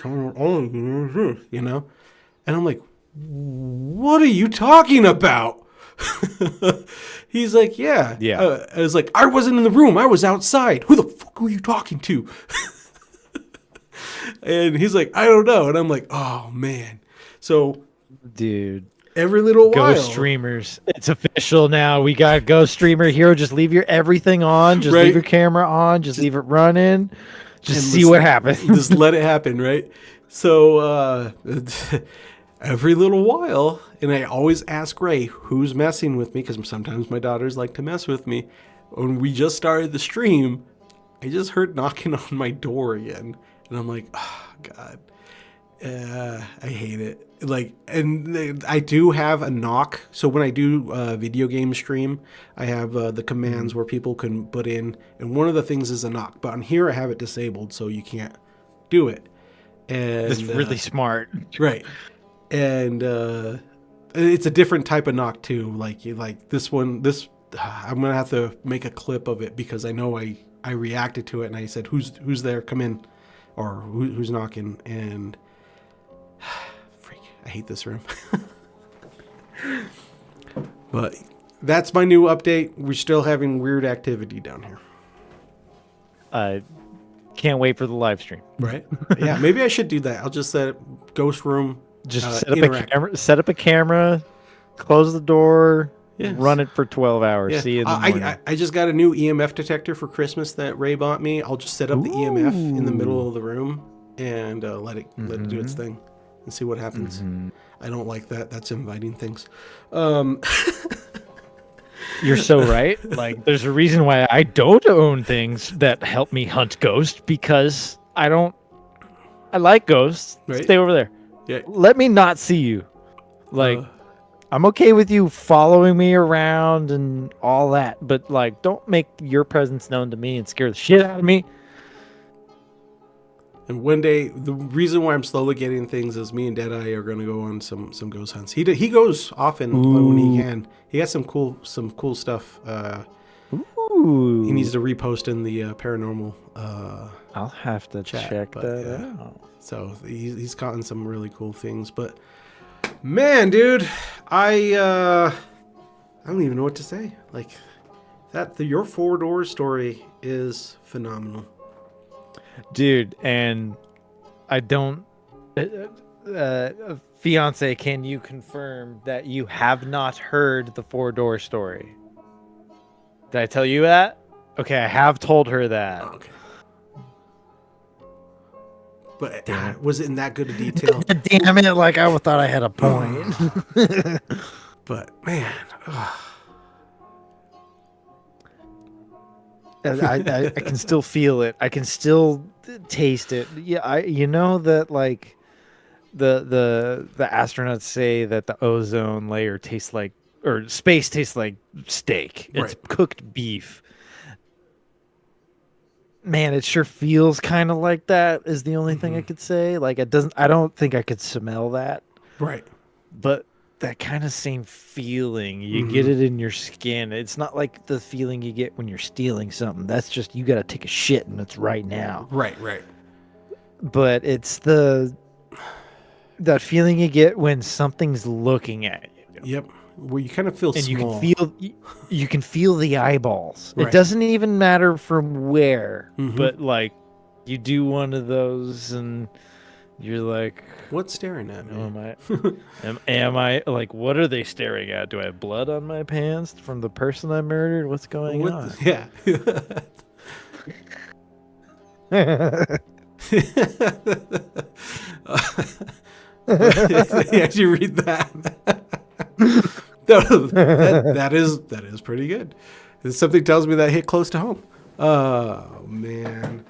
I'm like, what are you talking about? He's like, yeah. I was like, I wasn't in the room. I was outside. Who the fuck were you talking to? And he's like, I don't know. And I'm like, oh, man. So, dude, every little while. Ghost streamers. It's official now. We got Ghost Streamer Hero. Just leave your everything on. Just leave your camera on. Just leave it running. Just see what happens. Just let it happen, right? So every little while, and I always ask Ray who's messing with me, because sometimes my daughters like to mess with me. When we just started the stream, I just heard knocking on my door again, and I'm like, oh God, I hate it. Like, and I do have a knock. So when I do video game stream, I have the commands where people can put in, and one of the things is a knock. But on here, I have it disabled, so you can't do it. And That's really smart, right? And it's a different type of knock too. Like this one, I'm gonna have to make a clip of it because I know I reacted to it and I said, "Who's there? Come in," or "Who's knocking?" And I hate this room. But that's my new update. We're still having weird activity down here. I can't wait for the live stream. Right? Yeah, maybe I should do that. I'll just set up ghost room. Just set up a camera, close the door, run it for 12 hours. Yeah. See you in the morning. I just got a new EMF detector for Christmas that Ray bought me. I'll just set up the EMF in the middle of the room and let it do its thing. And see what happens. I don't like that. That's inviting things. You're so right. Like, there's a reason why I don't own things that help me hunt ghosts, because I like ghosts. Right. Stay over there. Yeah. Let me not see you. Like, I'm okay with you following me around and all that, but like, don't make your presence known to me and scare the shit out of me. And one day, the reason why I'm slowly getting things is me and Deadeye are going to go on some ghost hunts. He goes often when he can. He has some cool stuff. He needs to repost in the paranormal. I'll have to check that out. So he's gotten some really cool things. But man, dude, I don't even know what to say. Like your 4 Doors story is phenomenal. Dude, and I don't... fiance, can you confirm that you have not heard the 4 Door story? Did I tell you that? Okay, I have told her that. Okay. But was it in that good a detail? Damn it, like I thought I had a point. But, man... I can still feel it. I can still taste it. Yeah, you know that like the astronauts say that the ozone layer tastes like, or space tastes like steak. It's cooked beef. Man, it sure feels kind of like that is the only thing I could say. Like I don't think I could smell that. Right. But that kind of same feeling, you get it in your skin. It's not like the feeling you get when you're stealing something. That's just, you got to take a shit and it's right now. Right. But it's that feeling you get when something's looking at you. Yep. Where you kind of feel small. You can feel the eyeballs. Right. It doesn't even matter from where, but like you do one of those and you're like, what's staring at me? Am I like, what are they staring at? Do I have blood on my pants from the person I murdered? What's going on? Yeah. Actually read that. that is pretty good. Something tells me that hit close to home. Oh man.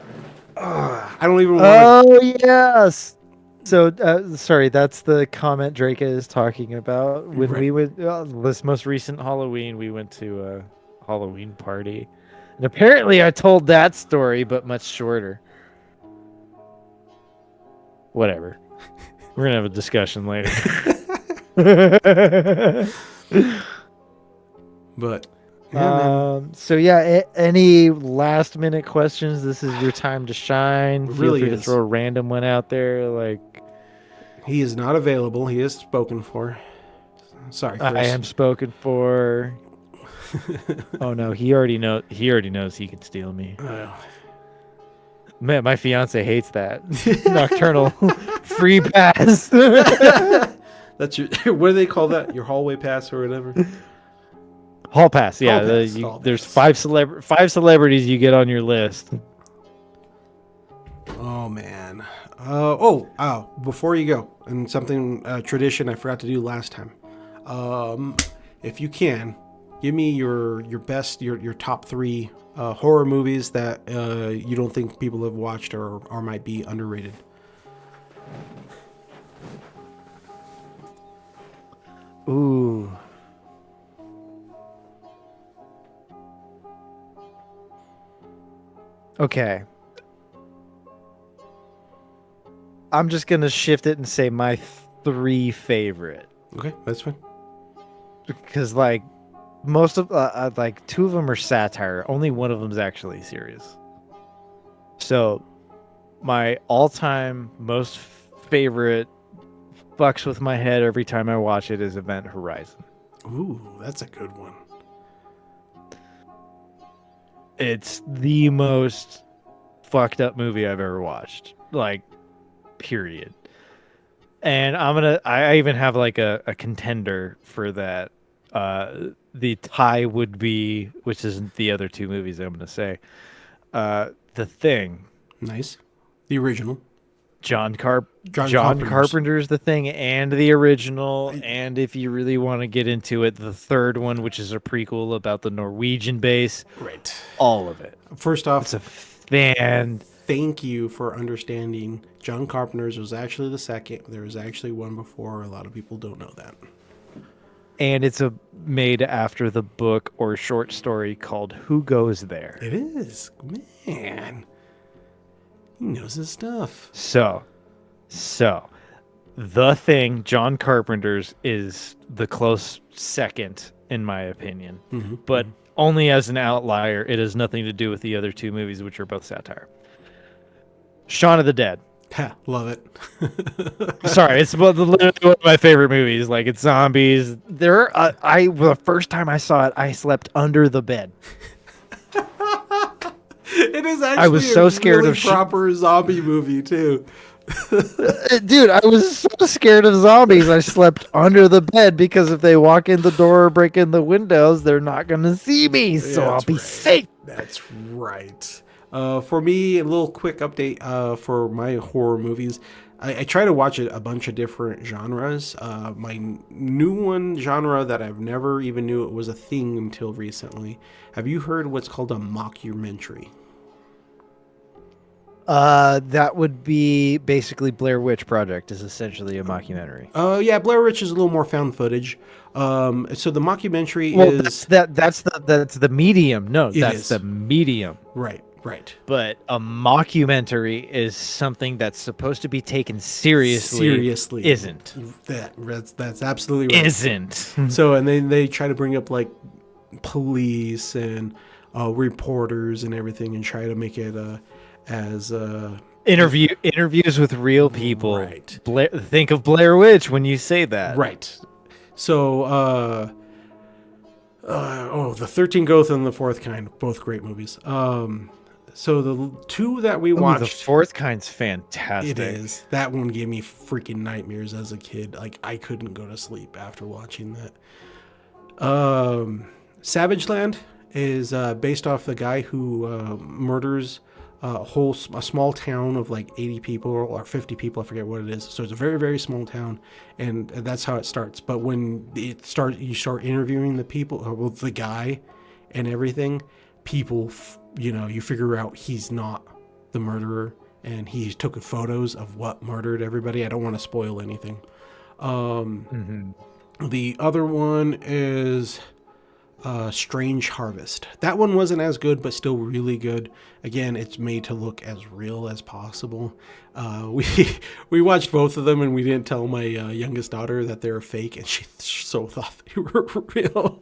I don't even want Oh yes. So sorry, that's the comment Drake is talking about. When we went this most recent Halloween, we went to a Halloween party, and apparently I told that story, but much shorter. Whatever. We're gonna have a discussion later. But so yeah, any last minute questions? This is your time to shine. Feel free to throw a random one out there. Like, he is not available. He is spoken for. Sorry, Chris. I am spoken for. Oh no, he already knows he can steal me. Man, my fiance hates that. Nocturnal free pass. That's your, what do they call that? Your hallway pass or whatever? Hall pass, yeah. Hall There's pass. five celebrities you get on your list. Before you go, and something tradition I forgot to do last time. If you can, give me your best, your top 3 horror movies that you don't think people have watched or might be underrated. Ooh. Okay. I'm just gonna shift it and say my 3 favorite. Okay, that's fine. Because like most of like 2 of them are satire. Only one of them is actually serious. So my all-time most favorite fucks with my head every time I watch it is Event Horizon. Ooh, that's a good one. It's the most fucked up movie I've ever watched. Like, period. And I even have like a contender for that. The tie would be, which isn't the other 2 movies I'm gonna say. The Thing. Nice. The original. John Carpenter's. Carpenter's The Thing and the original, and if you really want to get into it, the third one, which is a prequel about the Norwegian base. Right. All of it. First off, it's a fan. Thank you for understanding. John Carpenter's was actually the second. There was actually one before. A lot of people don't know that. And it's made after the book or short story called Who Goes There? It is. Man. He knows his stuff. So, The Thing, John Carpenter's, is the close second, in my opinion. Mm-hmm. But only as an outlier. It has nothing to do with the other 2 movies, which are both satire. Shaun of the Dead. Love it. Sorry, it's literally one of my favorite movies. Like, it's zombies. The first time I saw it, I slept under the bed. It is actually I was so scared really of proper zombie movie too. Dude, I was so scared of zombies. I slept under the bed because if they walk in the door or break in the windows, they're not going to see me. So I'll be safe. That's right. For me, a little quick update for my horror movies. I try to watch a bunch of different genres. My new one genre that I've never even knew it was a thing until recently. Have you heard what's called a mockumentary? That would be basically Blair Witch Project is essentially a mockumentary. Yeah, Blair Witch is a little more found footage. So the mockumentary is that's the medium. No, that's is. the medium. Right. But a mockumentary is something that's supposed to be taken seriously. Seriously, isn't. That's absolutely right. Isn't. So and they try to bring up like police and reporters and everything and try to make it as interviews with real people. Right. Think of Blair Witch when you say that. Right. So the 13 Ghost and the Fourth Kind, both great movies. So the 2 that we watched, the Fourth Kind's fantastic. It is. That one gave me freaking nightmares as a kid. Like I couldn't go to sleep after watching that. Savage Land is based off the guy who murders a small town of like 80 people or 50 people. I forget what it is. So it's a very, very small town, and that's how it starts. But when you start interviewing the people, or with the guy and everything, people, you figure out he's not the murderer, and he took photos of what murdered everybody. I don't want to spoil anything. The other one is Strange Harvest. That one wasn't as good, but still really good. Again, it's made to look as real as possible. We watched both of them, and we didn't tell my youngest daughter that they were fake, and she so thought they were real.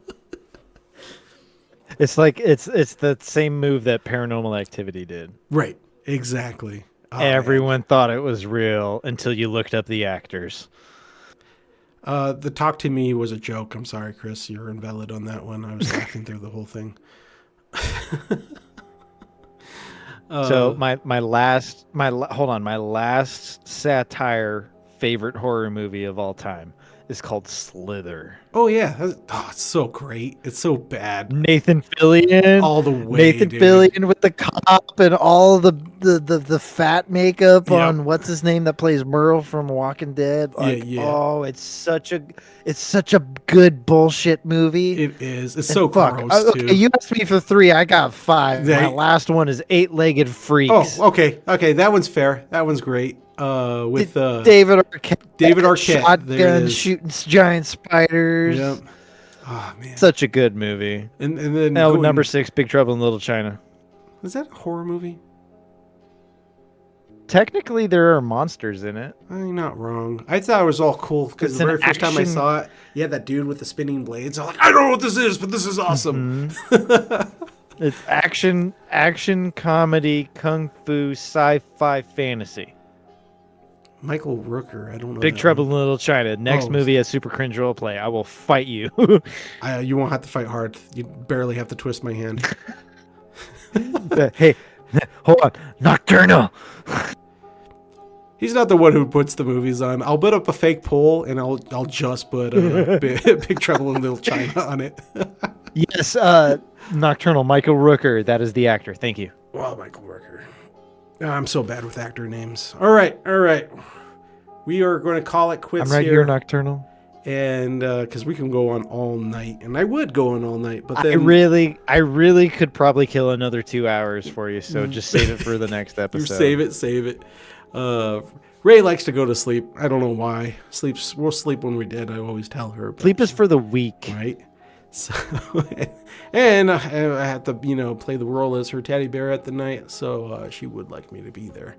It's like it's the same move that Paranormal Activity did. Right, exactly. Everyone thought it was real until you looked up the actors. The Talk to Me was a joke. I'm sorry, Chris. You're invalid on that one. I was laughing through the whole thing. So my last satire favorite horror movie of all time is called Slither. Oh yeah, it's so great. It's so bad. Nathan Fillion, All the way, Nathan dude. Fillion with the cop and all the fat makeup Yep. on what's his name that plays Merle from Walking Dead. Like, Yeah. oh, it's such a good bullshit movie. It is. It's And so fuck, gross okay, too. you asked me for 3, I got 5. They- My last one is Eight-Legged Freaks. Oh, okay. That one's fair. That one's great. With David Arquette. David Arquette. There it Shotgun is. shooting giant spiders. Yep. Oh man. Such a good movie. And then Now, going- number 6, Big Trouble in Little China. is that a horror movie? Technically, there are monsters in it. I'm not wrong. I thought it was all cool because It's the an very first time I action- saw it, you had that dude with the spinning blades. I'm like, I don't know what this is, but this is awesome. It's action, comedy, kung fu, sci-fi, fantasy. Michael Rooker. I don't know. Big that Trouble one. in Little China. Next Oh. movie, a super cringe role play. I will fight you. You won't have to fight hard. You barely have to twist my hand. Hey, hold on. Nocturnal. He's not the one who puts the movies on. I'll put up a fake poll and I'll just put Big Trouble in Little China on it. Yes, Nocturnal. Michael Rooker. That is the actor. Thank you. Well, Michael Rooker. I'm so bad with actor names. All right. We are going to call it quits I'm right here, Nocturnal. And because we can go on all night, and I would go on all night, but I then really could probably kill another 2 hours for you. So just save it for the next episode. save it. Ray likes to go to sleep. I don't know why. We'll sleep when we're dead. I always tell her. But, Sleep is for the weak, right? So, and I have to, play the role as her teddy bear at the night. So she would like me to be there.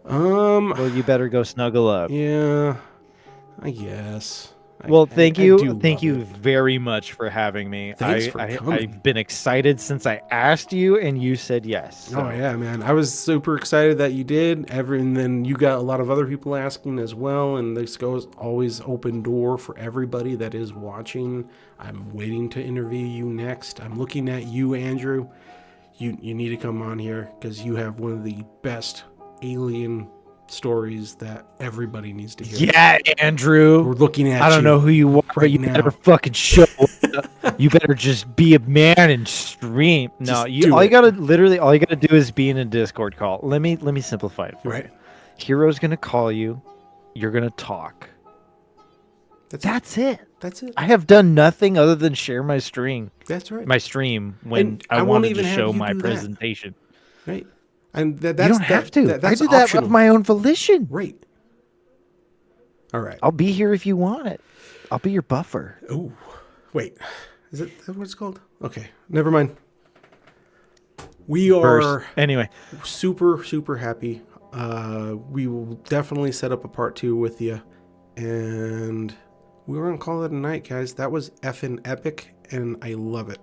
Well, you better go snuggle up. Yeah, I guess. Well, thank I you love it. very much for having me. Thanks for coming. I've been excited since I asked you, and you said yes. So. Oh yeah, man! I was super excited that you did. And then you got a lot of other people asking as well. And this goes always open door for everybody that is watching. I'm waiting to interview you next. I'm looking at you, Andrew. You need to come on here because you have one of the best alien stories that everybody needs to hear. Yeah, Andrew. We're looking at you. I don't know who you are, but you now. better fucking show up. You better just be a man and stream. No, Just all do you gotta do is be in a Discord call. Let me simplify it for Right. you. Hero's gonna call you. You're gonna talk. That's it. That's it. I have done nothing other than share my stream. That's right. My stream when And I I won't wanted even to have show you my do that. presentation. Right. And that's You don't have to. that's I did that optional. of my own volition. Right. All right. I'll be here if you want it. I'll be your buffer. Oh, wait. Is it that what it's called? Okay. Never mind. We are Burst. Anyway, super happy. We will definitely set up a part 2 with you. And we're going to call it a night, guys. That was effing epic, and I love it.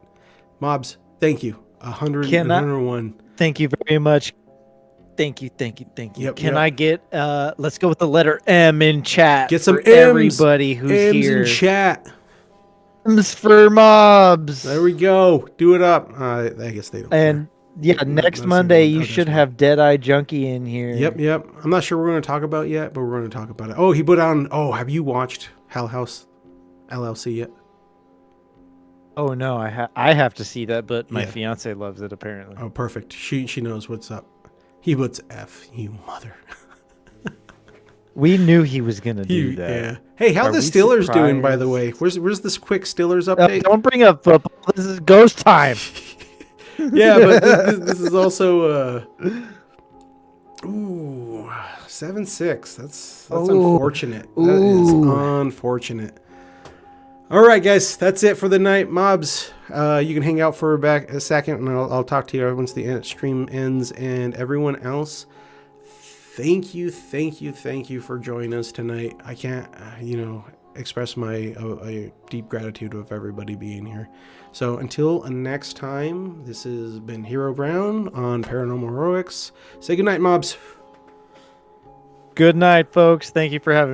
Mobs, thank you. 101. Thank you very much. Thank you. Yep, Can yep. I get let's go with the letter M in chat. Get some for M's. everybody who's M's here. in chat. M's for mobs. There we go. Do it up. I guess they don't. And yeah, next Monday you should have Deadeye Junkie in here. Yep. I'm not sure what we're going to talk about yet, but we're going to talk about it. Oh, he put on. Oh, have you watched Hell House LLC yet? Oh no, I have to see that, but my Yeah. fiance loves it apparently. Oh, perfect. She knows what's up. He puts F, you mother. We knew he was gonna do that. Yeah. Hey, how Are the we Steelers doing, by the surprised? way? Where's this quick Steelers update? Don't bring up football. This is ghost time. Yeah, but this is also 7-6. That's Ooh. unfortunate. That is unfortunate. All right, guys, that's it for the night. Mobs, you can hang out for a second, and I'll talk to you once the stream ends. And everyone else, thank you for joining us tonight. I can't, express my deep gratitude of everybody being here. So until next time, this has been Hero Brown on Paranormal Heroics. Say goodnight, Mobs. Good night, folks. Thank you for having me.